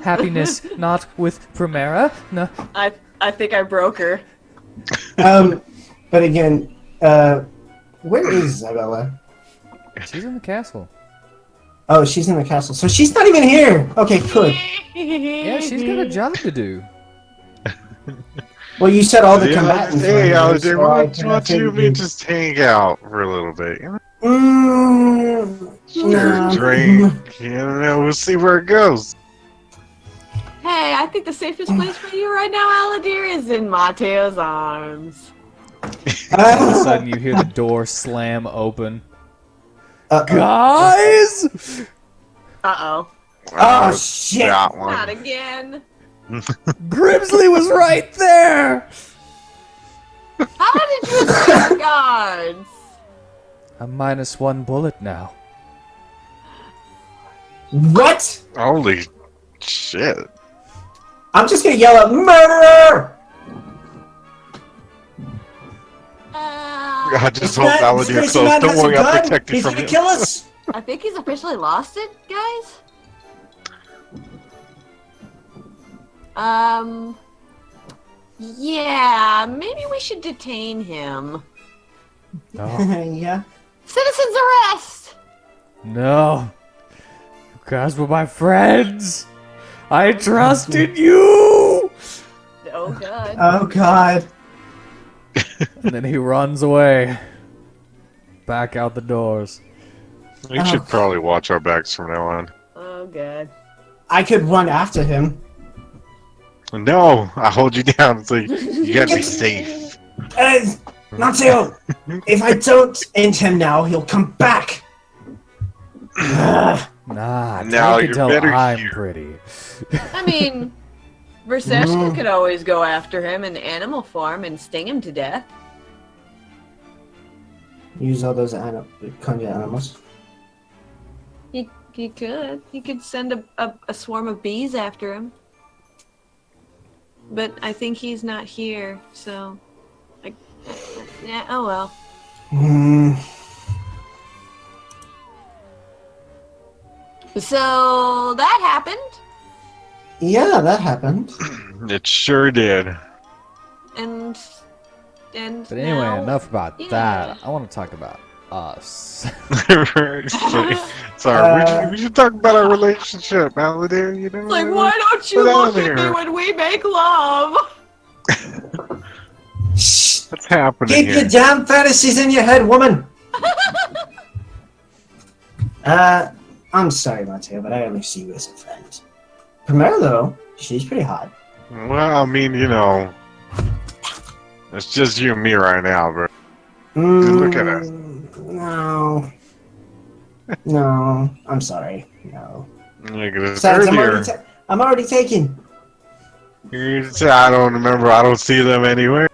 Happiness not with Primera. No. I think I broke her. But again, where is Isabella? She's in the castle. Oh, she's in the castle. So she's not even here. Okay, good. Yeah, she's got a job to do. Well, you said all the Yeah, combatants. hey, were here, Aladir, so why I don't kinda you figured- just hang out for a little bit? You know? Sure, Or drink. You know, we'll see where it goes. Hey, I think the safest place for you right now, Aladir, is in Mateo's arms. All of a sudden, you hear the door slam open. Uh-oh. Guys! Uh-oh. Oh, shit. That Not one. again. Grimsley was right there! How did you escape guards? I'm -1 bullet now. What? Holy shit. I'm just gonna yell out, murderer! I just This hope man- Aladir this close. man Don't has a worry, I'll gun. protect you He's from gonna it. kill us. I think he's officially lost it, guys. Yeah, maybe we should detain him. No. Yeah. Citizen's arrest! No. You guys were my friends. I trusted you! Oh, God. Oh God. And then he runs away. Back out the doors. We should probably watch our backs from now on. Oh, God. I could run after him. No, I hold you down. It's like, you gotta be safe. Matteo, if I don't end him now, he'll come back. Nah, Now take it you're till better I'm here. pretty. I mean, Verseshka could always go after him in animal form and sting him to death. Use all those conjure animals. He could. He could send a swarm of bees after him. But I think he's not here, so... yeah, oh well. So that happened, Yeah, that happened. It sure did. and But anyway, now- enough about yeah. that. I want to talk about us. Sorry, we should talk about our relationship, Aladir. You know, Like, why don't you Get out look of at me here. when we make love? Shh! What's happening Keep here? your damn fantasies in your head, woman. I'm sorry, Matteo, but I only see you as a friend. Primero, though, she's pretty hot. Well, I mean, you know, it's just you and me right now, bro. Look at us. No. No, I'm sorry. No. Look at us. Besides, Earlier, I'm already taken. you said, I don't remember. I don't see them anywhere.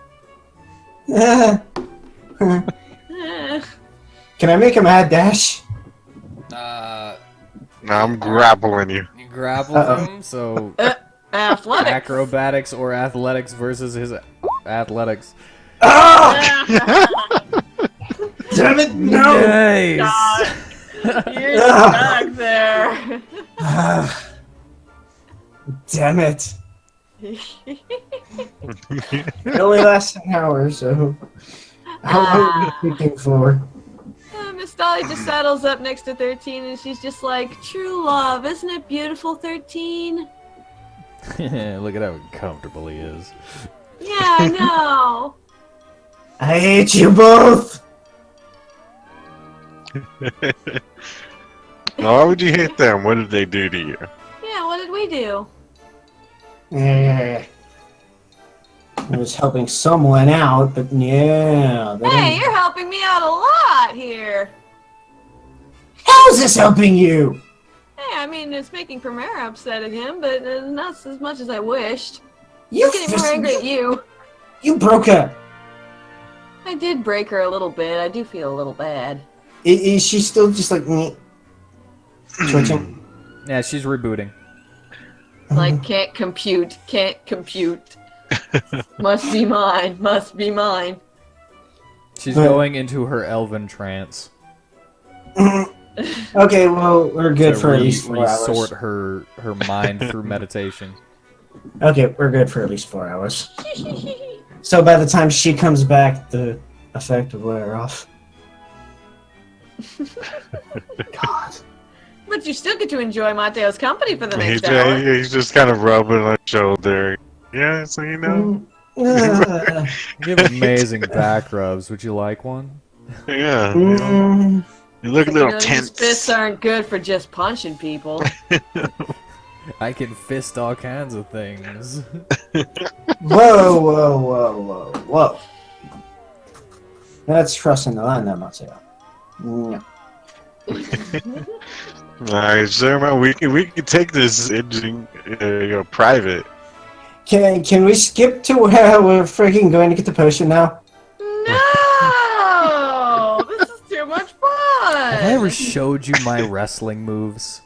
Eh, Can I make a mad dash? I'm grappling you. You grapple Uh-oh. him, so Athletics. acrobatics or athletics versus his athletics. Oh! Damn it! No! Nice. You're stuck there. Damn it! It only lasts an hour, so how long are you thinking for? Miss Dolly just saddles up next to 13 and she's just like, true love, isn't it beautiful, 13? Look at how comfortable he is. Yeah, I know. I hate you both. Why would you hate them? What did they do to you? Yeah, what did we do? Yeah. I was helping someone out, but yeah. Hey, you're helping me out a lot here. How is this helping you? Hey, I mean, it's making Primera upset at him, but not as much as I wished. You I'm getting more angry at you. You broke her. I did break her a little bit. I do feel a little bad. Is she still just like twitching? Yeah, she's rebooting. Like, can't compute. Must be mine. She's going into her elven trance. Okay, well, we're good to for at least 4 hours. resort her mind through meditation. Okay, we're good for at least 4 hours. So by the time she comes back, the effect will wear off. God. But you still get to enjoy Mateo's company for the next hour. He's just kind of rubbing my shoulder. Yeah, so you know. You have amazing back rubs. Would you like one? Yeah. You look a little These tense. fists aren't good for just punching people. I can fist all kinds of things. Whoa. That's crossing the line now, Mateo. No. Alright, sure, man. We can take this engine, private. Can we skip to where we're freaking going to get the potion now? No! This is too much fun! Have I ever showed you my wrestling moves?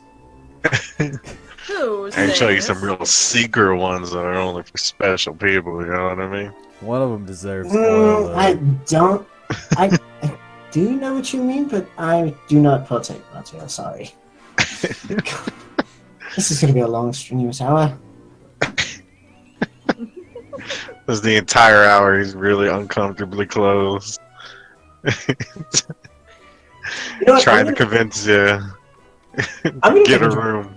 Who's I can show you this? some real secret ones that are only for special people, you know what I mean? One of them deserves oil, I though. don't. I do know what you mean, but I do not partake, Mateo. Sorry. This is gonna be a long, strenuous hour. That's the entire hour. He's really uncomfortably close. You know what, Trying to convince you. I'm gonna Get take a a room.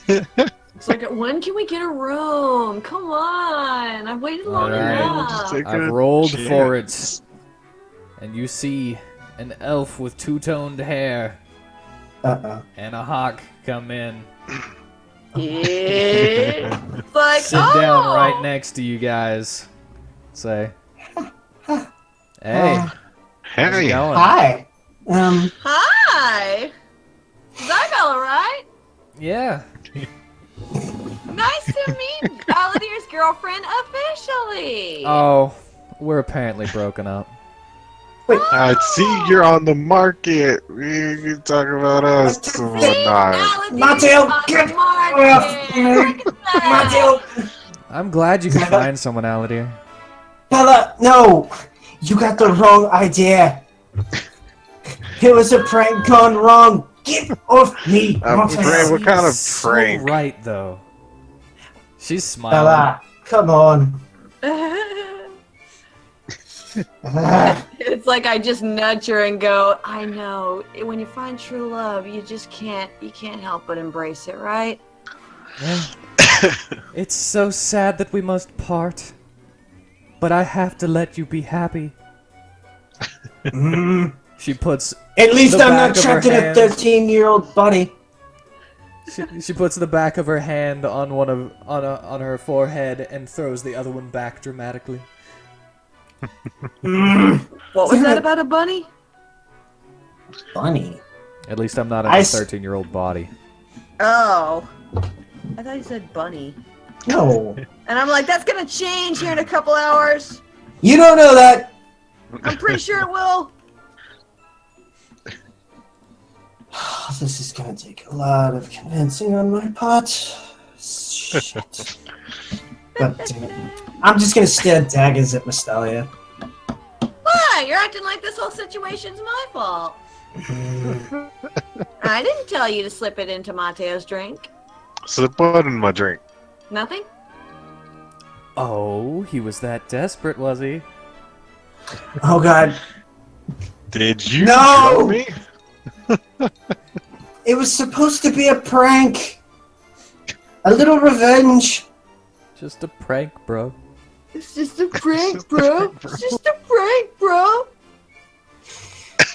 It's like, when can we get a room? Come on! I've waited long Alright. enough. I've rolled for it. And you see an elf with two-toned hair and a hawk come in. It's like, Sit down right next to you guys. Say, hey, how's it Hey. going? Hi. Hi! Is that fella right? Yeah. Nice to meet Aladir's girlfriend officially! Oh, we're apparently broken up. I see you're on the market. You talk about us and whatnot. Mateo, get off me! Mateo! I'm glad you could find someone, Aladir. Bella, no! You got the wrong idea. It was a prank gone wrong. Get off me, Prank? What kind of So prank? right, though. She's smiling. Bella, come on. It's like I just nudge her and go, I know, when you find true love, you can't help but embrace it, right? It's so sad that we must part. But I have to let you be happy. She puts At least the I'm back not of trapped her in a hand- 13-year-old body. She puts the back of her hand on on her forehead and throws the other one back dramatically. What was that about a bunny? Bunny. At least I'm not in I a s- 13-year-old body. Oh. I thought you said bunny. No. And I'm like, that's gonna change here in a couple hours. You don't know that. I'm pretty sure it will. This is gonna take a lot of convincing on my part. Shit. God damn it. I'm just gonna stare daggers at Mystalia. Why? You're acting like this whole situation's my fault. I didn't tell you to slip it into Mateo's drink. Slip what in my drink? Nothing? Oh, he was that desperate, was he? Oh God. Did you No! drug me? It was supposed to be a prank. A little revenge. Just a prank, bro. It's just a prank, bro. It's just a prank, bro.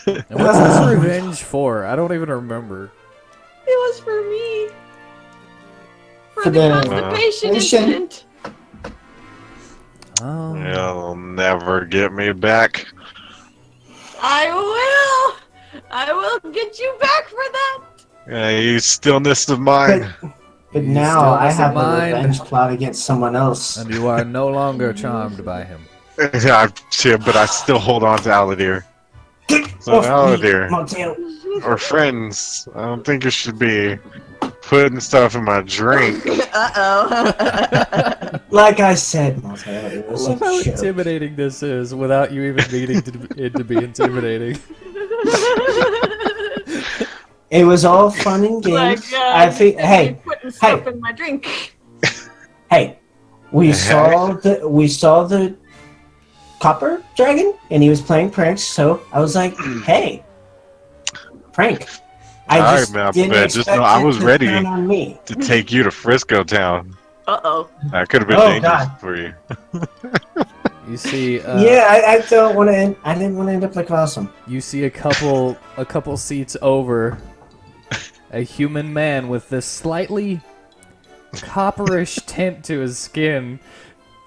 And what's this revenge for? I don't even remember. It was for me. For For the the- constipation Patient. incident. Oh. You'll never get me back. I will. I will get you back for that. Yeah, you stillness of mind. But You now still I must have a mind. revenge plot against someone else. And you are no longer charmed by him. Yeah, but I still hold on to Aladir. Get So off me, Aladir, Mateo. or friends, I don't think you should be putting stuff in my drink. Uh-oh. Like I said, Mateo, it I was love a how joke. intimidating this is without you even needing it to be intimidating. It was all fun and games. I think. Hey, putting stuff hey. in my drink. hey, we saw the copper dragon, and he was playing pranks. So I was like, hey, prank. I Alright, just man, didn't but expect just know I it was to ready. turn on me. To take you to Frisco Town. Uh-oh. That could have been Oh, dangerous God. for you. You see, Yeah, I don't want to. I didn't want to end up like Awesome. you see a couple seats over, a human man with this slightly copperish tint to his skin,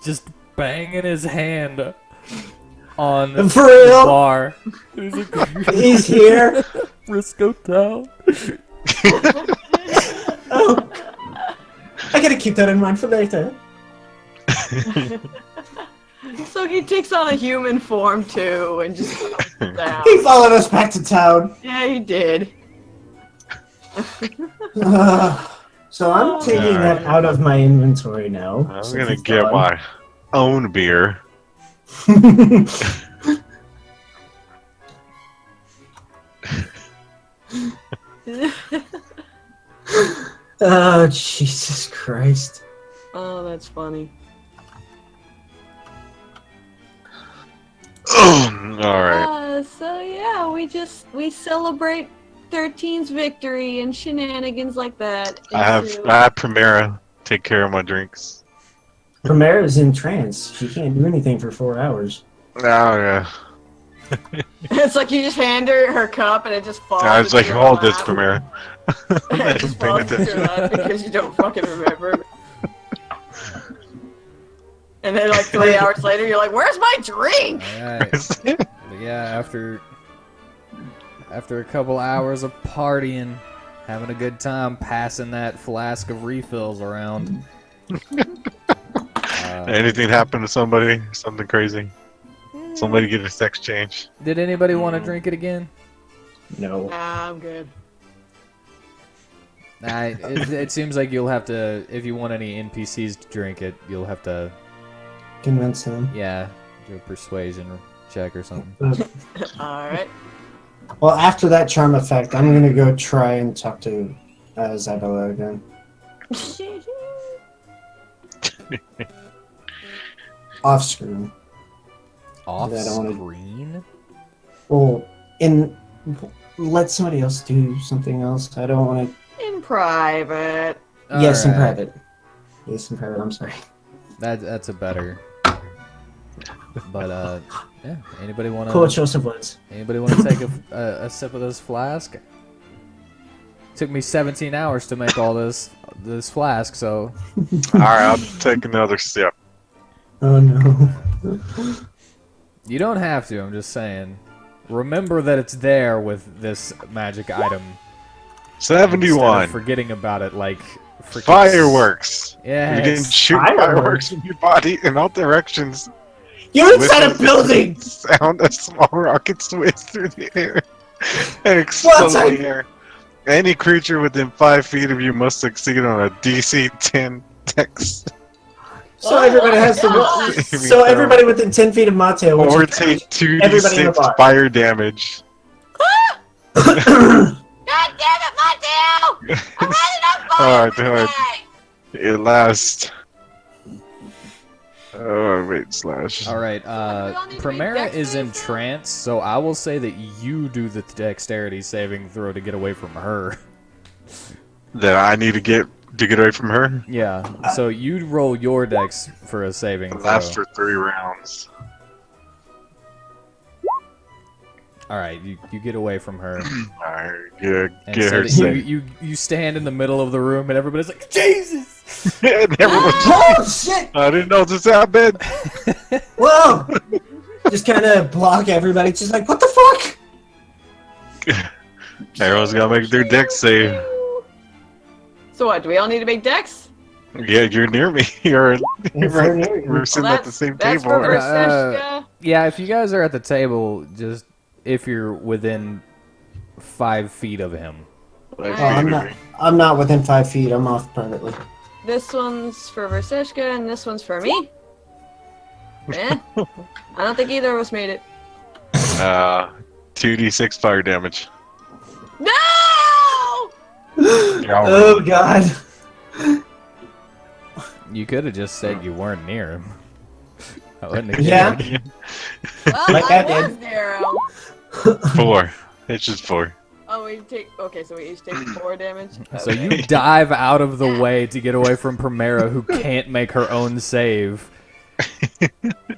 just banging his hand on the For real? bar. He's like, He's here. Frisco Town. Oh, I gotta keep that in mind for later. So he takes on a human form too and just comes down. He followed us back to town. Yeah, he did. So I'm taking Alright. that out of my inventory now. I'm since gonna it's get gone. my own beer. Oh, Jesus Christ. Oh, that's funny. Alright. So yeah, we celebrate 13's victory and shenanigans like that. I have Primera take care of my drinks. Primera's in trance. She can't do anything for 4 hours. Oh yeah. It's like you just hand her cup and it just falls. I was into like, your hold this, lap. Primera. It just falls into your lap because you don't fucking remember. And then like 3 hours later, you're like, "Where's my drink?" Alright. Yeah, after a couple hours of partying, having a good time, passing that flask of refills around. Anything happen to somebody? Something crazy? Somebody get a sex change? Did anybody want to drink it again? No. Nah, I'm good. It seems like you'll have to, if you want any NPCs to drink it, you'll have to, Convince them. yeah, do a persuasion check or something. All right. Well, after that charm effect, I'm gonna go try and talk to Isabella again. Off screen. Off I don't wanna- screen? Well, let somebody else do something else. I don't want to. In private. Yes, in Alright. private. Yes, in private. I'm sorry. That's a better. But yeah. Anybody want Cool, to? Joseph Woods. Anybody want to take a sip of this flask? Took me 17 hours to make all this flask, so Alright, I'll take another sip. Oh no. you don't have to. I'm just saying. Remember that it's there with this magic item. Instead of 71. forgetting about it, like freaking Fireworks. Yeah. You can shoot Fireworks. fireworks in your body in all directions. You're with inside a building. Sound of small rockets whiz through the air and explode What's in the air. Any creature within 5 feet of you must succeed on a DC 10 dex So everybody has to. Saving So throw. everybody within 10 feet of Mateo, which Or is take everybody in the 2d6 bar. fire damage. God damn it, Mateo! I'm running up Alright, fire alright. today! It lasts. Oh, wait, slash. All right, we all need to make Primera dex is in saves now? trance, so I will say that you do the dexterity saving throw to get away from her. That I need to get away from her. Yeah, so you roll your dex for a saving throw. Lasts for 3 rounds. All right, you get away from her. Alright, get And get so her that safe. you stand in the middle of the room, and everybody's like, Jesus! And everyone, Oh shit! I didn't know this happened. Whoa! Just kind of block everybody. Just like, what the fuck? Everyone's gotta make their dex save. So what, do we all need to make dex? Yeah, you're near me. You're If right. we're near you. We're sitting at the same that's table. for Verseshka. Yeah, if you guys are at the table, just if you're within 5 feet of him. Like, Oh, I'm not within 5 feet. I'm off permanently. This one's for Verseshka, and this one's for me. Eh? I don't think either of us made it. 2d6 fire damage. No! Oh god. You could have just said you weren't near him. I wouldn't have Yeah. cared. Well, Like I that, was there. 4. It's just 4. Oh, we take. Okay, so we each take 4 damage. So you dive out of the way to get away from Primera, who can't make her own save,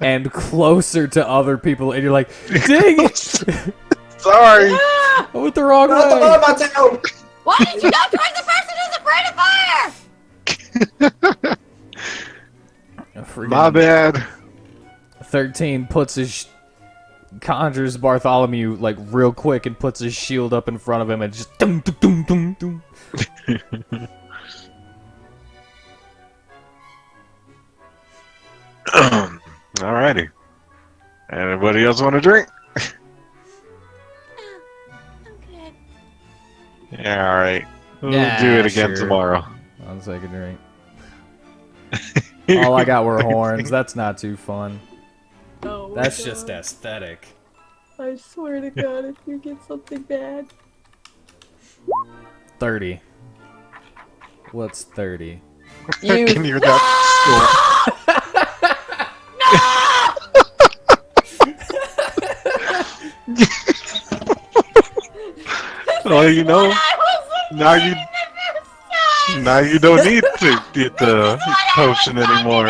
and closer to other people, and you're like, dang it! Sorry. Ah! I went the wrong Not the way! ball, Mateo! Why did you go towards the person who's afraid of fire? Freaking My bad. 13 puts his conjures Bartholomew like real quick and puts his shield up in front of him and just dum dum dum dum dum. Alrighty. Anybody else want a drink? Okay. Yeah, alright. We'll Yeah, do it again sure. tomorrow. I'll take a drink. All I got were horns. That's not too fun. Oh my That's God. just aesthetic. I swear to God, if you get something bad. 30. What's 30? You. Can you hear that? Well, you know, now you don't need to get the potion anymore.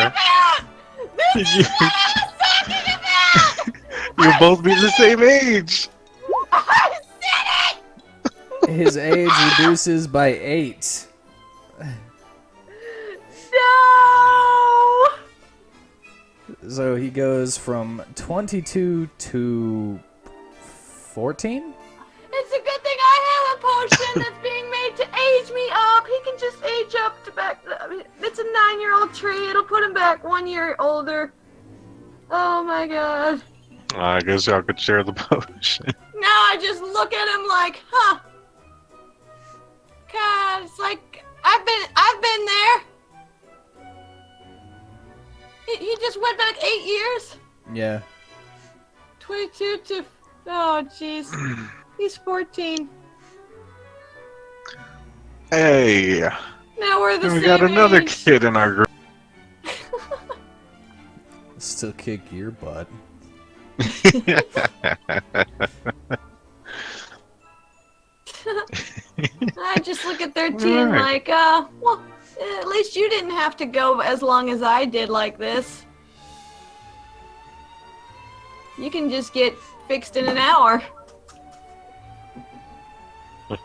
You'll both be the same age. His age reduces by 8. No! So he goes from 22 to 14? It's a good thing I have a potion that's being made to age me up. He can just age up to back. I mean, it's a 9-year-old tree. It'll put him back 1 year older. Oh my God. I guess y'all could share the potion. Now I just look at him like, huh? God, it's like I've been there. He just went back 8 years. Yeah. 22 to. Oh jeez. He's 14. Hey, Now we're the we same got another age. kid in our group. Still kick your butt. I just look at 13 Alright. like, well, at least you didn't have to go as long as I did like this. You can just get fixed in an hour. Are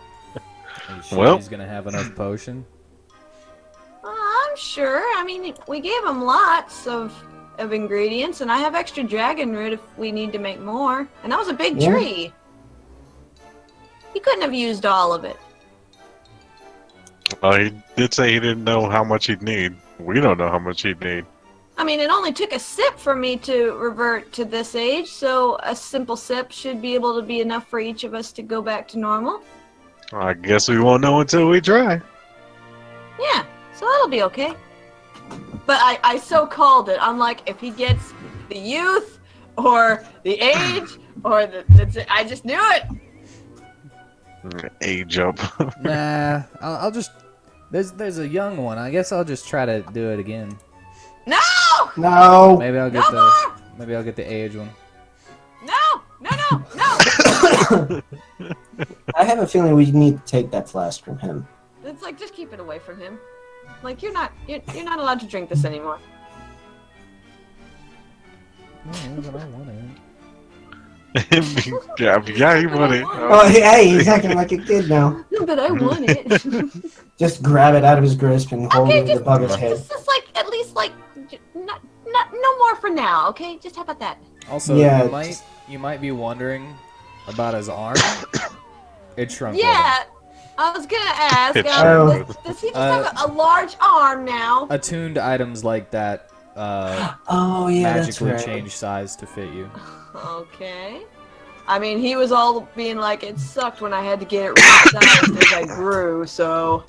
you sure Well. he's gonna have enough potion? I'm sure. I mean, we gave him lots of ingredients, and I have extra dragon root if we need to make more. And that was a big Yeah. tree. He couldn't have used all of it. Well, he did say he didn't know how much he'd need. We don't know how much he'd need. I mean, it only took a sip for me to revert to this age, so a simple sip should be able to be enough for each of us to go back to normal. I guess we won't know until we try. Yeah, so that'll be okay. But I so called it. I'm like, if he gets the youth or the age or I just knew it. Age up. Nah, I'll just. There's a young one. I guess I'll just try to do it again. No! No. Maybe I'll get maybe I'll get the age one. No! I have a feeling we need to take that flask from him. It's like, just keep it away from him. Like, you're not allowed to drink this anymore. No, but I want it. yeah, you want it. Oh, hey, he's acting like a kid now. No, but I want it. Just grab it out of his grasp and hold Okay, it just- above his head. Just like, at least like, no more for now, okay? Just how about that? Also, Yeah, you might be wondering about his arm. It shrunk. with him. Yeah, I was gonna ask. Oh. Does he just have a large arm now? Attuned items like that Oh, yeah, that's magically right. change size to fit you. Okay. I mean, he was all being like, it sucked when I had to get it resized as I grew, so.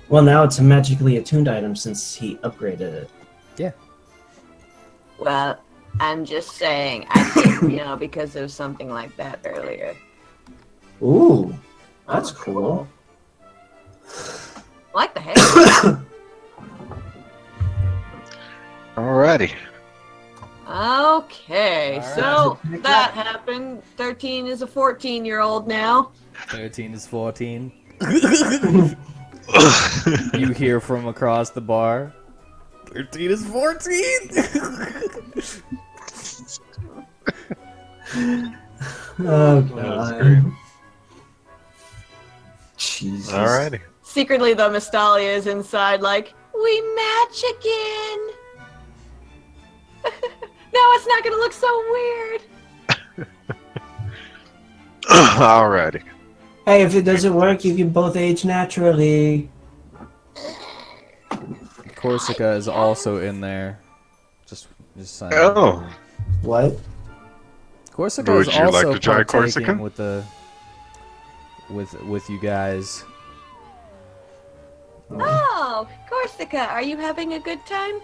Well, now it's a magically attuned item since he upgraded it. Well, I'm just saying, I think, because of something like that earlier. Ooh, that's Oh, cool. I like the hair. Alrighty. Okay, All so right. that happened. 13 is a 14-year-old now. 13 is 14. You hear from across the bar. 13 is 14. Oh, That's God. great. Jesus. Alrighty. Secretly, though, Mystalia is inside like, we match again. Now it's not gonna look so weird. Alrighty. Hey, if it doesn't work, you can both age naturally. Corsica is also in there. Just saying. Oh. What? Corsica Would is you like also to try partaking Corsica? with you guys. Oh, Corsica, are you having a good time?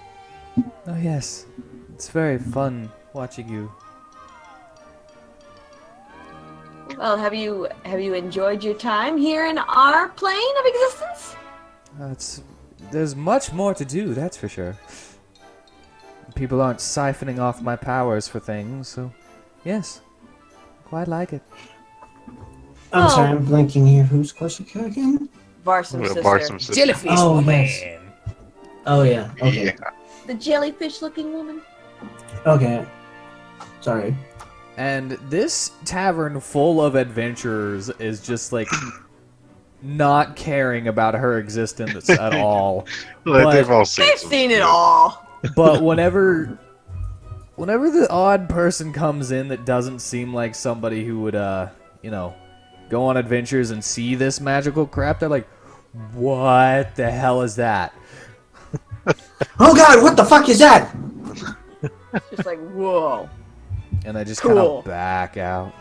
Oh yes, it's very fun watching you. Well, have you enjoyed your time here in our plane of existence? There's much more to do, that's for sure. People aren't siphoning off my powers for things, so yes, quite like it. I'm Oh. sorry, I'm blinking here. Who's Corsica again? Varsum sister. Barsum sister. Jellyfish Oh, woman. yes. Oh, yeah. Okay. Yeah. The jellyfish-looking woman. Okay. Sorry. And this tavern full of adventurers is just like not caring about her existence at all. Like, But- they've all seen They've some seen it shit. all. But whenever the odd person comes in that doesn't seem like somebody who would go on adventures and see this magical crap, they're like, what the hell is that? Oh, God, what the fuck is that? Just like, whoa. And they just kind Cool. of back out.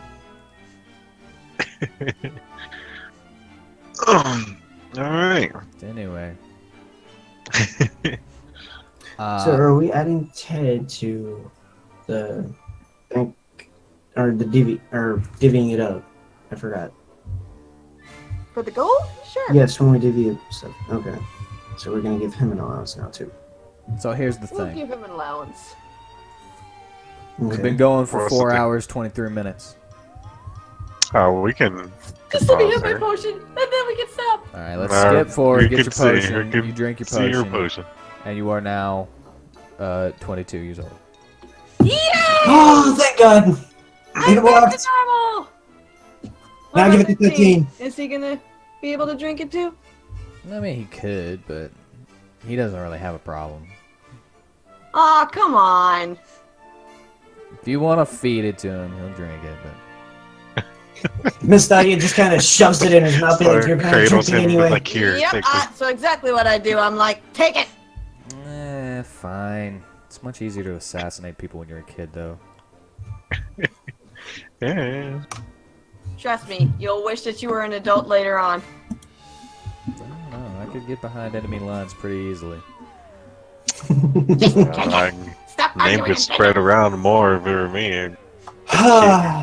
Alright. Anyway. So are we adding Ted to the bank or the divvying it up? I forgot. For the gold? Sure. Yes, when we divvy up stuff. Okay. So we're gonna give him an allowance now too. So here's the We'll thing. give him an allowance. We've Okay. been going for What's the 4 thing? hours, 23 minutes. Oh, we can. Just let me pause hit my there. potion, and then we can stop. Alright, let's Uh, skip forward, you get your can see- potion, you can you drink your See your potion, potion. and you are now 22 years old. Yay! Oh, thank God! I'm It back worked! to normal. Now What give it to about 13. Is he gonna be able to drink it too? I mean, he could, but he doesn't really have a problem. Aw, come on. If you want to feed it to him, he'll drink it, but... Miss Dahlia just kind of shoves it in his mouth like you're kind of Cradles drinking him anyway. like, here, Yep, take this. so exactly what I do. I'm like, take it. Fine. It's much easier to assassinate people when you're a kid, though. Yeah. Trust me, you'll wish that you were an adult later on. I don't know. I could get behind enemy lines pretty easily. Name could spread around more if it were me.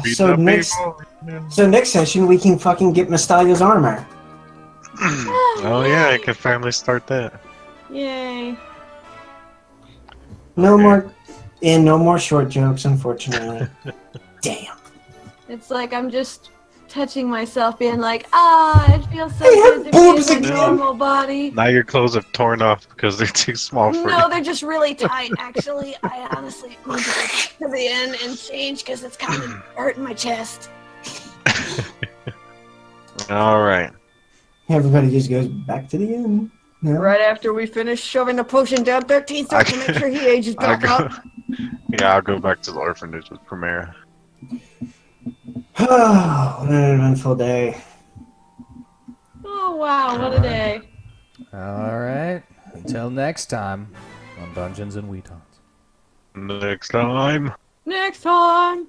Beating so up next, people. so next session we can fucking get Mystalio's armor. Oh yeah, I can finally start that. Yay. No Okay. more, and no more short jokes, unfortunately. Damn. It's like I'm just touching myself, being like, it feels so I good have to be in boobs my again. normal body. Now your clothes have torn off because they're too small for No, you. they're just really tight, actually. I honestly need to go back to the inn and change because it's kind of hurting my chest. All right. Everybody just goes back to the inn. No? Right after we finish shoving the potion down 13's throat to make sure he ages back up. Yeah, I'll go back to the orphanage with Primera. Oh, what an eventful day. Oh, wow, what a day. Alright. Until next time on Dungeons and WheatTons. Next time. Next time.